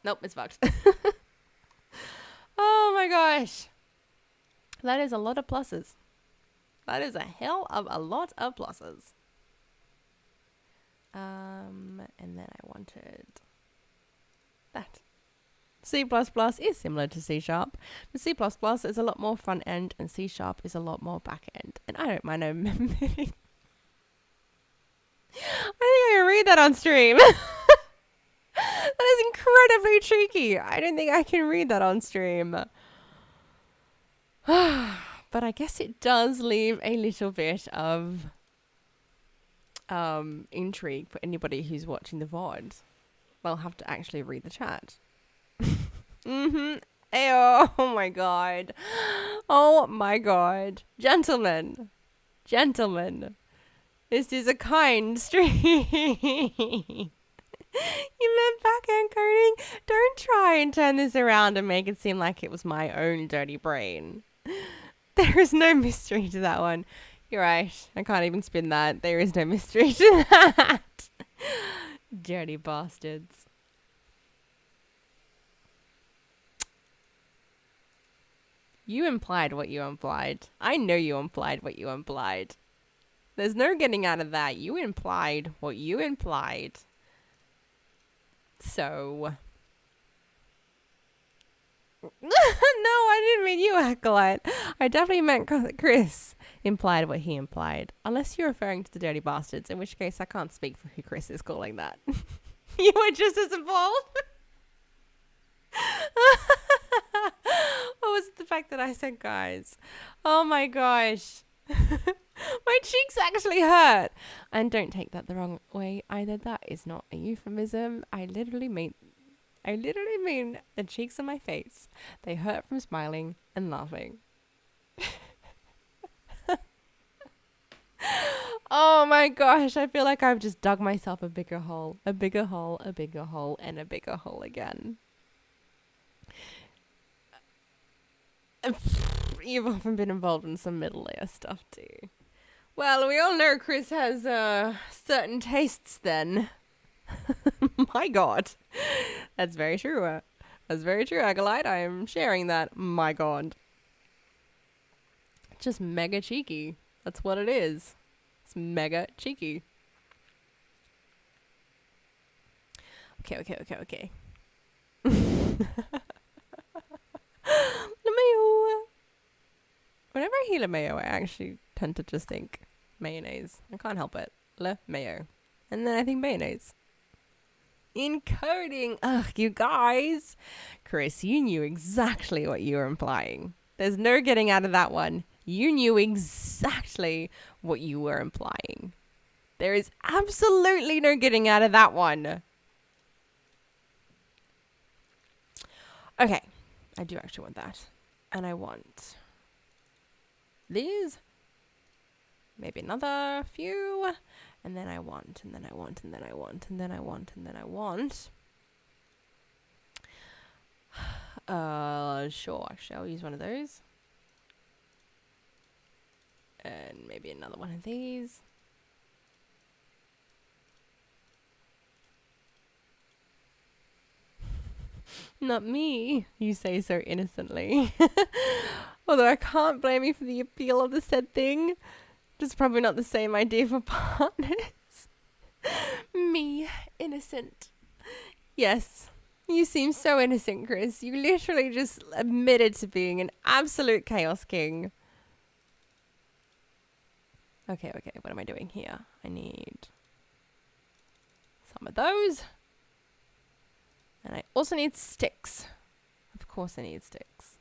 S1: nope, it's fucked. Oh my gosh. That is a lot of pluses. That is a hell of a lot of pluses. And then I wanted that. C++ is similar to C#, but C++ is a lot more front end and C# is a lot more back end. And I don't mind omitting. I think I can read that on stream. That is incredibly cheeky. I don't think I can read that on stream. But I guess it does leave a little bit of intrigue for anybody who's watching the VOD. They'll have to actually read the chat. Mm-hmm. Ayo, oh my god. Oh my god. Gentlemen. This is a Kynd stream. You meant back-end coding? Don't try and turn this around and make it seem like it was my own dirty brain. There is no mystery to that one. You're right. I can't even spin that. There is no mystery to that. Dirty bastards. You implied what you implied. I know you implied what you implied. There's no getting out of that. You implied what you implied. So... No, I didn't mean you, Acolyte. I definitely meant Chris implied what he implied. Unless you're referring to the dirty bastards, in which case I can't speak for who Chris is calling that. You were just as involved. What was the fact that I said guys? Oh my gosh. My cheeks actually hurt. And don't take that the wrong way either. That is not a euphemism. I literally mean the cheeks on my face. They hurt from smiling and laughing. Oh my gosh, I feel like I've just dug myself a bigger hole, and a bigger hole again. You've often been involved in some middle layer stuff too. Well, we all know Chris has certain tastes then. My god. That's very true. That's very true, Acolyte. I am sharing that. My god. Just mega cheeky. That's what it is. It's mega cheeky. Okay. LeMayo. Whenever I hear LeMayo, I actually tend to just think mayonnaise. I can't help it. LeMayo. And then I think mayonnaise. Encoding. Ugh, you guys. Chris, you knew exactly what you were implying. There's no getting out of that one. You knew exactly what you were implying. There is absolutely no getting out of that one. Okay. I do actually want that. And I want these. Maybe another few. And then I want, and then I want, and then I want, and then I want, and then I want. Sure, actually I'll use one of those. And maybe another one of these. Not me, you say so innocently. Although I can't blame you for the appeal of the said thing. Just probably not the same idea for partners. Me, innocent. Yes, you seem so innocent, Chris. You literally just admitted to being an absolute chaos king. Okay, what am I doing here? I need some of those. And I also need sticks. Of course I need sticks.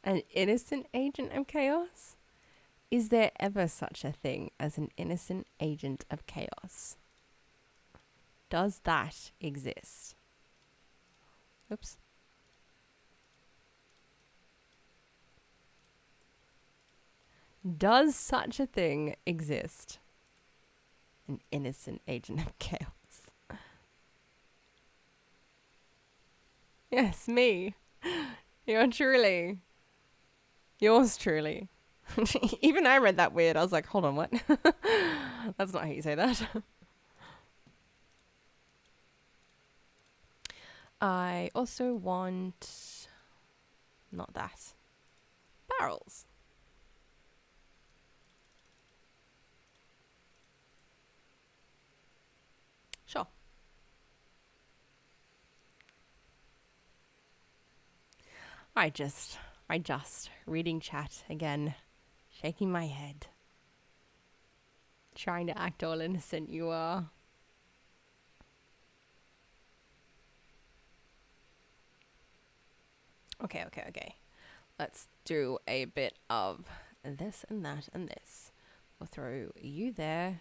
S1: An innocent agent of chaos? Is there ever such a thing as an innocent agent of chaos? Does that exist? Oops. Does such a thing exist? An innocent agent of chaos. Yes, me. Yours truly. Even I read that weird. I was like, hold on, what? That's not how you say that. I also want... not that. Barrels. Sure. I just reading chat again, shaking my head, trying to act all innocent you are. Okay. Let's do a bit of this and that and this. We'll throw you there,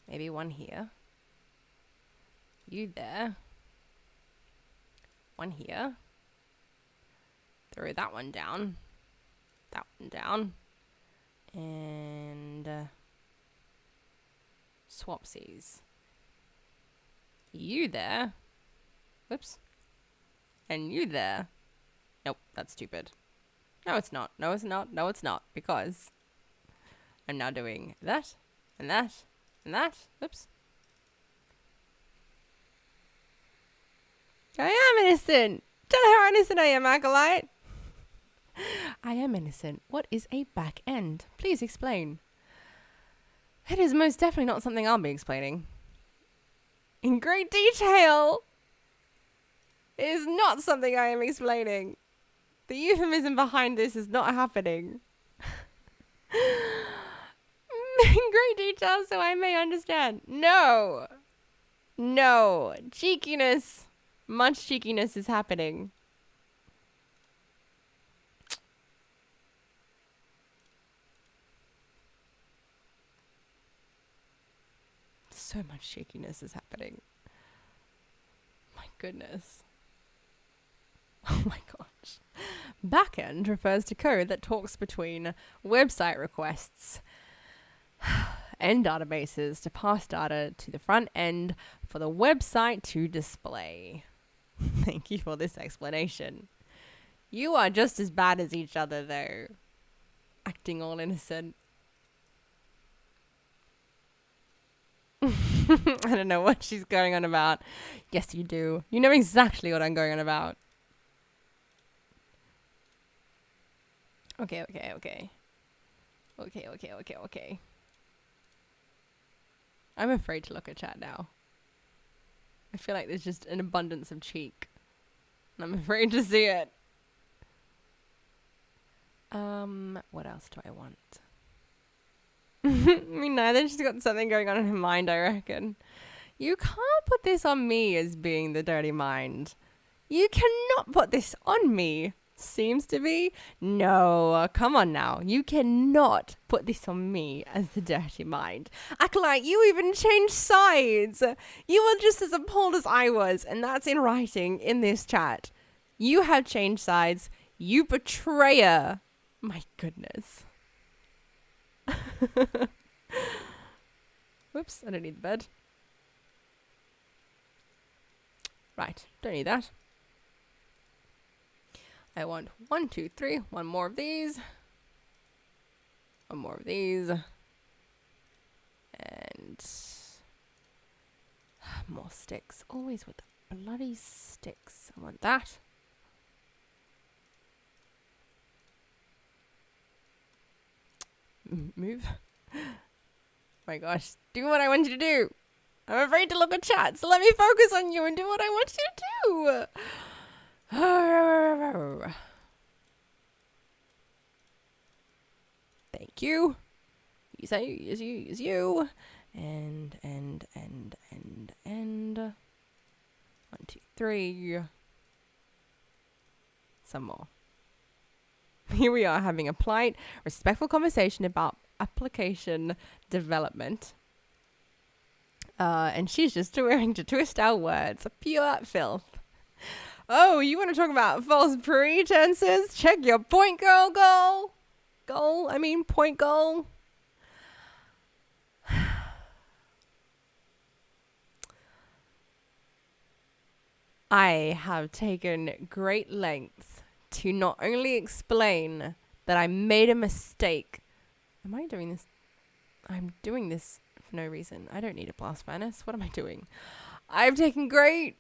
S1: maybe one here. You there. One here. Throw that one down. That one down. And swapsies. You there. Whoops. And you there. Nope, that's stupid. No, it's not. No, it's not. No, it's not. Because I'm now doing that, and that, and that. Oops. I am innocent. Tell her how innocent I am, Acolyte. I am innocent. What is a back end? Please explain. It is most definitely not something I'll be explaining in great detail. It is not something I am explaining. The euphemism behind this is not happening. In great detail so I may understand. No. Cheekiness. Much cheekiness is happening. So much cheekiness is happening. My goodness. Oh my gosh. Backend refers to code that talks between website requests and databases to pass data to the front end for the website to display. Thank you for this explanation. You are just as bad as each other, though. Acting all innocent. I don't know what she's going on about. Yes, you do. You know exactly what I'm going on about. Okay. I'm afraid to look at chat now. I feel like there's just an abundance of cheek. And I'm afraid to see it. What else do I want? Me neither. She's got something going on in her mind, I reckon. You can't put this on me as being the dirty mind. You cannot put this on me. seems to be. No, come on now. You cannot put this on me as the dirty mind. Act like you even changed sides. You were just as appalled as I was, and that's in writing in this chat. You have changed sides. You betrayer. My goodness. Whoops, I don't need the bed. Right, don't need that. I want 1, 2, 3. One more of these. One more of these. And more sticks. Always with the bloody sticks. I want that. Move. My gosh. Do what I want you to do. I'm afraid to look at chat, so let me focus on you and do what I want you to do. Thank you. You say is you. And 1, 2, 3. Some more. Here we are having a polite, respectful conversation about application development. And she's just trying to twist our words. Pure filth. Oh, you want to talk about false pretenses? Check your point, girl. Point goal. I have taken great lengths to not only explain that I made a mistake. Am I doing this? I'm doing this for no reason. I don't need a blast furnace. What am I doing? I've taken great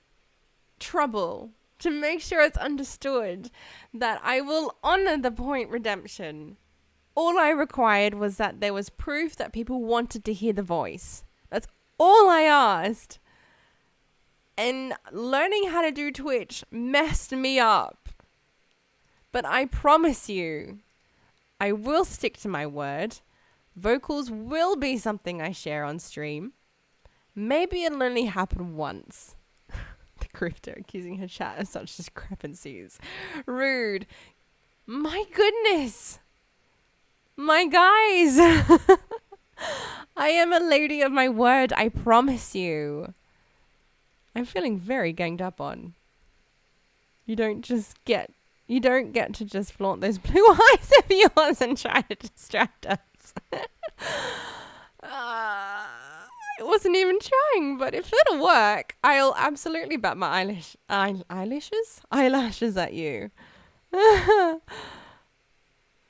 S1: trouble to make sure it's understood that I will honor the point redemption. All I required was that there was proof that people wanted to hear the voice. That's all I asked. And learning how to do Twitch messed me up. But I promise you, I will stick to my word. Vocals will be something I share on stream. Maybe it'll only happen once. The grifter accusing her chat of such discrepancies. Rude. My goodness. My guys. I am a lady of my word, I promise you. I'm feeling very ganged up on. You don't get to just flaunt those blue eyes of yours and try to distract us. I wasn't even trying, but if it'll work, I'll absolutely bat my eyelashes at you. I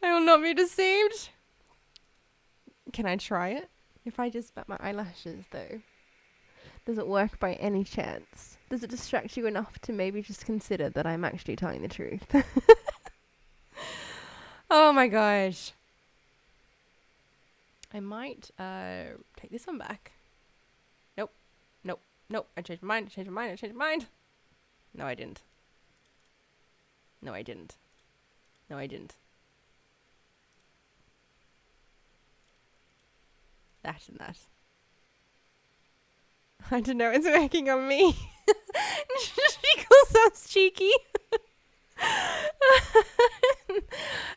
S1: will not be deceived. Can I try it? If I just bat my eyelashes, though, does it work by any chance? Does it distract you enough to maybe just consider that I'm actually telling the truth? Oh my gosh. I might take this one back. Nope. I changed my mind. No, I didn't. That and that. I don't know, it's working on me. She calls us cheeky.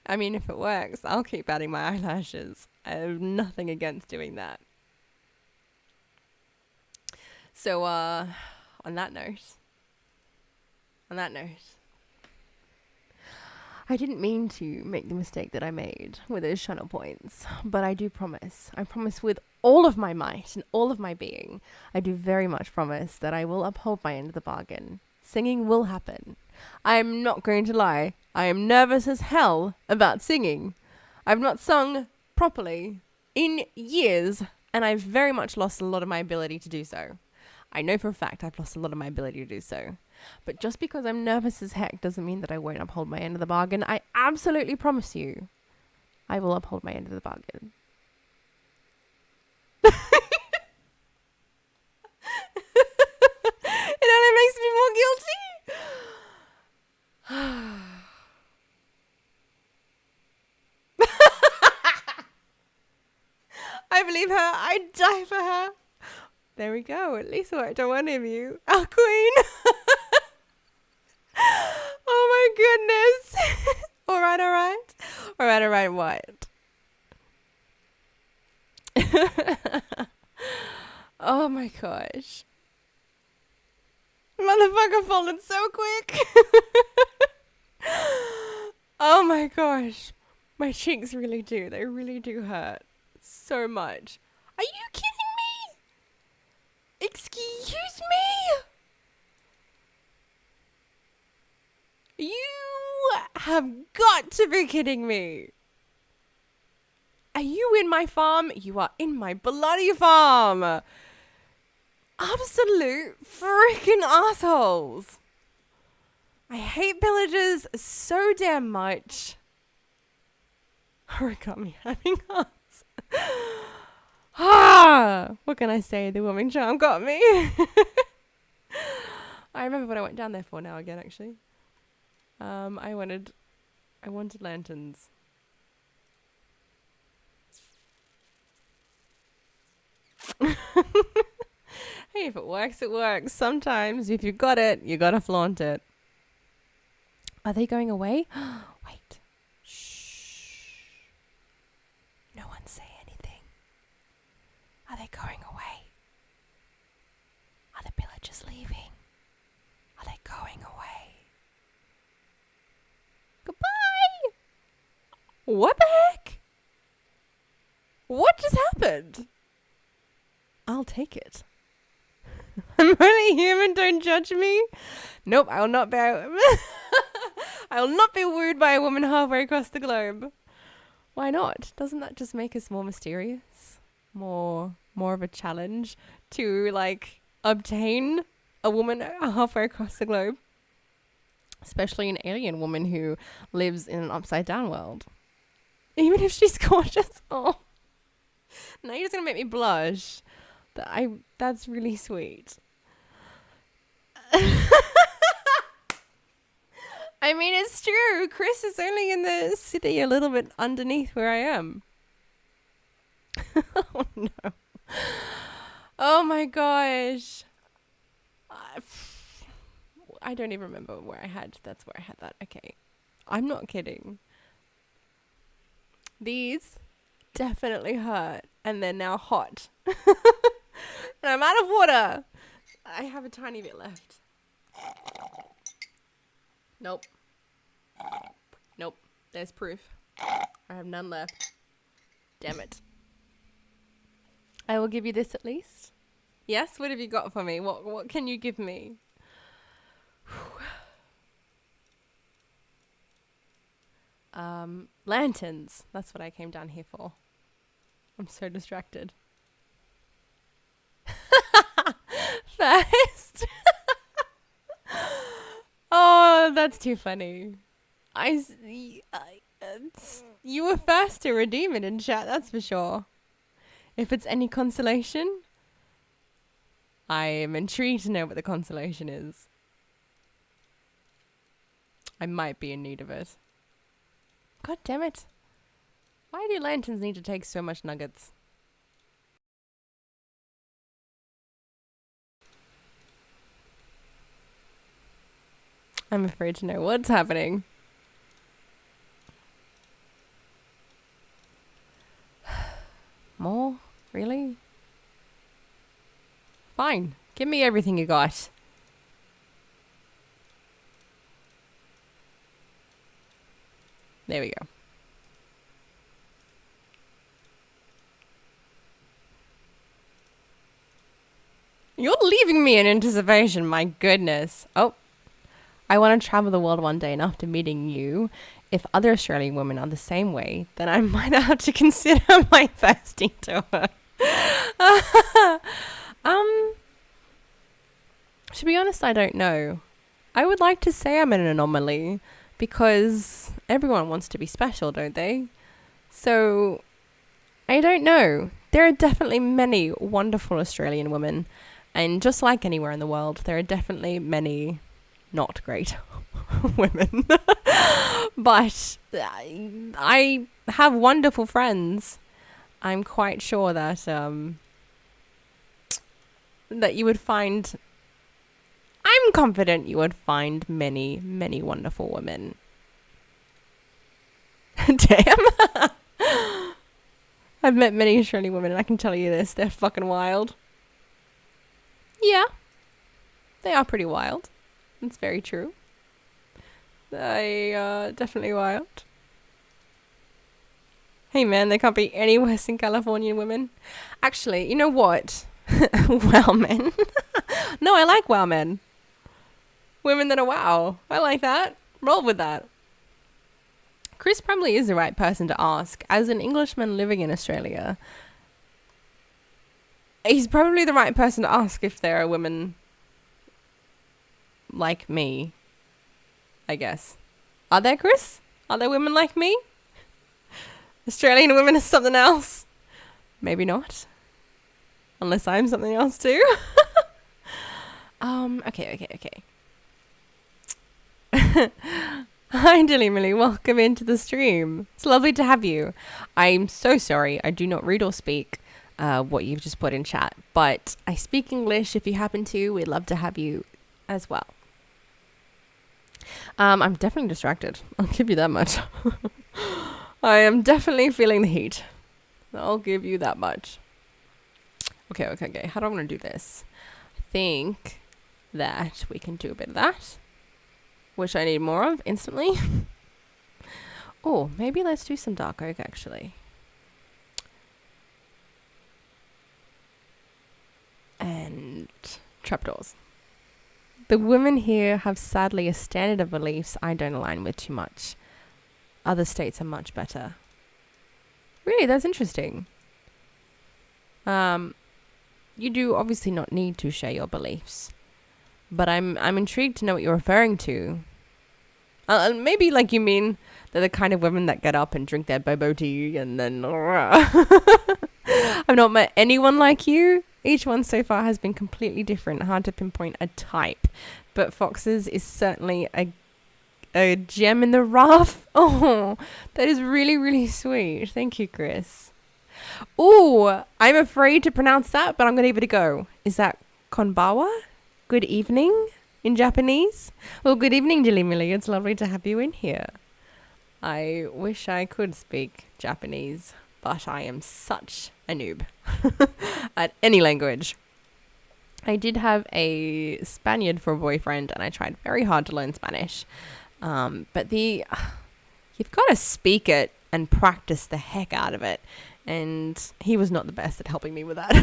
S1: I mean, if it works, I'll keep adding my eyelashes. I have nothing against doing that. So, on that note, I didn't mean to make the mistake that I made with those channel points, but I do promise. I promise with all of my might and all of my being, I do very much promise that I will uphold my end of the bargain. Singing will happen. I am not going to lie. I am nervous as hell about singing. I've not sung properly in years, and I've very much lost a lot of my ability to do so. I know for a fact I've lost a lot of my ability to do so. But just because I'm nervous as heck doesn't mean that I won't uphold my end of the bargain. I absolutely promise you, I will uphold my end of the bargain. It only makes me more guilty. I believe her. I'd die for her. There we go. At least it worked on one of you. Our queen. Oh my goodness. All right, what? Oh my gosh. Motherfucker fallen so quick. Oh my gosh. My cheeks really do. They really do hurt so much. Are you kidding me? Excuse me? You have got to be kidding me. Are you in my farm? You are in my bloody farm. Absolute freaking assholes. I hate pillagers so damn much. Origami having us. What can I say? The woman charm got me. I remember what I went down there for now again, actually. I wanted lanterns. Hey, if it works, it works. Sometimes, if you got it, you gotta flaunt it. Are they going away? Wait. Shh. No one say anything. Are they going away? Are the pillagers leaving? Are they going away? Goodbye! What the heck? What just happened? I'll take it. I'm only human, don't judge me. Nope, I will not be I will not be wooed by a woman halfway across the globe. Why not? Doesn't that just make us more mysterious? More of a challenge to like obtain a woman halfway across the globe? Especially an alien woman who lives in an upside down world. Even if she's gorgeous. Oh. Now you're just gonna make me blush. That's really sweet. I mean, it's true. Chris is only in the city a little bit underneath where I am. Oh no. Oh my gosh. I don't even remember where I had. That's where I had that. Okay. I'm not kidding. These definitely hurt. And they're now hot. And I'm out of water. I have a tiny bit left. Nope. Nope. There's proof. I have none left. Damn it. I will give you this at least. Yes? What have you got for me? What can you give me? Lanterns. That's what I came down here for. I'm so distracted. First. Oh, that's too funny. You were first to redeem it in chat, that's for sure. If it's any consolation, I am intrigued to know what the consolation is. I might be in need of it. God damn it. Why do lanterns need to take so much nuggets? I'm afraid to know what's happening. More? Really? Fine. Give me everything you got. There we go. You're leaving me in anticipation, my goodness. Oh. I want to travel the world one day, and after meeting you, if other Australian women are the same way, then I might have to consider my first detour. To be honest, I don't know. I would like to say I'm an anomaly, because everyone wants to be special, don't they? So, I don't know. There are definitely many wonderful Australian women, and just like anywhere in the world, there are definitely many not great women. But I have wonderful friends. I'm quite sure that that you would find... I'm I'm confident you would find many, many wonderful women. Damn. I've met many Australian women and I can tell you this, they're fucking wild. Yeah, they are pretty wild. That's very true. They are definitely wild. Hey man, there can't be any Western Californian women. Actually, you know what? Wow men. No, I like wow men. Women that are wow. I like that. Roll with that. Chris probably is the right person to ask. As an Englishman living in Australia, he's probably the right person to ask if there are women like me, I guess. Are there, Chris? Are there women like me? Australian women is something else. Maybe not. Unless I'm something else too. Okay. Hi, Dilly Millie. Welcome into the stream. It's lovely to have you. I'm so sorry. I do not read or speak what you've just put in chat, but I speak English if you happen to. We'd love to have you as well. I'm definitely distracted. I'll give you that much. I am definitely feeling the heat. I'll give you that much. Okay. How do I want to do this? I think that we can do a bit of that, which I need more of instantly. Oh, maybe let's do some dark oak actually. And trapdoors. The women here have sadly a standard of beliefs I don't align with too much. Other states are much better. Really, that's interesting. You do obviously not need to share your beliefs, but I'm intrigued to know what you're referring to. Maybe like you mean they're the kind of women that get up and drink their bobo tea and then... I've not met anyone like you. Each one so far has been completely different. Hard to pinpoint a type, but Fox's is certainly a gem in the rough. Oh, that is really, really sweet. Thank you, Chris. Oh, I'm afraid to pronounce that, but I'm going to give it a go. Is that konbawa? Good evening in Japanese? Well, good evening, Jilly Millie. It's lovely to have you in here. I wish I could speak Japanese, but I am such a noob at any language. I did have a Spaniard for a boyfriend, and I tried very hard to learn Spanish. But you've got to speak it and practice the heck out of it. And he was not the best at helping me with that.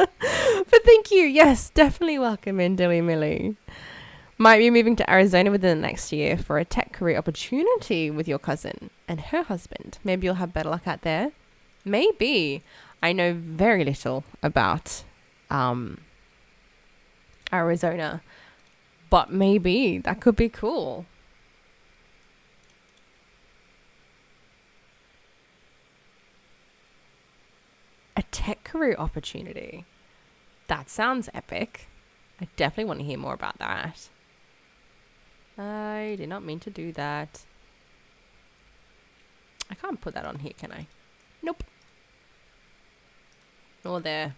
S1: But thank you. Yes, definitely welcome in, Dilly Millie. Might be moving to Arizona within the next year for a tech career opportunity with your cousin and her husband. Maybe you'll have better luck out there. Maybe. I know very little about Arizona, but maybe that could be cool. A tech career opportunity. That sounds epic. I definitely want to hear more about that. I did not mean to do that. I can't put that on here, can I? Nope. Nor there.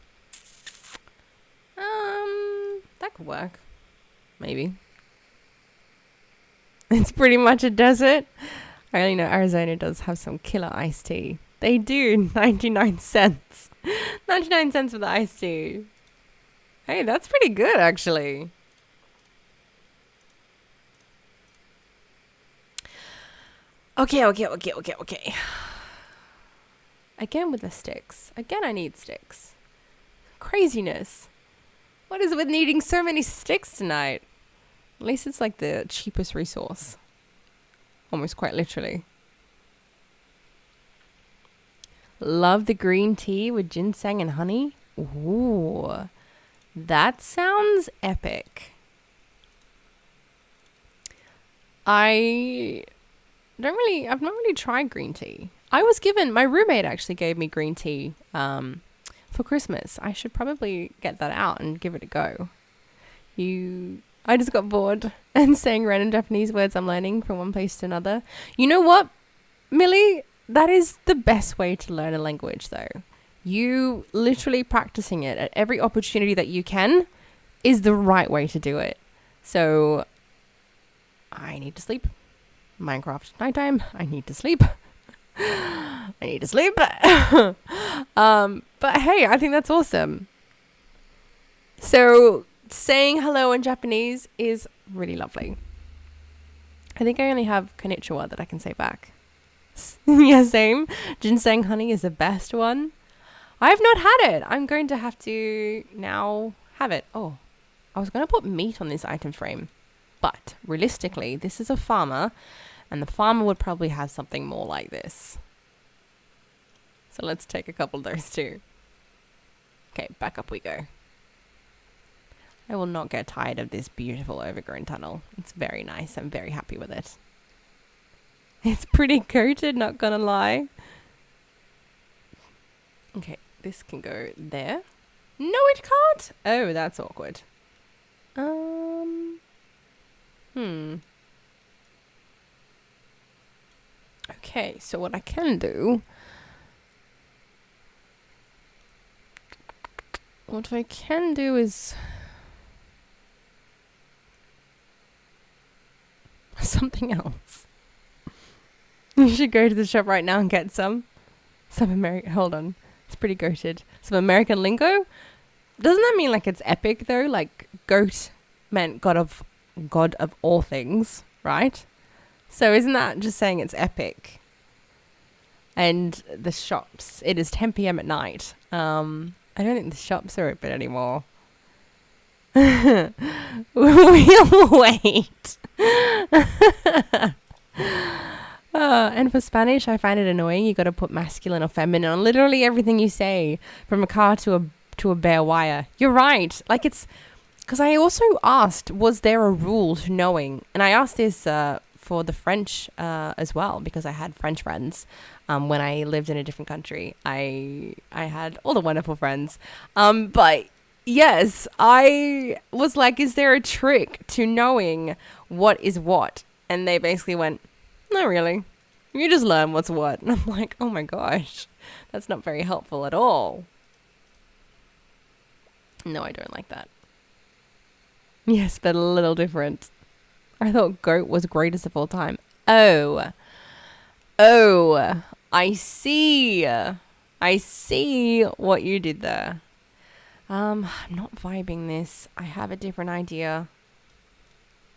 S1: That could work. Maybe. It's pretty much a desert. I only know Arizona does have some killer iced tea. They do. 99 cents. 99 cents for the iced tea. Hey, that's pretty good, actually. Okay. Again with the sticks. Again, I need sticks. Craziness. What is it with needing so many sticks tonight? At least it's like the cheapest resource. Almost quite literally. Love the green tea with ginseng and honey. Ooh, that sounds epic. I've not really tried green tea. My roommate actually gave me green tea for Christmas. I should probably get that out and give it a go. I just got bored and saying random Japanese words I'm learning from one place to another. You know what, Millie? That is the best way to learn a language, though. You literally practicing it at every opportunity that you can is the right way to do it. So I need to sleep. Minecraft nighttime. I need to sleep. I need to sleep. But hey, I think that's awesome. So saying hello in Japanese is really lovely. I think I only have konnichiwa that I can say back. Yeah, same. Ginseng honey is the best one. I've not had it. I'm going to have to now have it. Oh, I was going to put meat on this item frame. But realistically, this is a farmer. And the farmer would probably have something more like this. So let's take a couple of those too. Okay, back up we go. I will not get tired of this beautiful overgrown tunnel. It's very nice. I'm very happy with it. It's pretty coated, not gonna lie. Okay, this can go there. No, it can't. Oh, that's awkward. Okay, so what I can do... What I can do is... something else. You should go to the shop right now and get some American... Hold on. It's pretty goated. Some American lingo? Doesn't that mean like it's epic though? Like goat meant god of all things, right? So isn't that just saying it's epic? And the shops, it is 10 p.m. at night. I don't think the shops are open anymore. We'll wait. And for Spanish, I find it annoying. You got to put masculine or feminine on literally everything you say, from a car to a bare wire. You're right. Like it's because I also asked, was there a rule to knowing? And I asked this for the French as well, because I had French friends when I lived in a different country. I had all the wonderful friends, but yes, I was like, is there a trick to knowing what is what? And they basically went, not really. You just learn what's what. And I'm like, oh my gosh, that's not very helpful at all. No, I don't like that. Yes, but a little different. I thought goat was greatest of all time. Oh, I see. I see what you did there. I'm not vibing this. I have a different idea.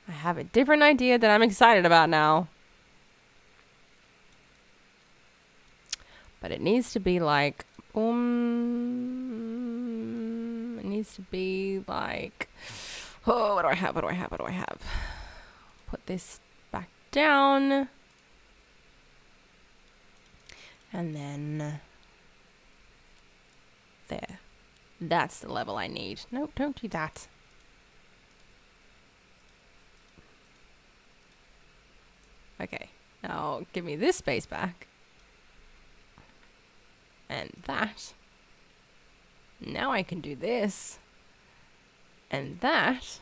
S1: That I'm excited about now. But it needs to be like, it needs to be like, oh, what do I have? Put this back down. And then there. That's the level I need. No, don't do that. Okay, now give me this space back. And that. Now I can do this. And that.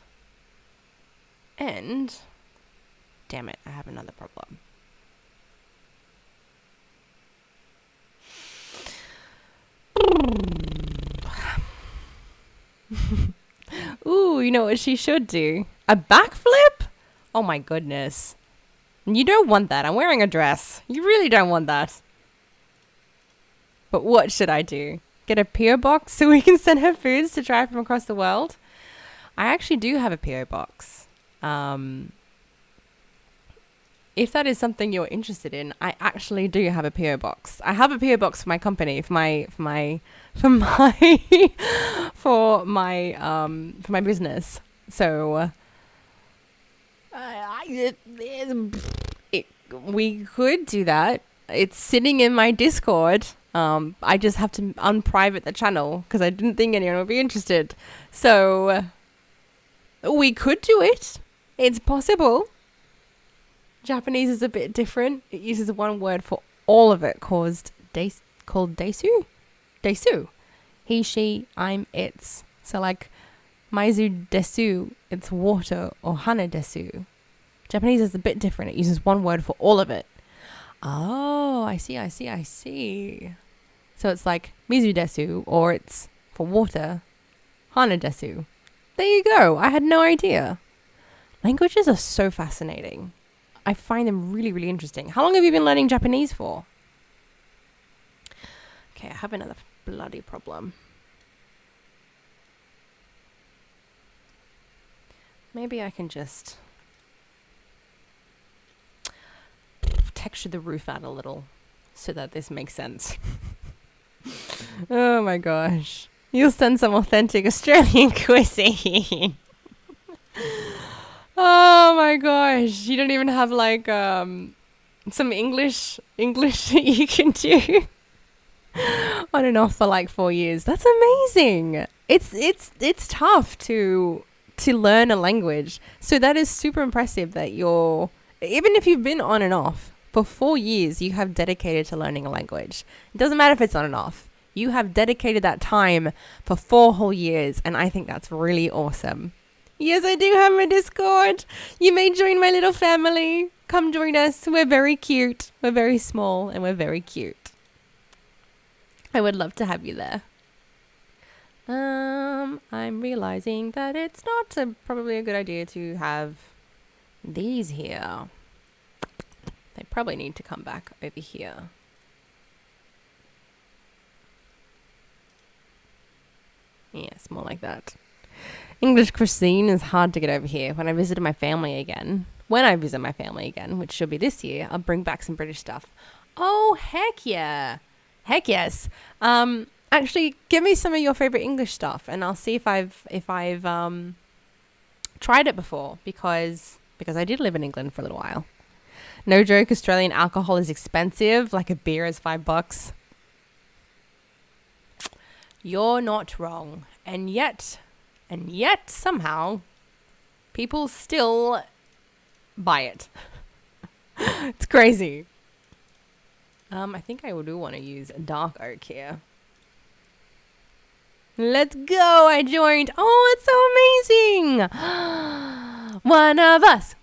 S1: And... damn it, I have another problem. Ooh, you know what she should do? A backflip? Oh my goodness. You don't want that. I'm wearing a dress. You really don't want that. But what should I do? Get a PO box so we can send her foods to try from across the world? I actually do have a PO box. If that is something you're interested in, I actually do have a PO box. I have a PO box for my company, for my business. So we could do that. It's sitting in my Discord. I just have to unprivate the channel because I didn't think anyone would be interested. So we could do it. It's possible. Japanese is a bit different. It uses one word for all of it called desu. Desu. He, she, I'm, it's. So like maizu desu, it's water, or hana desu. Japanese is a bit different. It uses one word for all of it. Oh, I see. So it's like mizu desu, or it's for water, hana desu. There you go. I had no idea. Languages are so fascinating. I find them really, really interesting. How long have you been learning Japanese for? Okay, I have another bloody problem. Maybe I can just texture the roof out a little so that this makes sense. Oh my gosh. You'll send some authentic Australian cuisine. Oh my gosh. You don't even have like some English you can do on and off for like 4 years. That's amazing. It's tough to learn a language. So that is super impressive that even if you've been on and off for 4 years, you have dedicated to learning a language. It doesn't matter if it's on and off. You have dedicated that time for 4 whole years, and I think that's really awesome. Yes, I do have a Discord. You may join my little family. Come join us. We're very cute. We're very small, and we're very cute. I would love to have you there. I'm realizing that it's not probably a good idea to have these here. They probably need to come back over here. Yes, more like that. English cuisine is hard to get over here. When I visit my family again, which should be this year, I'll bring back some British stuff. Oh, heck yeah. Heck yes. Actually, give me some of your favorite English stuff, and I'll see if I've tried it before, because I did live in England for a little while. No joke, Australian alcohol is expensive. Like a beer is $5. You're not wrong. And yet somehow people still buy it. It's crazy. I think I do want to use dark oak here. Let's go. I joined. Oh, it's so amazing. One of us.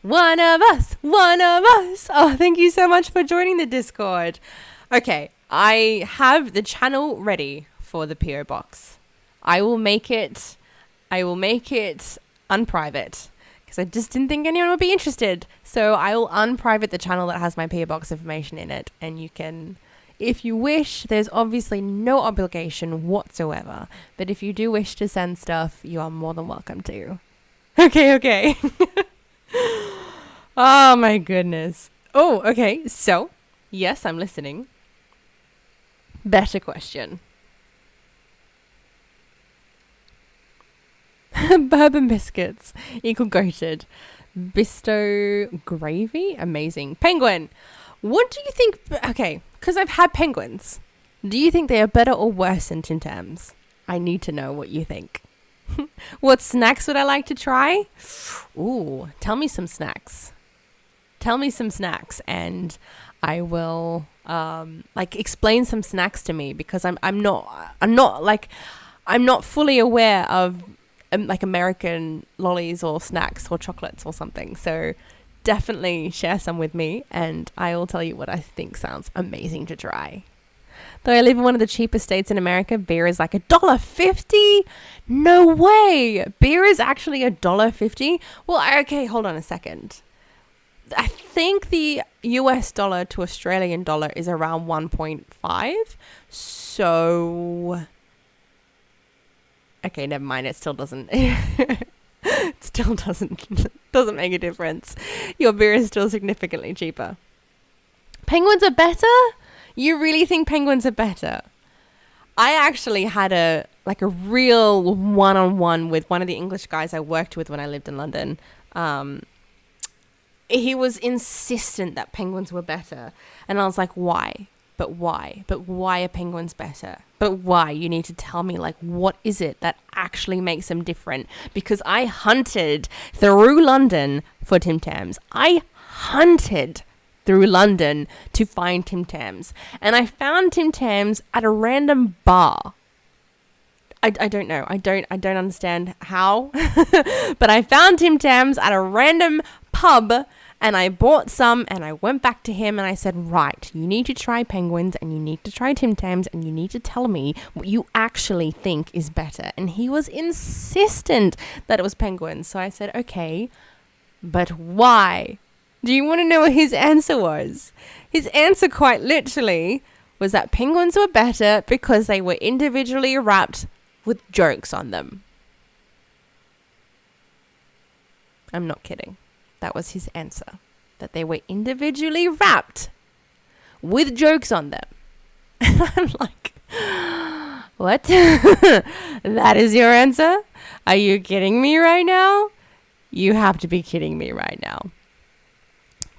S1: Oh, thank you so much for joining the Discord. Okay, I have the channel ready for the PO box. I will make it unprivate because I just didn't think anyone would be interested. So I will unprivate the channel that has my PO box information in it, and you can, if you wish. There's obviously no obligation whatsoever, but if you do wish to send stuff, you are more than welcome to. Okay. Oh my goodness. Oh, okay. So, yes, I'm listening. Better question. Bourbon biscuits equal goated. Bisto gravy, amazing. Penguin, what do you think? Okay, because I've had penguins. Do you think they are better or worse than Tim Tams? I need to know what you think. What snacks would I like to try? Ooh, tell me some snacks. And I will explain some snacks to me, because I'm not fully aware of American lollies or snacks or chocolates or something. So definitely share some with me, and I will tell you what I think sounds amazing to try. Though I live in one of the cheapest states in America, beer is like $1.50. No way. Beer is actually $1.50. Well, okay, hold on a second. I think the US dollar to Australian dollar is around 1.5. So, okay, never mind. It still doesn't. Doesn't make a difference. Your beer is still significantly cheaper. Penguins are better? You really think penguins are better? I actually had a real one-on-one with one of the English guys I worked with when I lived in London. He was insistent that penguins were better. And I was like, why? But why? But why are penguins better? But why? You need to tell me, what is it that actually makes them different? Because I hunted through London for Tim Tams. I hunted through London to find Tim Tams. And I found Tim Tams at a random bar. I don't know. I don't understand how. But I found Tim Tams at a random pub, and I bought some, and I went back to him and I said, right, you need to try penguins, and you need to try Tim Tams, and you need to tell me what you actually think is better. And he was insistent that it was penguins. So I said, okay, But why? Do you want to know what his answer was? His answer, quite literally, was that penguins were better because they were individually wrapped with jokes on them. I'm not kidding. That was his answer. That they were individually wrapped with jokes on them. And I'm like, what? That is your answer? Are you kidding me right now? You have to be kidding me right now.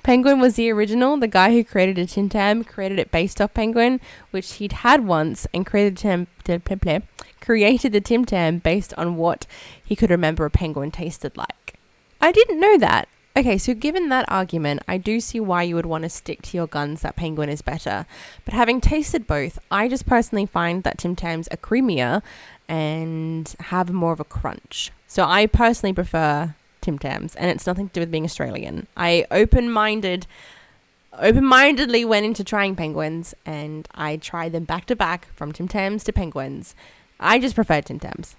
S1: Penguin was the original. The guy who created a Tim Tam created it based off Penguin, which he'd had once, and created the Tim Tam based on what he could remember a penguin tasted like. I didn't know that. Okay, so given that argument, I do see why you would want to stick to your guns that Penguin is better. But having tasted both, I just personally find that Tim Tams are creamier and have more of a crunch. So I personally prefer Tim Tams, and it's nothing to do with being Australian. I open-mindedly went into trying penguins, and I tried them back to back from Tim Tams to penguins. I just prefer Tim Tams.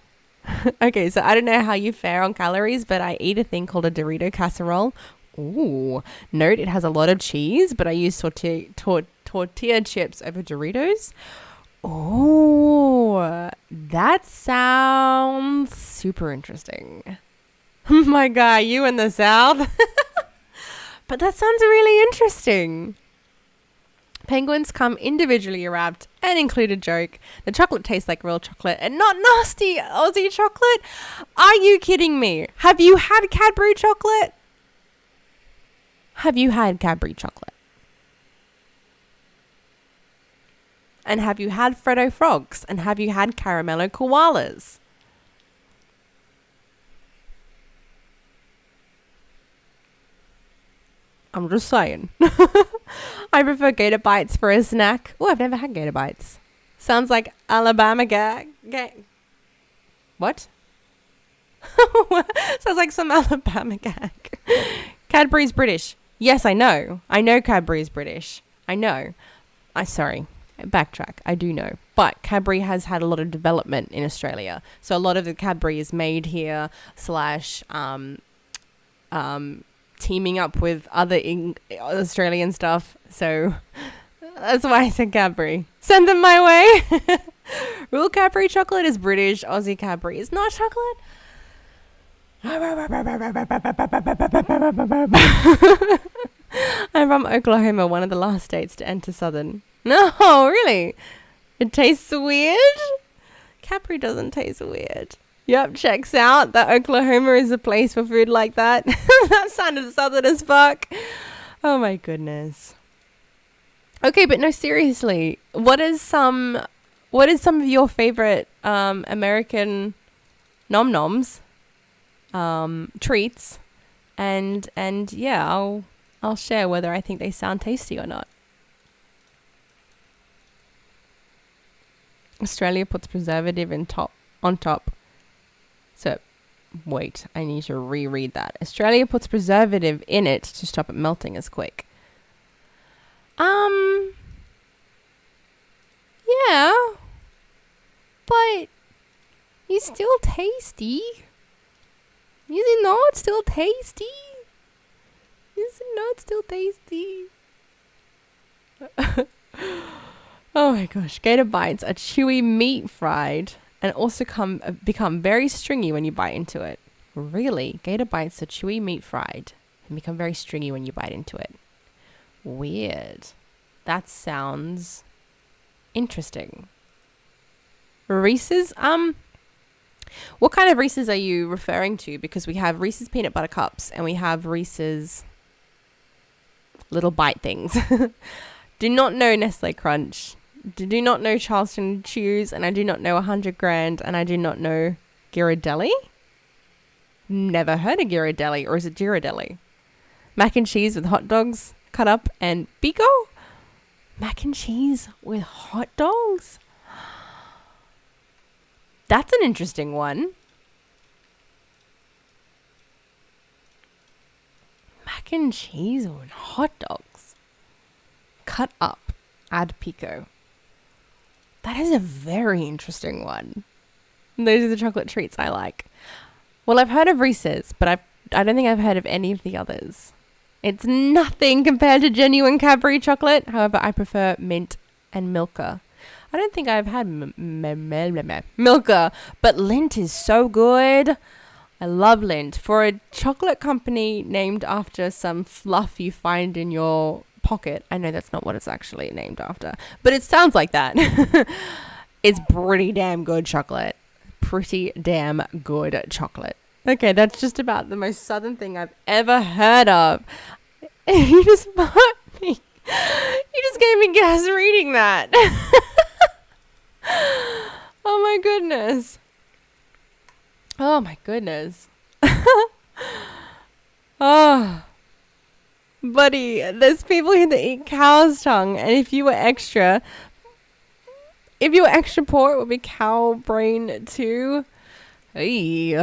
S1: Okay, so I don't know how you fare on calories, but I eat a thing called a Dorito casserole. Ooh, note it has a lot of cheese, but I use tortilla chips over Doritos. Oh, that sounds super interesting. My guy, you in the South? But that sounds really interesting. Penguins come individually wrapped and include a joke. The chocolate tastes like real chocolate and not nasty Aussie chocolate. Are you kidding me? Have you had Cadbury chocolate? Have you had Cadbury chocolate? And have you had Freddo frogs? And have you had caramello koalas? I'm just saying. I prefer Gator Bites for a snack. Oh, I've never had Gator Bites. Sounds like Alabama gag. What? Sounds like some Alabama gag. Cadbury's British. Yes, I know. I know Cadbury's British. I know. Sorry. Backtrack. I do know. But Cadbury has had a lot of development in Australia. So a lot of the Cadbury is made here / teaming up with other Australian stuff. So that's why I said Cadbury. Send them my way. Real Cadbury chocolate is British. Aussie Cadbury is not chocolate. I'm from Oklahoma, one of the last states to enter Southern. No, really? It tastes weird? Cadbury doesn't taste weird. Yep, checks out. That Oklahoma is a place for food like that. That sounded southern as fuck. Oh my goodness. Okay, but no, seriously. What is some of your favorite American nom-noms, treats? And yeah, I'll share whether I think they sound tasty or not. Australia puts preservative on top. So, wait, I need to reread that. Australia puts preservative in it to stop it melting as quick. Yeah, but it's still tasty. Is it not still tasty? Is it not still tasty? Oh my gosh, Gator Bites are chewy meat fried. And also become very stringy when you bite into it. Really? Gator Bites are chewy meat fried and become very stringy when you bite into it. Weird. That sounds interesting. Reese's? What kind of Reese's are you referring to? Because we have Reese's Peanut Butter Cups and we have Reese's little bite things. Do not know Nestle Crunch. Do not know Charleston Chews, and I do not know 100 Grand, and I do not know Ghirardelli. Never heard of Ghirardelli, or is it Ghirardelli? Mac and cheese with hot dogs cut up and pico? Mac and cheese with hot dogs? That's an interesting one. Mac and cheese with hot dogs. Cut up. Add pico. That is a very interesting one. Those are the chocolate treats I like. Well, I've heard of Reese's, but I've I don't think I've heard of any of the others. It's nothing compared to genuine Cadbury chocolate. However, I prefer mint and Milka. I don't think I've had Milka, but Lindt is so good. I love Lindt. For a chocolate company named after some fluff you find in your pocket. I know that's not what it's actually named after, but it sounds like that. It's pretty damn good chocolate. Pretty damn good chocolate. Okay, that's just about the most southern thing I've ever heard of. You just You just gave me gas reading that. Oh my goodness. Oh my goodness. Oh. Buddy, there's people here that eat cow's tongue, and if you were extra poor, it would be cow brain too. Hey.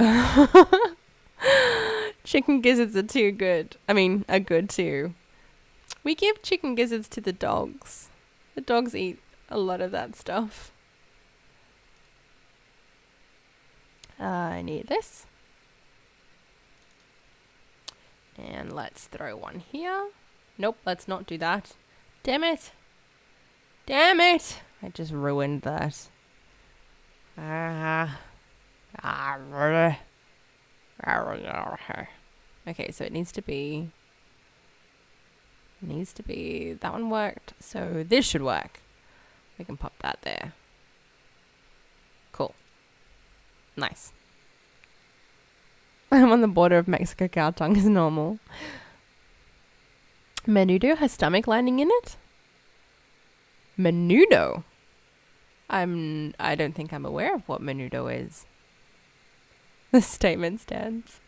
S1: Chicken gizzards are too good. Are good too. We give chicken gizzards to the dogs. The dogs eat a lot of that stuff. I need this. And let's throw one here. Nope, let's not do that. Damn it. Damn it. I just ruined that. Okay, so it needs to be... That one worked, so this should work. We can pop that there. Cool. Nice. I'm on the border of Mexico. Cow tongue is normal. Menudo has stomach lining in it? Menudo? I don't think I'm aware of what menudo is. The statement stands.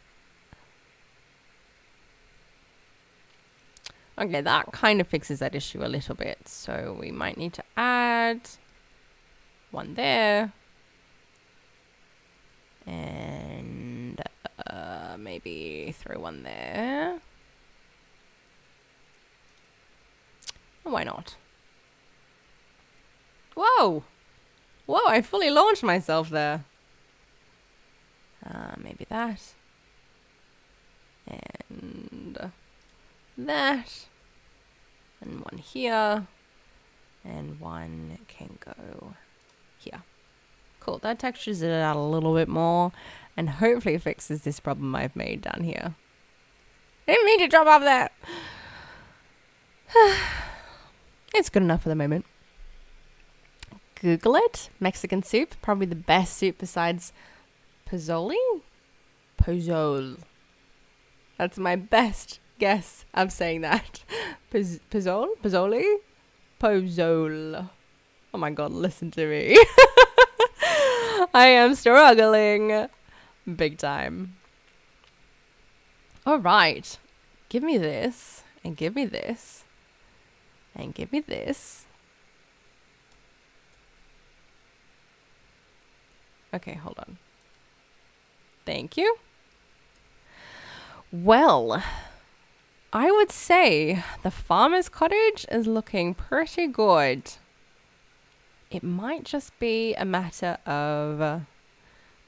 S1: Okay, that kind of fixes that issue a little bit. So we might need to add one there. And maybe throw one there. Why not? Whoa! Whoa, I fully launched myself there. Maybe that. And that. And one here. And one can go here. Cool, that textures it out a little bit more. And hopefully fixes this problem I've made down here. I didn't mean to drop off there. It's good enough for the moment. Google it. Mexican soup. Probably the best soup besides pozole? Pozole. That's my best guess of saying that. Pozole? Pozole? Pozole. Oh my god, listen to me. I am struggling. Big time. Alright. Give me this. And give me this. And give me this. Okay, hold on. Thank you. Well, I would say the farmer's cottage is looking pretty good. It might just be a matter of a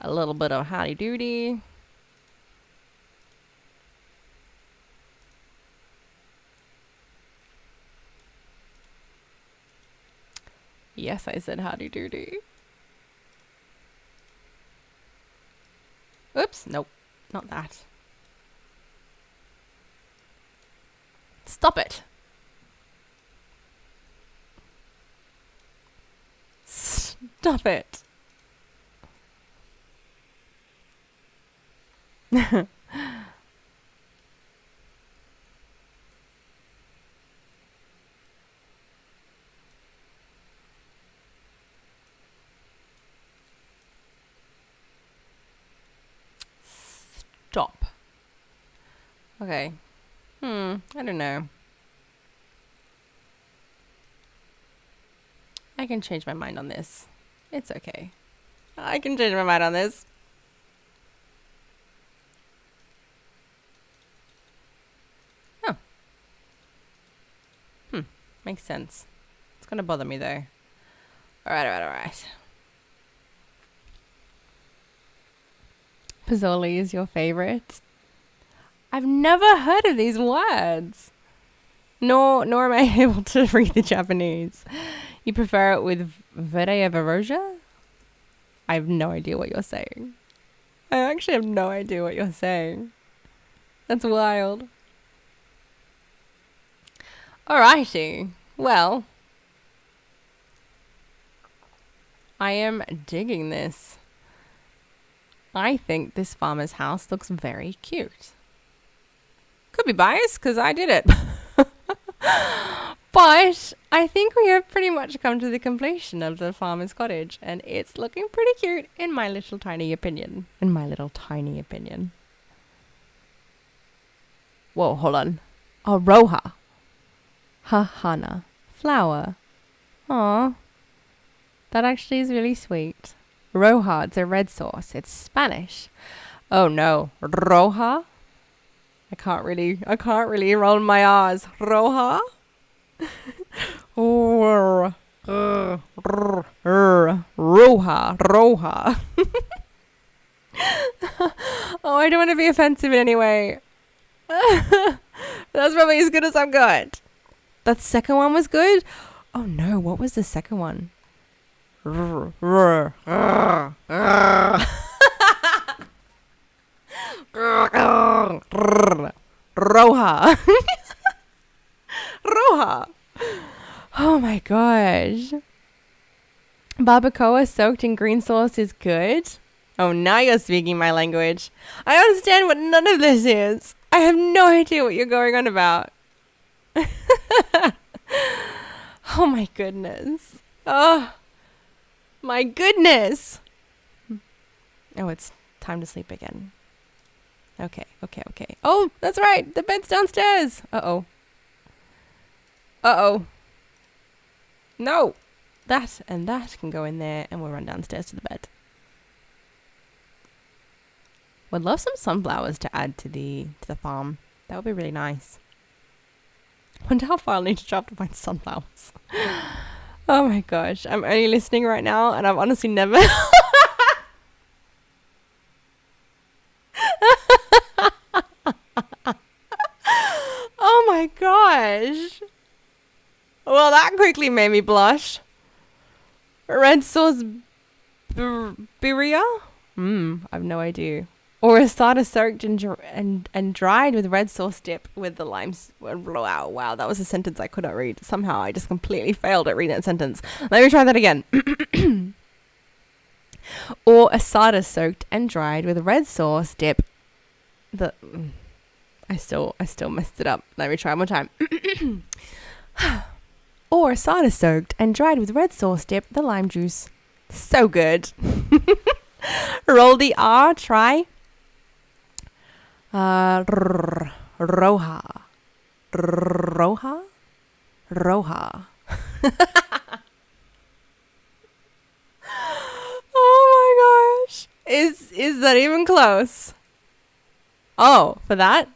S1: little bit of howdy doody. Yes, I said howdy doody. Oops, nope, not that. Stop it. Stop it. Stop. Okay. I don't know. I can change my mind on this. It's okay. I can change my mind on this. Oh. Makes sense. It's gonna bother me though. Alright. Pozole is your favorite? I've never heard of these words. Nor am I able to read the Japanese. You prefer it with Vere Veroja? I have no idea what you're saying. I actually have no idea what you're saying. That's wild. Alrighty. Well, I am digging this. I think this farmer's house looks very cute. Could be biased because I did it. But I think we have pretty much come to the completion of the farmer's cottage, and it's looking pretty cute in my little tiny opinion. Whoa, hold on. Oh, Roja. Hahana. Flower. Aw. That actually is really sweet. Roja, it's a red sauce. It's Spanish. Oh no. Roja? I can't really roll my R's. Roja? Roja. Roja. Oh, I don't want to be offensive in any way. That's probably as good as I've got. That second one was good? Oh no, what was the second one? Roja. Roja. Oh my gosh. Barbacoa soaked in green sauce is good. Oh, now you're speaking my language. I understand what none of this is. I have no idea what you're going on about. Oh my goodness. Oh my goodness. Oh, it's time to sleep again. Okay. Oh, that's right. The bed's downstairs. Uh-oh. No. That and that can go in there, and we'll run downstairs to the bed. Would love some sunflowers to add to the farm. That would be really nice. Wonder how far I'll need to travel to find sunflowers. Oh my gosh. I'm only listening right now, and I've honestly never... Oh my gosh. Well, that quickly made me blush. Red sauce birria? I've no idea. Or asada soaked and dried with red sauce dip with the limes. Wow, that was a sentence I could not read. Somehow I just completely failed at reading that sentence. Let me try that again. Or asada soaked and dried with red sauce dip. I still messed it up. Let me try one more time. Or asada soaked and dried with red sauce dip, the lime juice. So good. Roll the R, try. Roja. Roja? Roja. Oh my gosh. Is that even close? Oh, for that?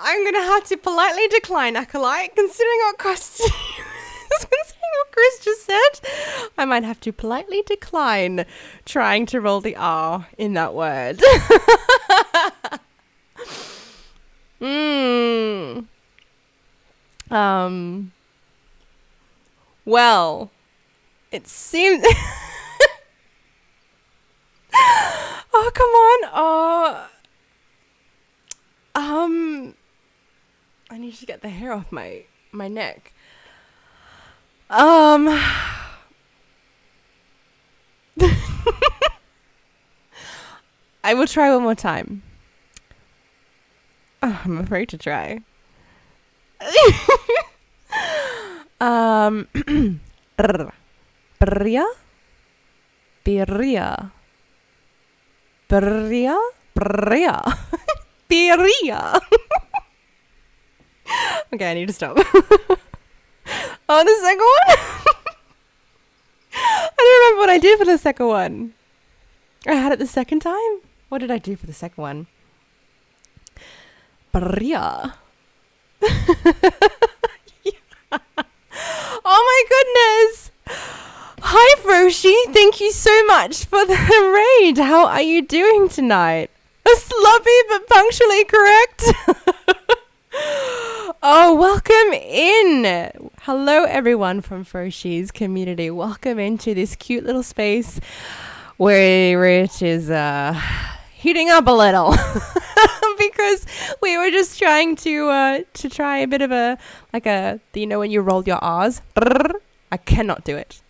S1: I'm gonna have to politely decline, Acolyte, considering what Chris just said. I might have to politely decline trying to roll the R in that word. Well, it seems... Oh, come on. Oh... I need to get the hair off my neck. I will try one more time. Oh, I'm afraid to try. Birria? Birria. Birria? Birria. Birria. Okay, I need to stop. Oh, the second one? I don't remember what I did for the second one. I had it the second time? What did I do for the second one? Bria. Oh my goodness. Hi, Froshi. Thank you so much for the raid. How are you doing tonight? Sloppy but punctually correct. Oh, welcome in. Hello, everyone from Froshi's community. Welcome into this cute little space where it is heating up a little because we were just trying to try a bit of a when you roll your R's. I cannot do it.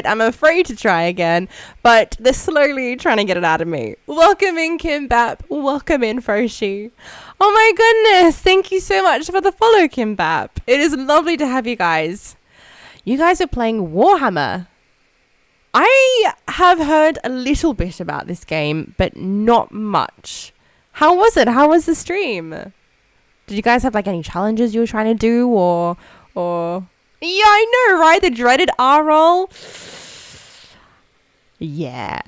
S1: I'm afraid to try again, but they're slowly trying to get it out of me. Welcome in, Kimbap. Welcome in, Froshi. Oh my goodness. Thank you so much for the follow, Kimbap. It is lovely to have you guys. You guys are playing Warhammer. I have heard a little bit about this game, but not much. How was it? How was the stream? Did you guys have any challenges you were trying to do or... Yeah, I know, right? The dreaded R-roll. Yeah.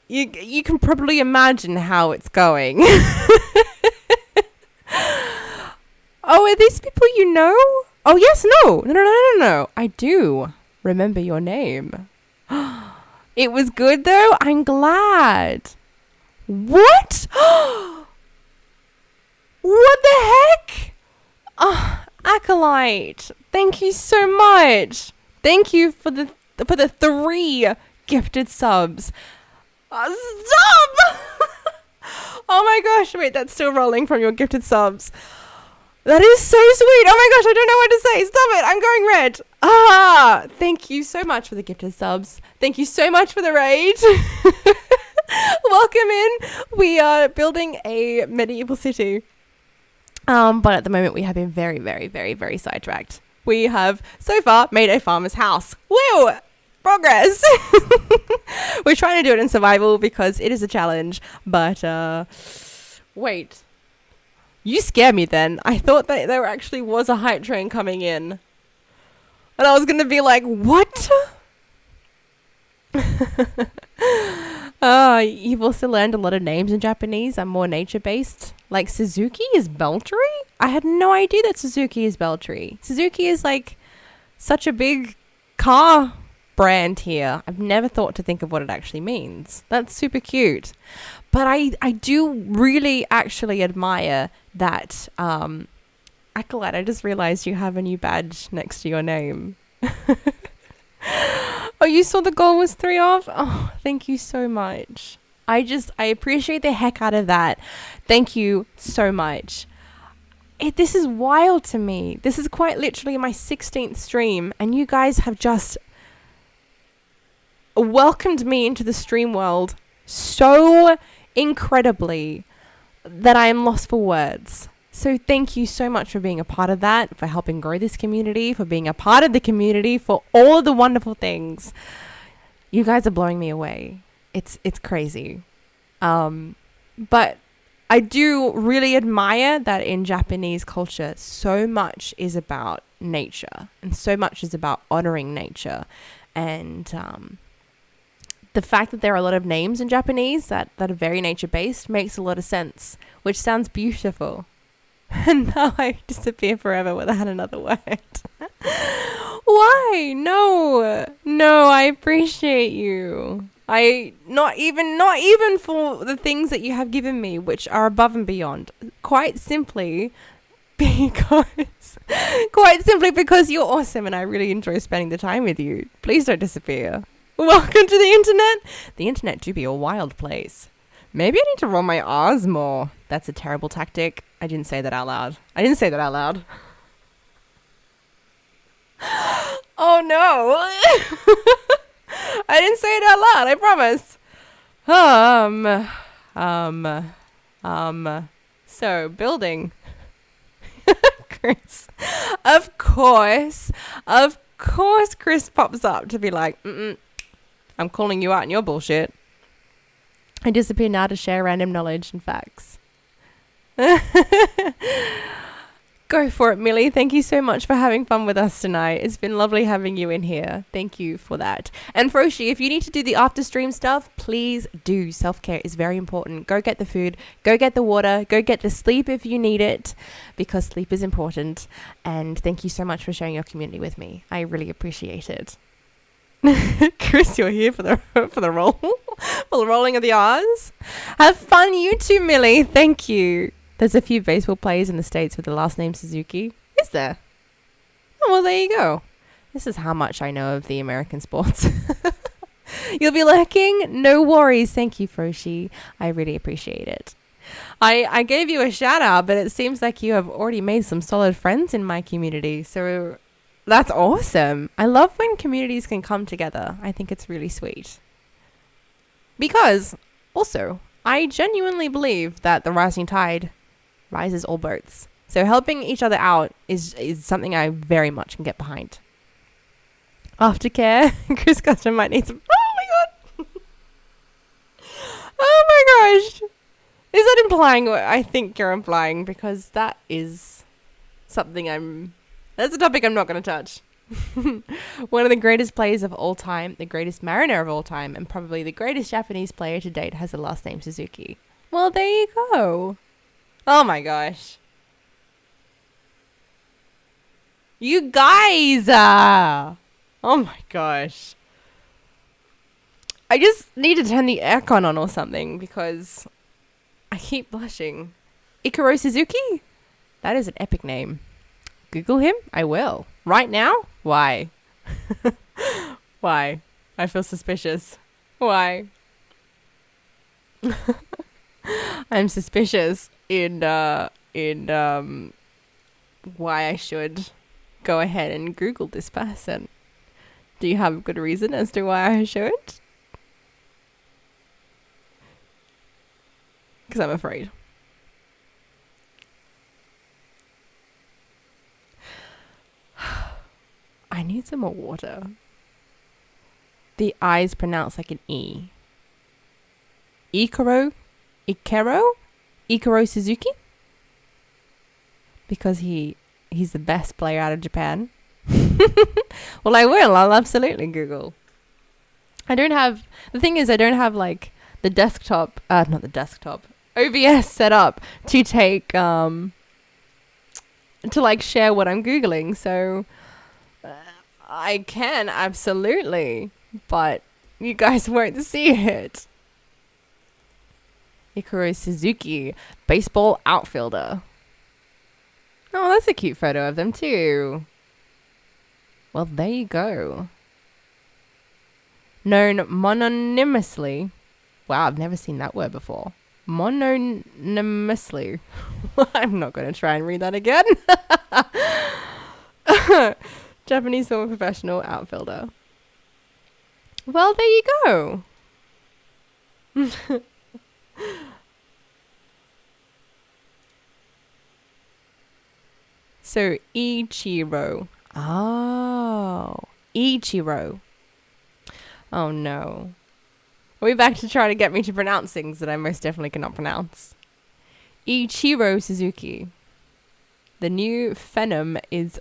S1: You can probably imagine how it's going. Oh, are these people you know? Oh, yes, no. I do remember your name. It was good, though? I'm glad. What? What the heck? Oh, Acolyte. Thank you so much. Thank you for the 3 gifted subs. Stop! Oh my gosh, wait, that's still rolling from your gifted subs. That is so sweet. Oh my gosh, I don't know what to say. Stop it. I'm going red. Thank you so much for the gifted subs. Thank you so much for the raid. Welcome in. We are building a medieval city. But at the moment we have been very, very, very, very sidetracked. We have so far made a farmer's house. Woo! Progress. We're trying to do it in survival because it is a challenge. But wait. You scare me then. I thought that there actually was a hype train coming in. And I was going to be like, what? You've also learned a lot of names in Japanese. I'm more nature-based. Like Suzuki is Beltry? I had no idea that Suzuki is Beltry. Suzuki is such a big car brand here. I've never thought to think of what it actually means. That's super cute. But I do really actually admire that Acolyte. I just realized you have a new badge next to your name. Oh, you saw the goal was 3 off? Oh, thank you so much. I appreciate the heck out of that. Thank you so much. This is wild to me. This is quite literally my 16th stream, and you guys have just welcomed me into the stream world so incredibly that I am lost for words. So thank you so much for being a part of that, for helping grow this community, for being a part of the community, for all the wonderful things. You guys are blowing me away. It's crazy. But I do really admire that in Japanese culture, so much is about nature and so much is about honoring nature. And the fact that there are a lot of names in Japanese that are very nature-based makes a lot of sense, which sounds beautiful. And now I disappear forever without another word. Why? No, I appreciate you. Not even for the things that you have given me, which are above and beyond. Quite simply because you're awesome and I really enjoy spending the time with you. Please don't disappear. Welcome to the internet. The internet do be a wild place. Maybe I need to roll my R's more. That's a terrible tactic. I didn't say that out loud. Oh no. I didn't say it out loud, I promise. So building. Chris. Of course Chris pops up to be like, I'm calling you out on your bullshit. I disappear now to share random knowledge and facts. Go for it, Millie. Thank you so much for having fun with us tonight. It's been lovely having you in here. Thank you for that. And Froshi, if you need to do the after stream stuff, please do. Self-care is very important. Go get the food, go get the water, go get the sleep if you need it, because sleep is important. And thank you so much for sharing your community with me. I really appreciate it. Chris, you're here for the roll, for the rolling of the R's. Have fun, you too, Millie. Thank you. There's a few baseball players in the States with the last name Suzuki. Is there? Oh, well, there you go. This is how much I know of the American sports. You'll be lurking? No worries. Thank you, Froshi. I really appreciate it. I gave you a shout out, but it seems like you have already made some solid friends in my community. So that's awesome. I love when communities can come together. I think it's really sweet. Because, also, I genuinely believe that the rising tide rises all boats. So helping each other out is something I very much can get behind. Aftercare. Chris Custer might need some... Oh my god! Oh my gosh! Is that implying what I think you're implying? Because that is something that's a topic I'm not going to touch. One of the greatest players of all time, the greatest mariner of all time, and probably the greatest Japanese player to date has the last name Suzuki. Well, there you go. Oh my gosh. You guys! Oh my gosh. I just need to turn the aircon on or something because I keep blushing. Ikaro Suzuki? That is an epic name. Google him? I will. Right now? Why? Why? I feel suspicious. Why? I'm suspicious in why I should go ahead and Google this person. Do you have a good reason as to why I should? Because I'm afraid. I need some more water. The I is pronounced like an E. Ikaro Suzuki? Because he's the best player out of Japan. Well, I'll absolutely Google. I don't have like the desktop, not the desktop, OBS set up to take, to like share what I'm Googling. So I can absolutely, but you guys won't see it. Ikaro Suzuki, baseball outfielder. Oh, that's a cute photo of them too. Well, there you go. Known mononymously. Wow, I've never seen that word before. Mononymously. I'm not going to try and read that again. Japanese former professional outfielder. Well, there you go. So, Ichiro. Oh, Ichiro. Oh no. Are we back to try to get me to pronounce things that I most definitely cannot pronounce? Ichiro Suzuki. The new phenom is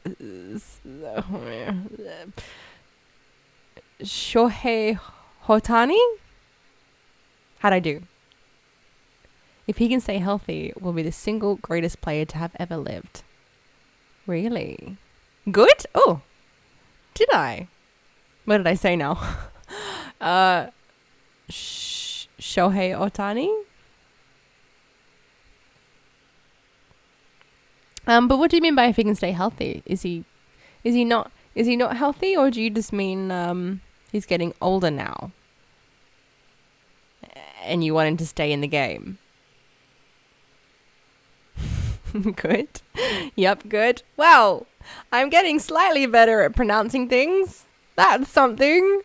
S1: Shohei Hotani? How'd I do? If he can stay healthy, will be the single greatest player to have ever lived. Really? Good? Oh, did I? What did I say now? Shohei Otani? But what do you mean by if he can stay healthy? Is he not healthy, or do you just mean he's getting older now and you want him to stay in the game? Good. Yep, good. Well, I'm getting slightly better at pronouncing things. That's something.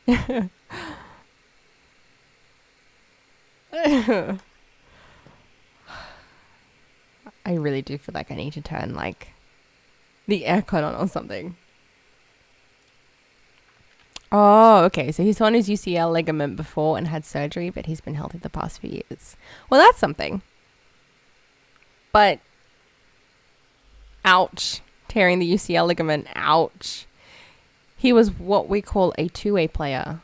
S1: I really do feel like I need to turn like the aircon on or something. Oh, okay. So he's on his UCL ligament before and had surgery, but he's been healthy the past few years. Well, that's something. But ouch, tearing the UCL ligament, ouch. He was what we call a two-way player.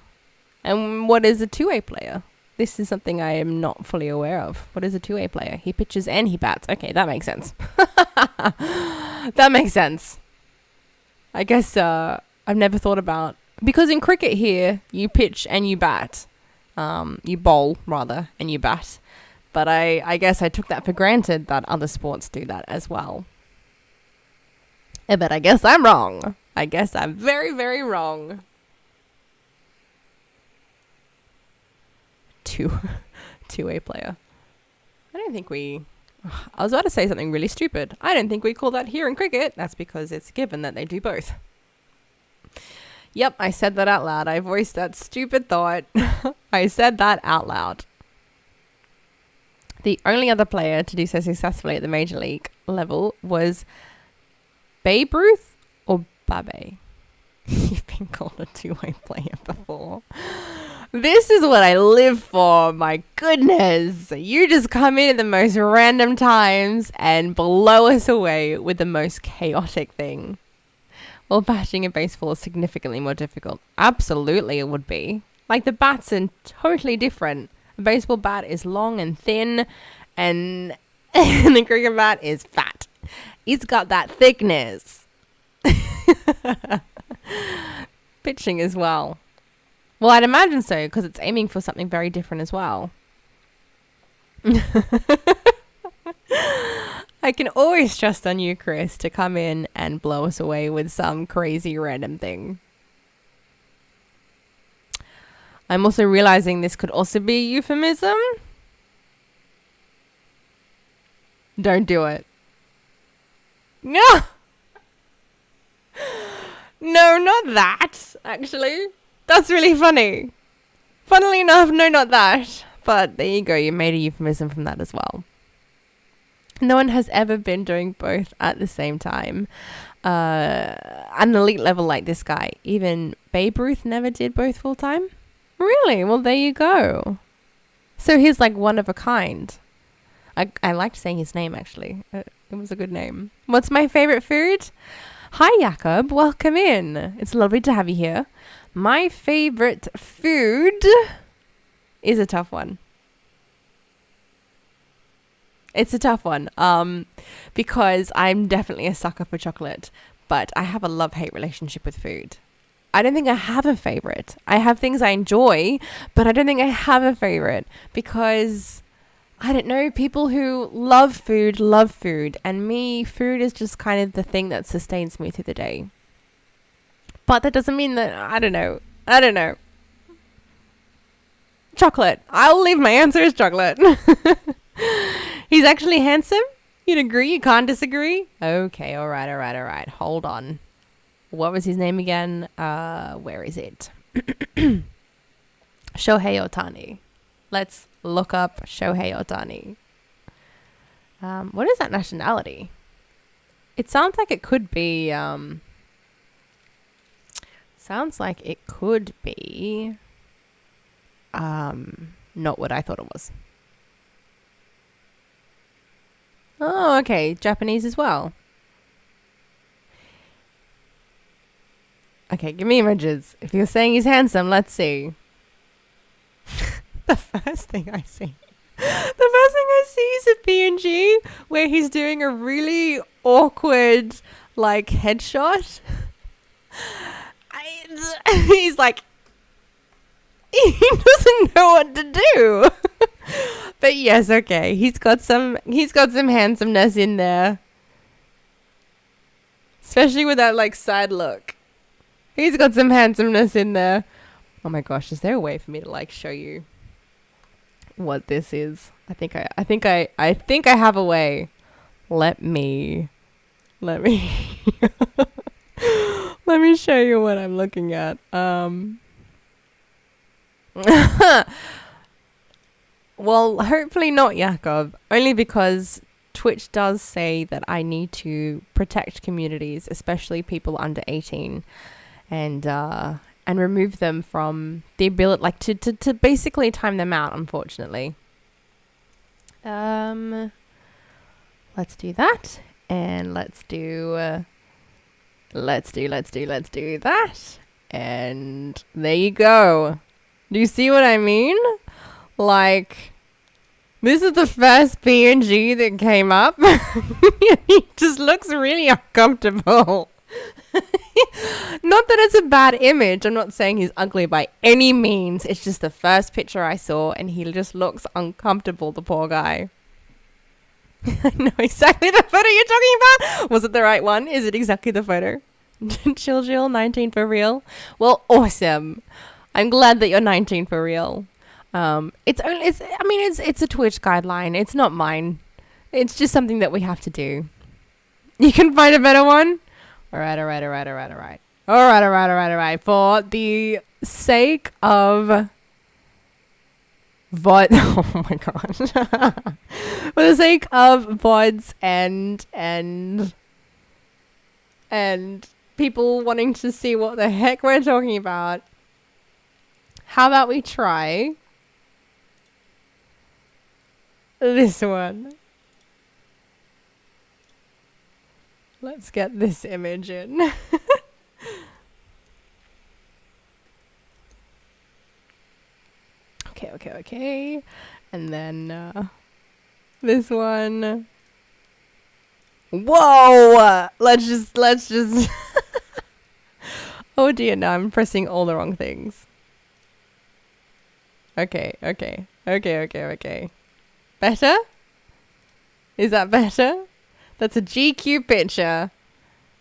S1: And what is a two-way player? This is something I am not fully aware of. What is a two-way player? He pitches and he bats. Okay, that makes sense. That makes sense. I guess I've never thought about... Because in cricket here, you pitch and you bat. You bowl, rather, and you bat. But I guess I took that for granted that other sports do that as well. But I guess I'm wrong. I guess I'm very, very wrong. Two-way player. I don't think we... I was about to say something really stupid. I don't think we call that here in cricket. That's because it's given that they do both. Yep, I said that out loud. I voiced that stupid thought. I said that out loud. The only other player to do so successfully at the major league level was Babe Ruth or Babe. You've been called a two-way player before. This is what I live for, my goodness. You just come in at the most random times and blow us away with the most chaotic thing. Well, batting a baseball is significantly more difficult. Absolutely it would be. Like, the bats are totally different. A baseball bat is long and thin, and the cricket bat is fat. It's got that thickness. Pitching as well. Well, I'd imagine so, because it's aiming for something very different as well. I can always trust on you, Chris, to come in and blow us away with some crazy random thing. I'm also realizing this could also be a euphemism. Don't do it. No! No, not that, actually. That's really funny. Funnily enough, no, not that. But there you go, you made a euphemism from that as well. No one has ever been doing both at the same time. At an elite level like this guy, even Babe Ruth never did both full time? Really? Well, there you go. So he's like one of a kind. I liked saying his name, actually. It was a good name. What's my favorite food? Hi, Jakob. Welcome in. It's lovely to have you here. My favorite food is a tough one. It's a tough one. Because I'm definitely a sucker for chocolate, but I have a love-hate relationship with food. I don't think I have a favorite. I have things I enjoy, but I don't think I have a favorite because I don't know, people who love food, and me, food is just kind of the thing that sustains me through the day. But that doesn't mean that, I don't know. Chocolate. I'll leave my answer as chocolate. He's actually handsome? You'd agree? You can't disagree? Okay, all right. Hold on. What was his name again? Where is it? Shohei Ohtani. Let's look up Shohei Ohtani. What is that nationality? It sounds like it could be... not what I thought it was. Oh, okay. Japanese as well. Okay, give me images. If you're saying he's handsome, let's see. The first thing I see is a PNG where he's doing a really awkward, like, headshot. He's like, he doesn't know what to do. But yes, okay. He's got some handsomeness in there. Especially with that, like, side look. He's got some handsomeness in there. Oh my gosh, is there a way for me to, like, show you what this is? I think I have a way. Let me let me show you what I'm looking at. Well, hopefully not Jakob, only because Twitch does say that I need to protect communities, especially people under 18, and remove them from the ability, like, to basically time them out, unfortunately. Let's do that. And let's do that. And there you go. Do you see what I mean? Like, this is the first PNG that came up. He just looks really uncomfortable. Not that it's a bad image. I'm not saying he's ugly by any means. It's just the first picture I saw and he just looks uncomfortable, the poor guy. I know exactly the photo you're talking about. Was it the right one? Is it exactly the photo? Chill Jill, 19 for real. Well, awesome. I'm glad that you're 19 for real. It's a Twitch guideline. It's not mine. It's just something that we have to do. You can find a better one? Alright. For the sake of VOD, oh my gosh. For the sake of VODs and people wanting to see what the heck we're talking about, how about we try this one? Let's get this image in. Okay. And then this one. Whoa! Let's just Oh dear, no, I'm pressing all the wrong things. Okay. Better? Is that better? That's a GQ picture.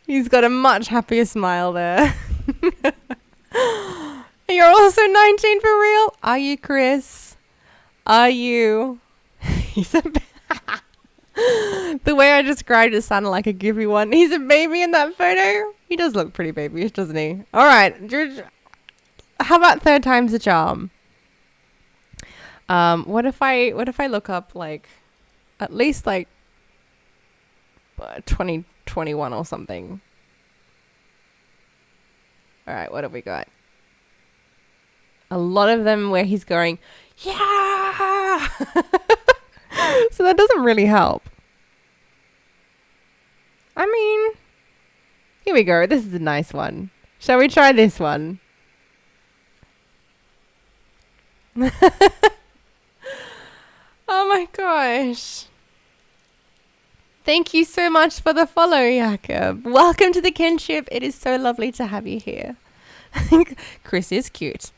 S1: He's got a much happier smile there. You're also 19 for real? Are you, Chris? Are you? He's a the way I described it sounded like a goofy one. He's a baby in that photo. He does look pretty babyish, doesn't he? All right. How about third time's the charm? What if I look up like at least like 2021 or something? All right, what have we got? A lot of them where he's going, yeah. So that doesn't really help. I mean, here we go. This is a nice one. Shall we try this one? Oh my gosh. Thank you so much for the follow, Jakob. Welcome to the kinship. It is so lovely to have you here. I think Chris is cute.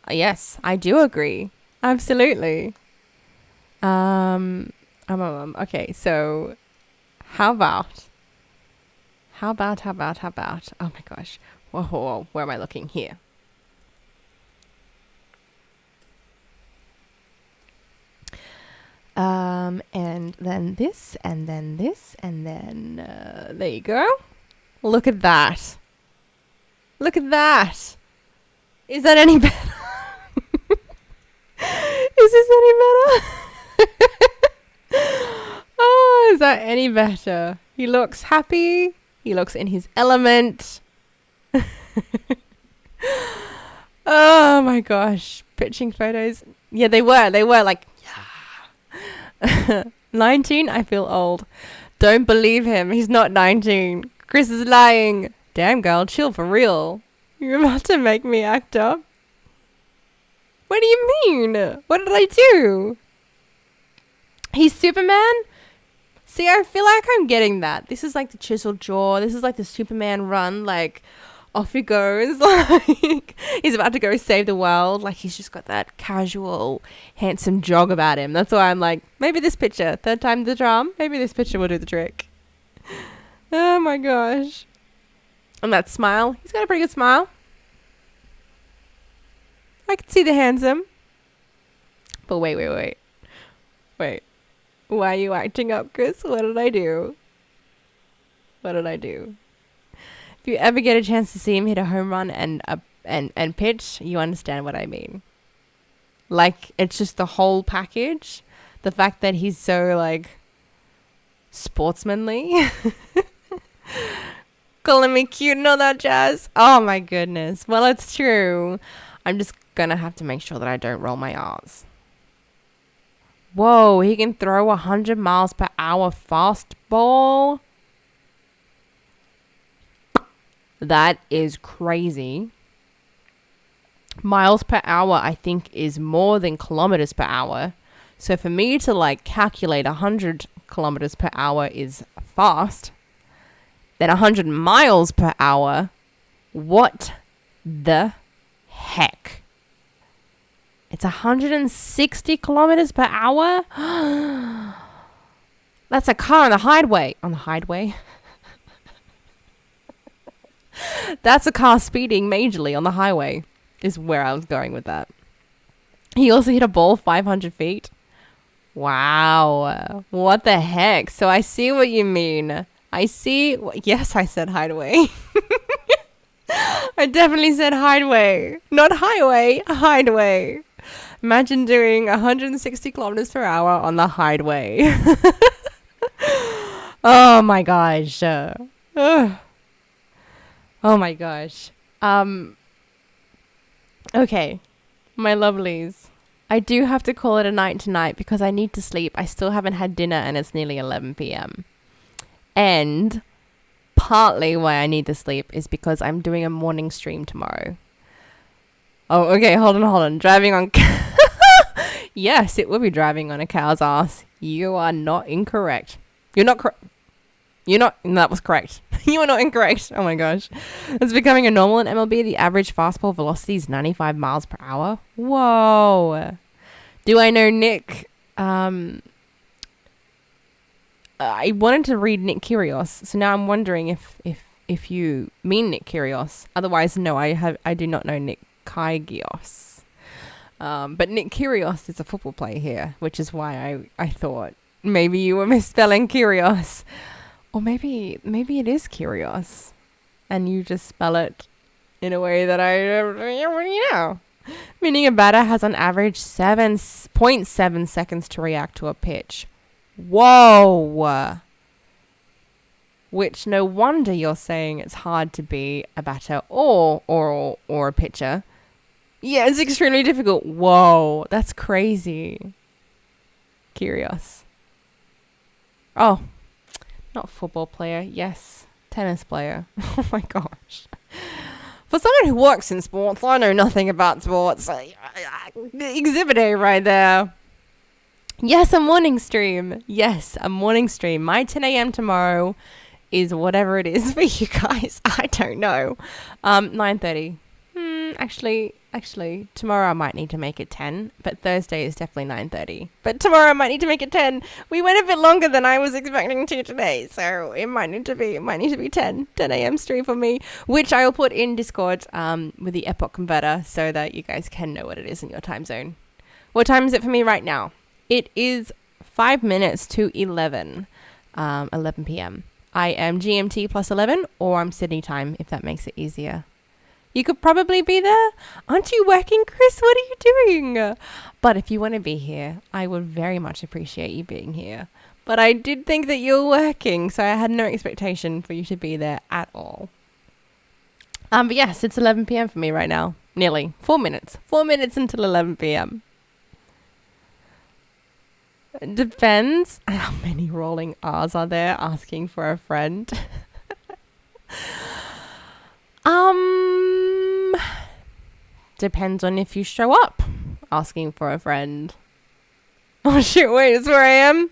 S1: Yes, I do agree. Absolutely. Okay, so how about? Oh my gosh. Whoa, where am I looking here? And then this, and then this, and then, there you go. Look at that. Look at that. Is that any better? Is this any better? Oh, is that any better? He looks happy. He looks in his element. Oh my gosh. Pitching photos. Yeah, they were like, yeah. 19, I feel old. Don't believe him. He's not 19. Chris is lying. Damn, girl, chill for real. You're about to make me act up. What do you mean? What did I do? He's Superman? See, I feel like I'm getting that. This is like the chiseled jaw. This is like the Superman run. Like, off he goes. Like, he's about to go save the world. Like, he's just got that casual, handsome jog about him. That's why I'm like, maybe this picture. Third time the charm. Maybe this picture will do the trick. Oh my gosh. And that smile. He's got a pretty good smile. I can see the handsome. But wait. Why are you acting up, Chris? What did I do? If you ever get a chance to see him hit a home run and pitch, you understand what I mean. Like, it's just the whole package. The fact that he's so, like, sportsmanly. Calling me cute and all that jazz. Oh my goodness. Well, it's true. I'm just gonna have to make sure that I don't roll my R's. Whoa, he can throw 100 miles per hour fastball. That is crazy. Miles per hour, I think, is more than kilometers per hour. So for me to like calculate 100 kilometers per hour is fast, then 100 miles per hour, what the heck? It's 160 kilometers per hour? That's a car on the highway. On the highway? That's a car speeding majorly on the highway, is where I was going with that. He also hit a ball 500 feet. Wow. What the heck? So I see what you mean. I see. Yes, I said hideaway. I definitely said hideaway. Not highway, hideaway. Imagine doing 160 kilometers per hour on the highway. Oh my gosh. Oh my gosh. Okay, my lovelies. I do have to call it a night tonight because I need to sleep. I still haven't had dinner and it's nearly 11 p.m. And partly why I need to sleep is because I'm doing a morning stream tomorrow. Oh, okay, hold on. Driving on... Yes, it will be driving on a cow's ass. You are not incorrect. You're not correct. You're not... That was correct. You are not incorrect. Oh my gosh. It's becoming a normal in MLB. The average fastball velocity is 95 miles per hour. Whoa. Do I know Nick? I wanted to read Nick Kyrgios, so now I'm wondering if you mean Nick Kyrgios. Otherwise, no, I do not know Nick Kyrgios. But Nick Kyrgios is a football player here, which is why I thought maybe you were misspelling Kyrgios. Or maybe it is Kyrgios, and you just spell it in a way that meaning a batter has on average 7.7 seconds to react to a pitch. Whoa! Which no wonder you're saying it's hard to be a batter or a pitcher. Yeah, it's extremely difficult. Whoa, that's crazy. Kyrgios. Oh. Not football player. Yes. Tennis player. Oh my gosh. For someone who works in sports, I know nothing about sports. Exhibit A right there. Yes, a morning stream. Yes, a morning stream. My 10 a.m. tomorrow is whatever it is for you guys. I don't know. 9:30. Actually, tomorrow I might need to make it 10, but Thursday is definitely 9:30. But tomorrow I might need to make it 10. We went a bit longer than I was expecting to today, so it might need to be 10 a.m. stream for me, which I will put in Discord with the Epoch Converter so that you guys can know what it is in your time zone. What time is it for me right now? It is 5 minutes to 11 p.m. I am GMT plus 11, or I'm Sydney time, if that makes it easier. You could probably be there. Aren't you working, Chris? What are you doing? But if you want to be here, I would very much appreciate you being here. But I did think that you were working, so I had no expectation for you to be there at all. But yes, it's 11 p.m. for me right now. Nearly. 4 minutes. 4 minutes until 11 p.m. Depends. How many rolling R's are there asking for a friend? Depends on if you show up asking for a friend. Oh shit, wait, it's where I am?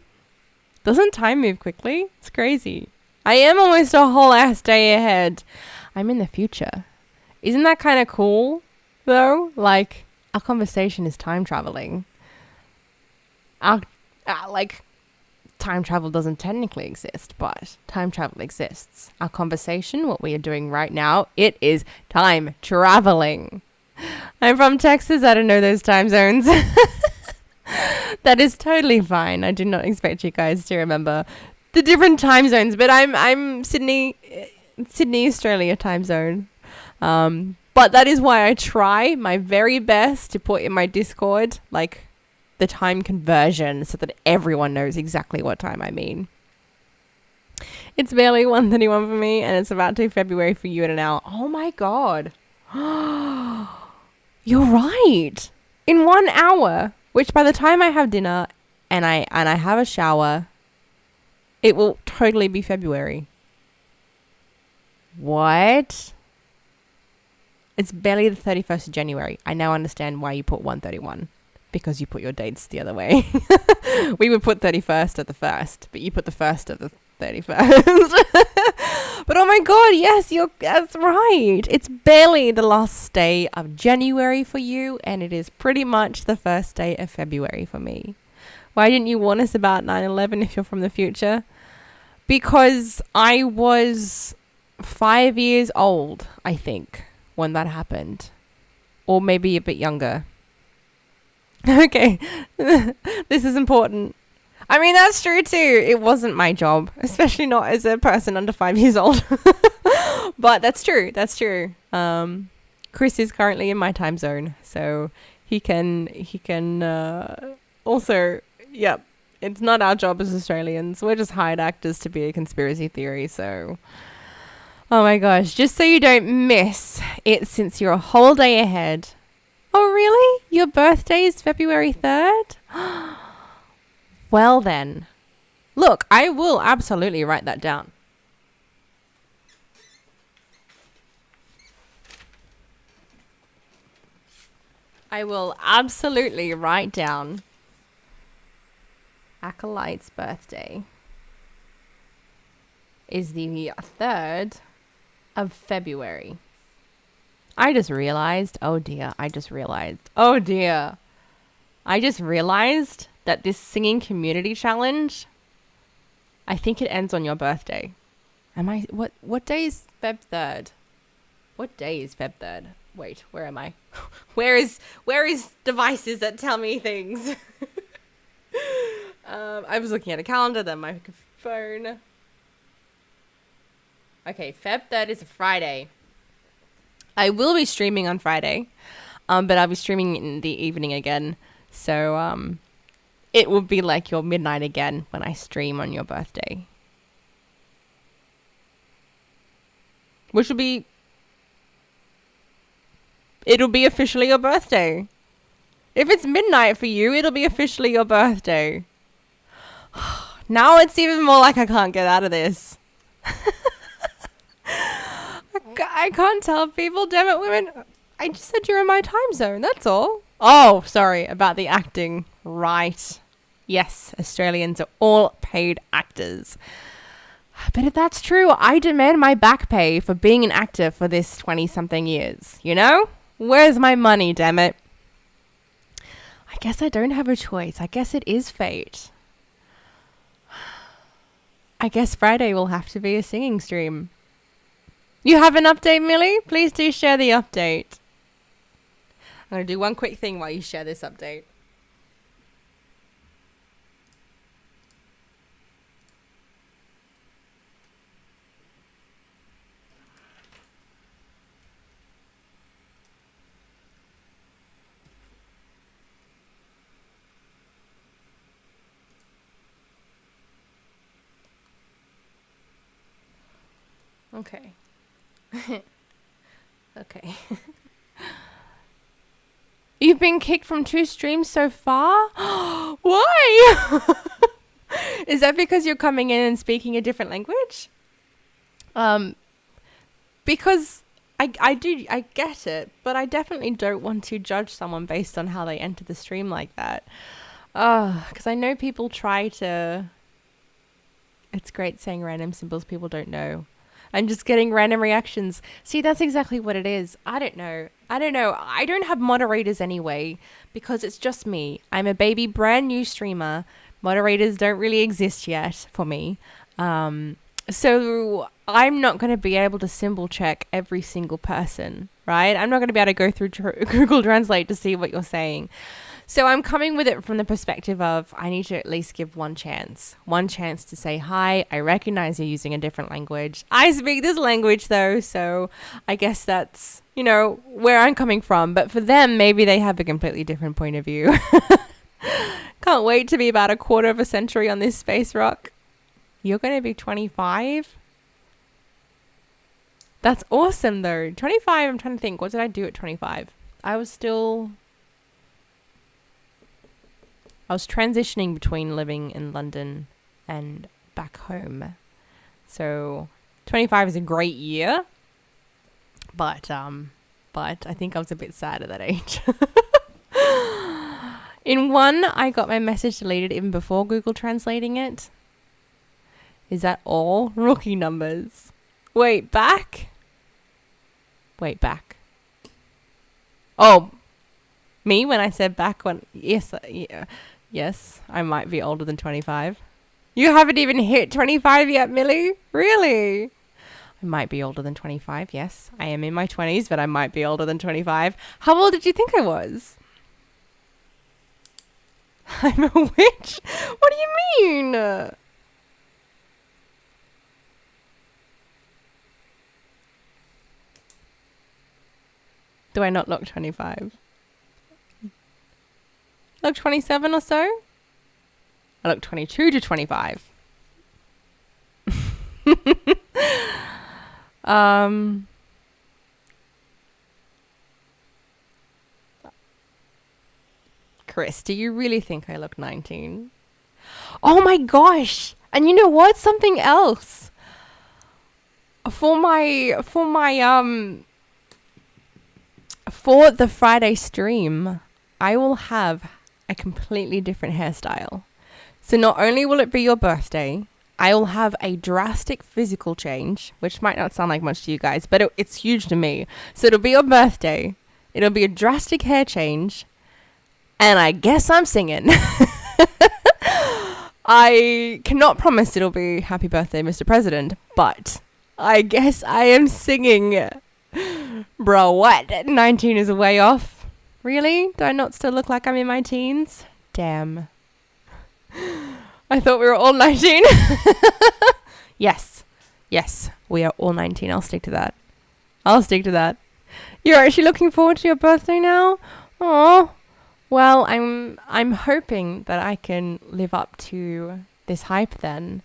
S1: Doesn't time move quickly? It's crazy. I am almost a whole ass day ahead. I'm in the future. Isn't that kind of cool, though? Like, our conversation is time traveling. Time travel doesn't technically exist, but time travel exists. Our conversation, what we are doing right now, it is time traveling. I'm from Texas. I don't know those time zones. That is totally fine. I do not expect you guys to remember the different time zones, but I'm Sydney, Australia time zone. But that is why I try my very best to put in my Discord, like, the time conversion so that everyone knows exactly what time I mean. It's barely 1:31 for me, and it's about to be February for you in an hour. Oh my god. You're right. In 1 hour, which by the time I have dinner and I have a shower, it will totally be February. What? It's barely the 31st of January. I now understand why you put 131. Because you put your dates the other way. We would put 31st at the 1st, but you put the 1st at the 31st. But oh my god, yes, that's right. It's barely the last day of January for you, and it is pretty much the first day of February for me. Why didn't you warn us about 9/11 if you're from the future? Because I was 5 years old, I think, when that happened. Or maybe a bit younger. Okay, this is important. I mean, that's true too. It wasn't my job, especially not as a person under 5 years old. But that's true. That's true. Chris is currently in my time zone, so he can also, yep. It's not our job as Australians. We're just hired actors to be a conspiracy theory. So, oh my gosh, just so you don't miss it, since you're a whole day ahead. Oh, really? Your birthday is February 3rd? Well then. Look, I will absolutely write that down. I will absolutely write down Acolyte's birthday is the 3rd of February. I just realized that this singing community challenge, I think it ends on your birthday. What day is Feb 3rd? What day is Feb 3rd? Wait, where am I? Where is devices that tell me things? I was looking at a calendar, then my phone. Okay, Feb 3rd is a Friday. I will be streaming on Friday, but I'll be streaming in the evening again. So it will be like your midnight again when I stream on your birthday. Which will be... It'll be officially your birthday. If it's midnight for you, it'll be officially your birthday. Now it's even more like I can't get out of this. I can't tell people, damn it, women. I just said you're in my time zone, that's all. Oh, sorry, about the acting. Right. Yes, Australians are all paid actors. But if that's true, I demand my back pay for being an actor for this 20-something years, you know? Where's my money, damn it? I guess I don't have a choice. I guess it is fate. I guess Friday will have to be a singing stream. You have an update, Millie? Please do share the update. I'm going to do one quick thing while you share this update. Okay. Okay. You've been kicked from 2 streams so far? Why? Is that because you're coming in and speaking a different language? Because I get it, but I definitely don't want to judge someone based on how they enter the stream like that. Because I know people try to... It's great saying random symbols people don't know. I'm just getting random reactions. See, that's exactly what it is. I don't know. I don't have moderators anyway, because it's just me. I'm a baby, brand new streamer. Moderators don't really exist yet for me. So I'm not going to be able to symbol check every single person, right? I'm not going to be able to go through Google Translate to see what you're saying. So I'm coming with it from the perspective of I need to at least give one chance to say, hi, I recognize you're using a different language. I speak this language though, so I guess that's, where I'm coming from. But for them, maybe they have a completely different point of view. Can't wait to be about a quarter of a century on this space rock. You're going to be 25? That's awesome though. 25, I'm trying to think, what did I do at 25? I was I was transitioning between living in London and back home. So 25 is a great year, but I think I was a bit sad at that age. In one, I got my message deleted even before Google translating it. Is that all? Rookie numbers. Wait, back? Oh, me when I said back when... Yes, yes, I might be older than 25. You haven't even hit 25 yet, Millie? Really? I might be older than 25, yes. I am in my 20s, but I might be older than 25. How old did you think I was? I'm a witch? What do you mean? Do I not look 25? Look 27 or so? I look 22 to 25. Chris, do you really think I look 19? Oh my gosh! And you know what? Something else. For the Friday stream, I will have a completely different hairstyle. So not only will it be your birthday, I will have a drastic physical change, which might not sound like much to you guys, but it's huge to me. So it'll be your birthday. It'll be a drastic hair change. And I guess I'm singing. I cannot promise it'll be Happy Birthday, Mr. President, but I guess I am singing. Bro, what? 19 is way off. Really? Do I not still look like I'm in my teens? Damn. I thought we were all 19. Yes. Yes, we are all 19. I'll stick to that. You're actually looking forward to your birthday now? Aww. Well, I'm hoping that I can live up to this hype then.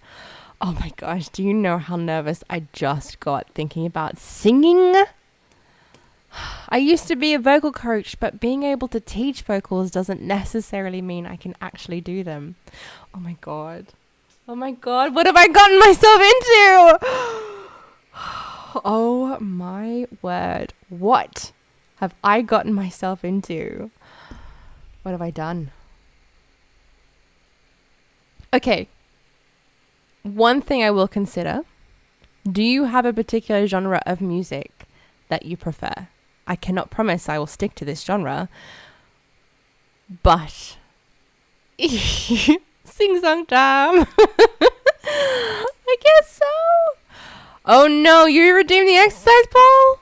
S1: Oh my gosh, do you know how nervous I just got thinking about singing? I used to be a vocal coach, but being able to teach vocals doesn't necessarily mean I can actually do them. Oh my god, what have I gotten myself into? Oh my word, what have I gotten myself into? What have I done? Okay. One thing I will consider. Do you have a particular genre of music that you prefer? I cannot promise I will stick to this genre. But sing-song time. I guess so. Oh no, you redeemed the exercise ball?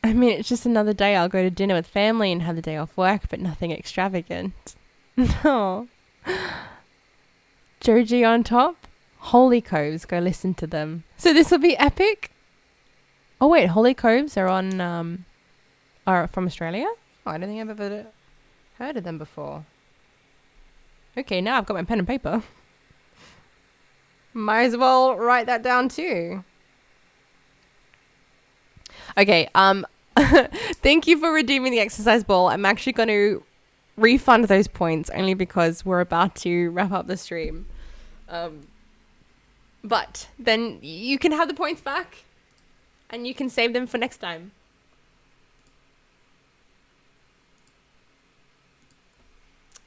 S1: I mean, it's just another day I'll go to dinner with family and have the day off work, but nothing extravagant. No. Joji on top? Holy Coves, go listen to them. So this will be epic? Oh wait, Holy Coves are on, are from Australia? Oh, I don't think I've ever heard of them before. Okay, now I've got my pen and paper. Might as well write that down too. Okay, thank you for redeeming the exercise ball. I'm actually going to refund those points only because we're about to wrap up the stream. But then you can have the points back and you can save them for next time.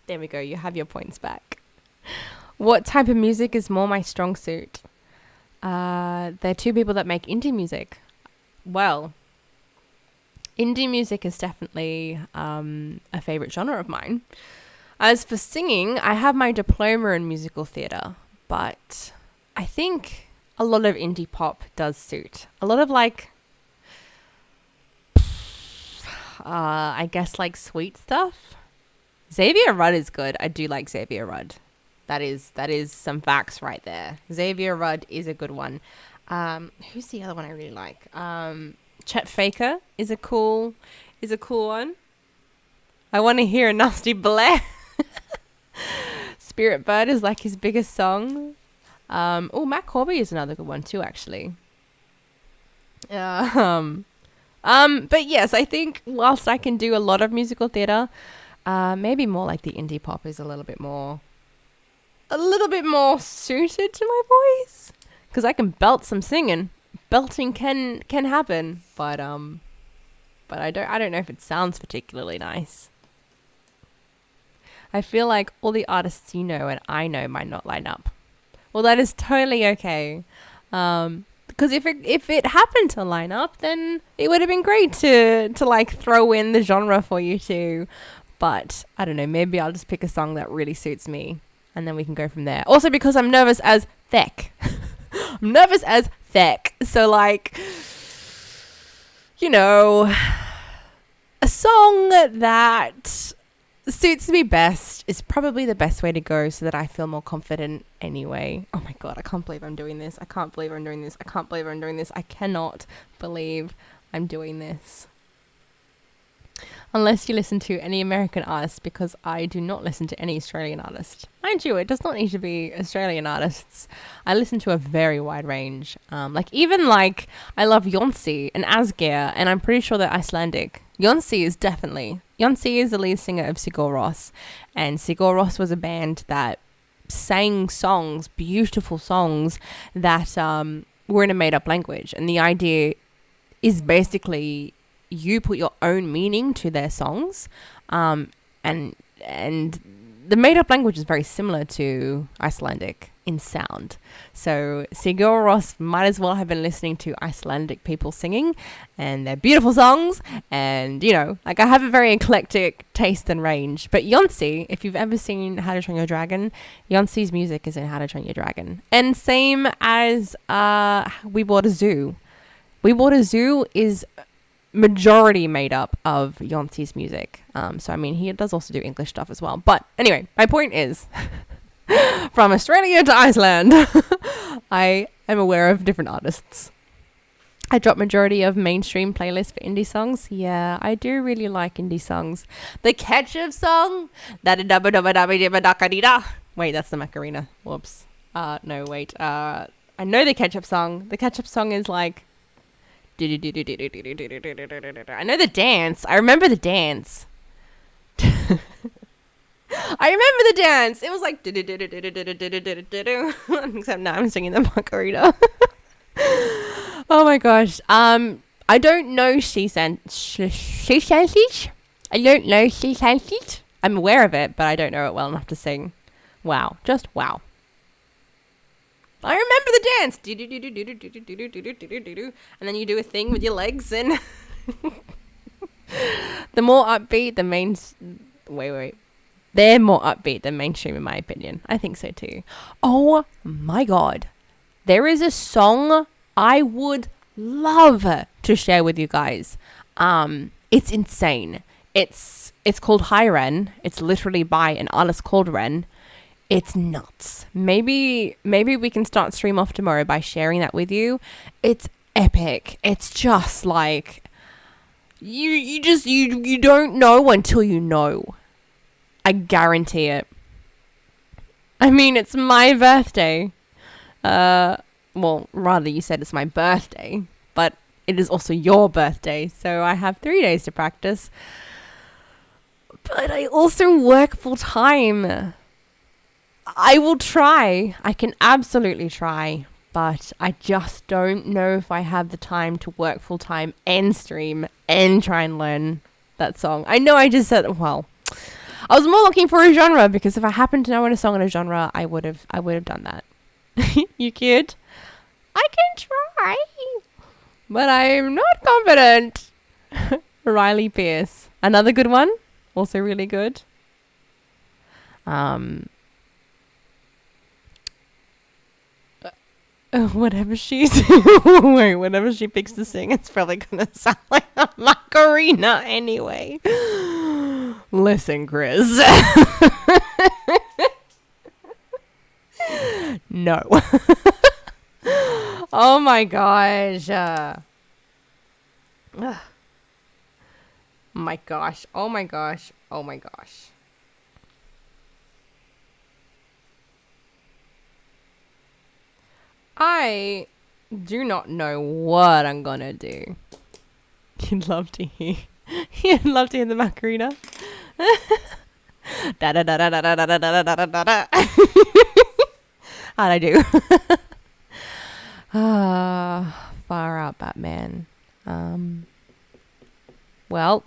S1: There we go. You have your points back. What type of music is more my strong suit? There are two people that make indie music. Well, indie music is definitely a favorite genre of mine. As for singing, I have my diploma in musical theatre, but I think a lot of indie pop does suit. A lot of I guess sweet stuff. Xavier Rudd is good. I do like Xavier Rudd. That is some facts right there. Xavier Rudd is a good one. Who's the other one I really like? Chet Faker is a cool one. I want to hear a nasty blare. Spirit Bird is his biggest song. Matt Corby is another good one too, actually. But yes, I think whilst I can do a lot of musical theatre, maybe more like the indie pop is a little bit more suited to my voice, because I can belt some singing. Belting can happen, but I don't know if it sounds particularly nice. I feel like all the artists you know and I know might not line up. Well, that is totally okay. Because if it happened to line up, then it would have been great to like throw in the genre for you too. But I don't know, maybe I'll just pick a song that really suits me, and then we can go from there. Also, because I'm nervous as feck. I'm nervous as feck. So like, you know, a song that suits me best is probably the best way to go, so that I feel more confident anyway. Oh my god, I can't believe I'm doing this. I can't believe I'm doing this. I can't believe I'm doing this. I cannot believe I'm doing this. Unless you listen to any American artists, because I do not listen to any Australian artists. Mind you, it does not need to be Australian artists. I listen to a very wide range. I love Jonsi and Asgeir, and I'm pretty sure they're Icelandic. Jonsi is the lead singer of Sigur Rós, and Sigur Rós was a band that sang songs, beautiful songs that were in a made-up language, and the idea is basically you put your own meaning to their songs, and the made-up language is very similar to Icelandic in sound. So Sigur Rós might as well have been listening to Icelandic people singing, and they're beautiful songs, and you know, like I have a very eclectic taste and range. But Jonsi, if you've ever seen How to Train Your Dragon, Jonsi's music is in How to Train Your Dragon, and same as We Bought a Zoo. We Bought a Zoo is majority made up of Jonsi's music. So I mean, he does also do English stuff as well. But anyway, my point is, from Australia to Iceland, I am aware of different artists. I drop majority of mainstream playlists for indie songs. Yeah, I do really like indie songs. The Ketchup song. Wait, that's the Macarena. Whoops. No, wait. I know the Ketchup song. The Ketchup song is like, I know the dance. I remember the dance. I remember the dance. It was like except now I'm singing the Macarena. Oh my gosh. I don't know she I don't know she. I'm aware of it, but I don't know it well enough to sing. Wow. Just wow. I remember the dance. And then you do a thing with your legs, and the more upbeat the main... Wait. They're more upbeat than mainstream, in my opinion. I think so too. Oh my god. There is a song I would love to share with you guys. It's insane. It's called Hi Ren. It's literally by an artist called Ren. It's nuts. Maybe we can start stream off tomorrow by sharing that with you. It's epic. It's just like you don't know until you know. I guarantee it. I mean, it's my birthday. Well, rather you said it's my birthday, but it is also your birthday, so I have 3 days to practice. But I also work full time. I will try. I can absolutely try, but I just don't know if I have the time to work full time and stream and try and learn that song. I know I just said, well, I was more looking for a genre, because if I happened to know a song in a genre, I would have done that. You kid? I can try, but I'm not confident. Riley Pierce, another good one, also really good. Whatever whatever she picks to sing, it's probably gonna sound like a Macarena anyway. Listen, Chris. No. Oh my gosh. My gosh. Oh my gosh. Oh my gosh. I do not know what I'm gonna do. You'd love to hear. You'd love to hear the Macarena. Da da da da da da da da da da da da. How'd I do? Far out, Batman. Well.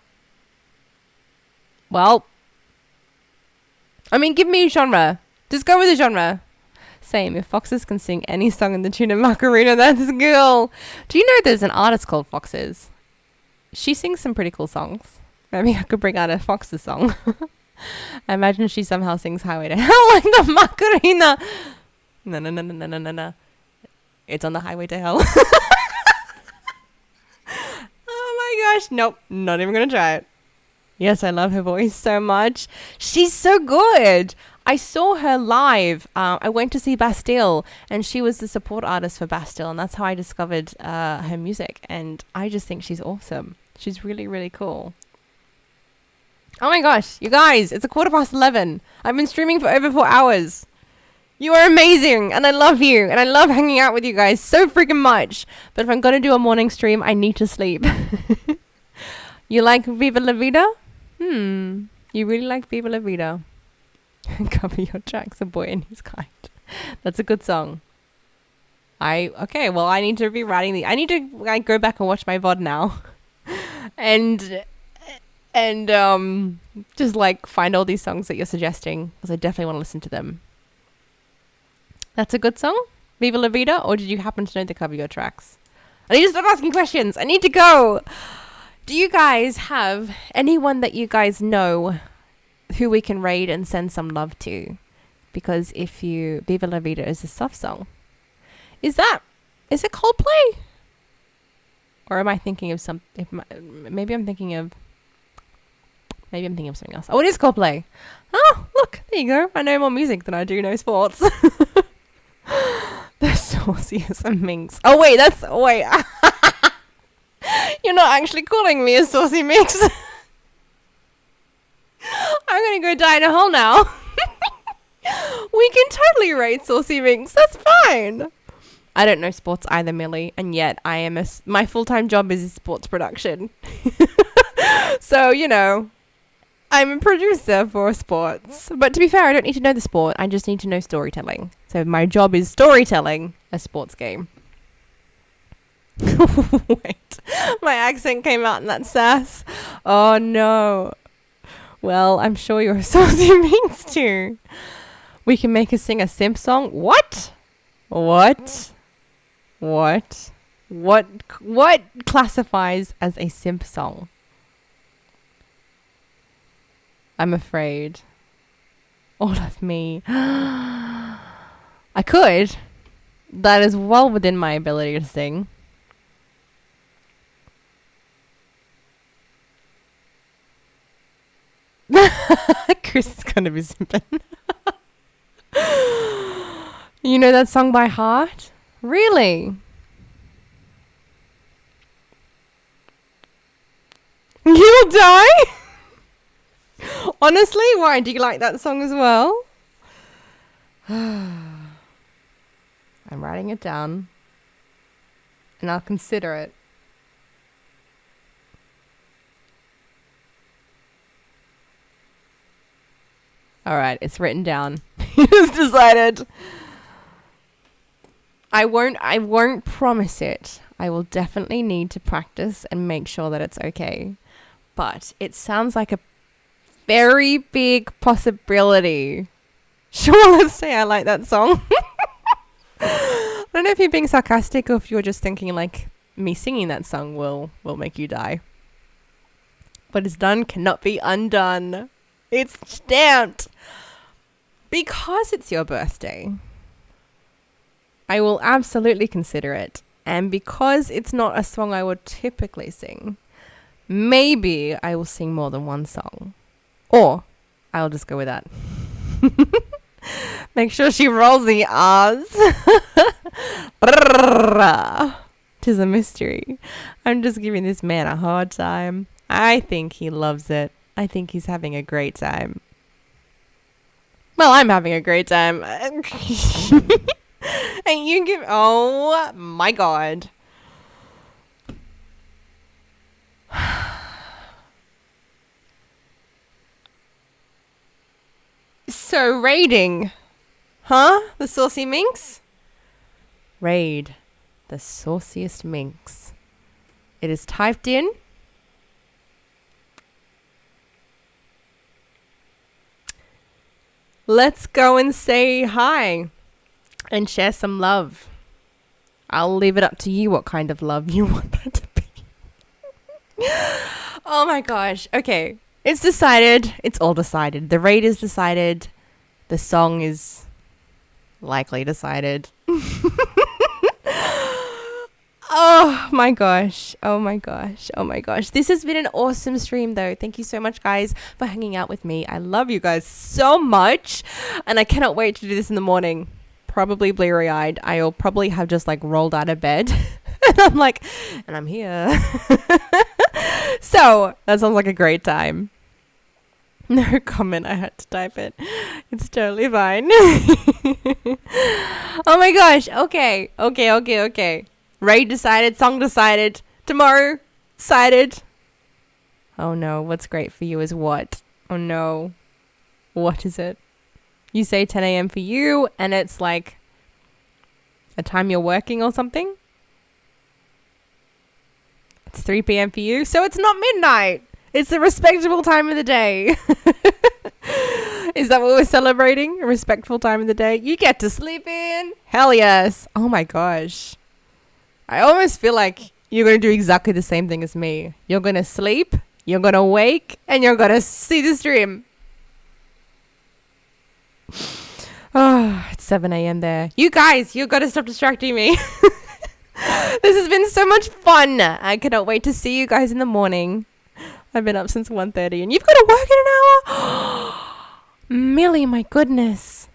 S1: I mean, give me a genre. Just go with a genre. Same. If foxes can sing any song in the tune of Macarena, that's a girl. Do you know there's an artist called Foxes? She sings some pretty cool songs. Maybe I could bring out a Foxes song. I imagine she somehow sings Highway to Hell like the Macarena. No. It's on the highway to hell. Oh my gosh. Nope. Not even going to try it. Yes, I love her voice so much. She's so good. I saw her live. I went to see Bastille, and she was the support artist for Bastille, and that's how I discovered her music. And I just think she's awesome. She's really, really cool. Oh my gosh, you guys, it's 11:15. I've been streaming for over 4 hours. You are amazing, and I love you, and I love hanging out with you guys so freaking much. But if I'm going to do a morning stream, I need to sleep. You like Viva La Vida? You really like Viva La Vida? Cover your tracks, A Boy and His Kind. That's a good song. Okay, well, I need to be writing I need to go back and watch my VOD now. and just like find all these songs that you're suggesting, because I definitely want to listen to them. That's a good song? Viva La Vida? Or did you happen to know the Cover Your Tracks? I need to stop asking questions. I need to go. Do you guys have anyone that you guys know who we can raid and send some love to? Because Viva La Vida is a soft song. Is it Coldplay? Or am I thinking of maybe I'm thinking of something else. Oh, it is Coldplay. Oh, look, there you go. I know more music than I do know sports. The sauciest minx. Oh, wait. You're not actually calling me a saucy mix. I'm going to go die in a hole now. We can totally rate saucy minx. That's fine. I don't know sports either, Millie. And yet my full-time job is sports production. So, I'm a producer for sports. But to be fair, I don't need to know the sport. I just need to know storytelling. So my job is storytelling a sports game. Wait, my accent came out in that sass. Oh no. Well, I'm sure you're a saucy minx too. We can make her sing a simp song. What classifies as a simp song? I'm afraid. All of me. I could. That is well within my ability to sing. Chris is going to be simping. You know that song by heart? Really? You'll die? Honestly, why? Do you like that song as well? I'm writing it down. And I'll consider it. Alright, it's written down. It's decided. I won't promise it. I will definitely need to practice and make sure that it's okay. But it sounds like a very big possibility. Sure, let's say I like that song. I don't know if you're being sarcastic or if you're just thinking like me singing that song will make you die. What is done cannot be undone. It's stamped. Because it's your birthday, I will absolutely consider it. And because it's not a song I would typically sing, maybe I will sing more than one song. Or I'll just go with that. Make sure she rolls the R's. 'Tis a mystery. I'm just giving this man a hard time. I think he loves it. I think he's having a great time. Well, I'm having a great time. And you give... Oh, my God. So raiding. Huh? The saucy minx? Raid the sauciest minx. It is typed in. Let's go and say hi and share some love. I'll leave it up to you what kind of love you want that to be. Oh my gosh. Okay. It's decided. It's all decided. The raid is decided. The song is likely decided. Oh my gosh. Oh my gosh. Oh my gosh. This has been an awesome stream though. Thank you so much guys for hanging out with me. I love you guys so much. And I cannot wait to do this in the morning. Probably bleary-eyed. I'll probably have just like rolled out of bed. And I'm like, and I'm here. So that sounds like a great time. No comment. I had to type it. It's totally fine. Oh my gosh. Okay. Raid decided. Song decided. Tomorrow decided. Oh no. What's great for you is what? Oh no. What is it? You say 10 a.m. for you and it's like a time you're working or something. It's 3 p.m. for you. So it's not midnight. It's a respectable time of the day. Is that what we're celebrating? A respectful time of the day? You get to sleep in? Hell yes. Oh my gosh. I almost feel like you're going to do exactly the same thing as me. You're going to sleep, you're going to wake, and you're going to see the stream. Oh, it's 7 a.m. there. You guys, you've got to stop distracting me. This has been so much fun. I cannot wait to see you guys in the morning. I've been up since 1:30 and you've got to work in an hour? Millie, my goodness.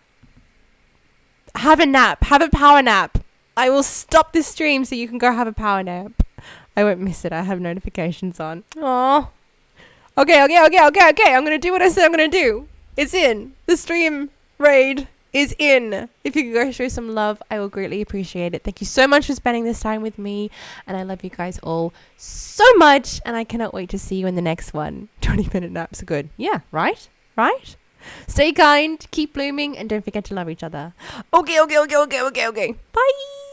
S1: Have a nap. Have a power nap. I will stop this stream so you can go have a power nap. I won't miss it. I have notifications on. Aww. Okay. I'm going to do what I said I'm going to do. It's in. The stream raid is in. If you could go show some love, I will greatly appreciate it. Thank you so much for spending this time with me. And I love you guys all so much. And I cannot wait to see you in the next one. 20-minute naps are good. Yeah, right? Stay kind, keep blooming, and don't forget to love each other. Okay. Bye.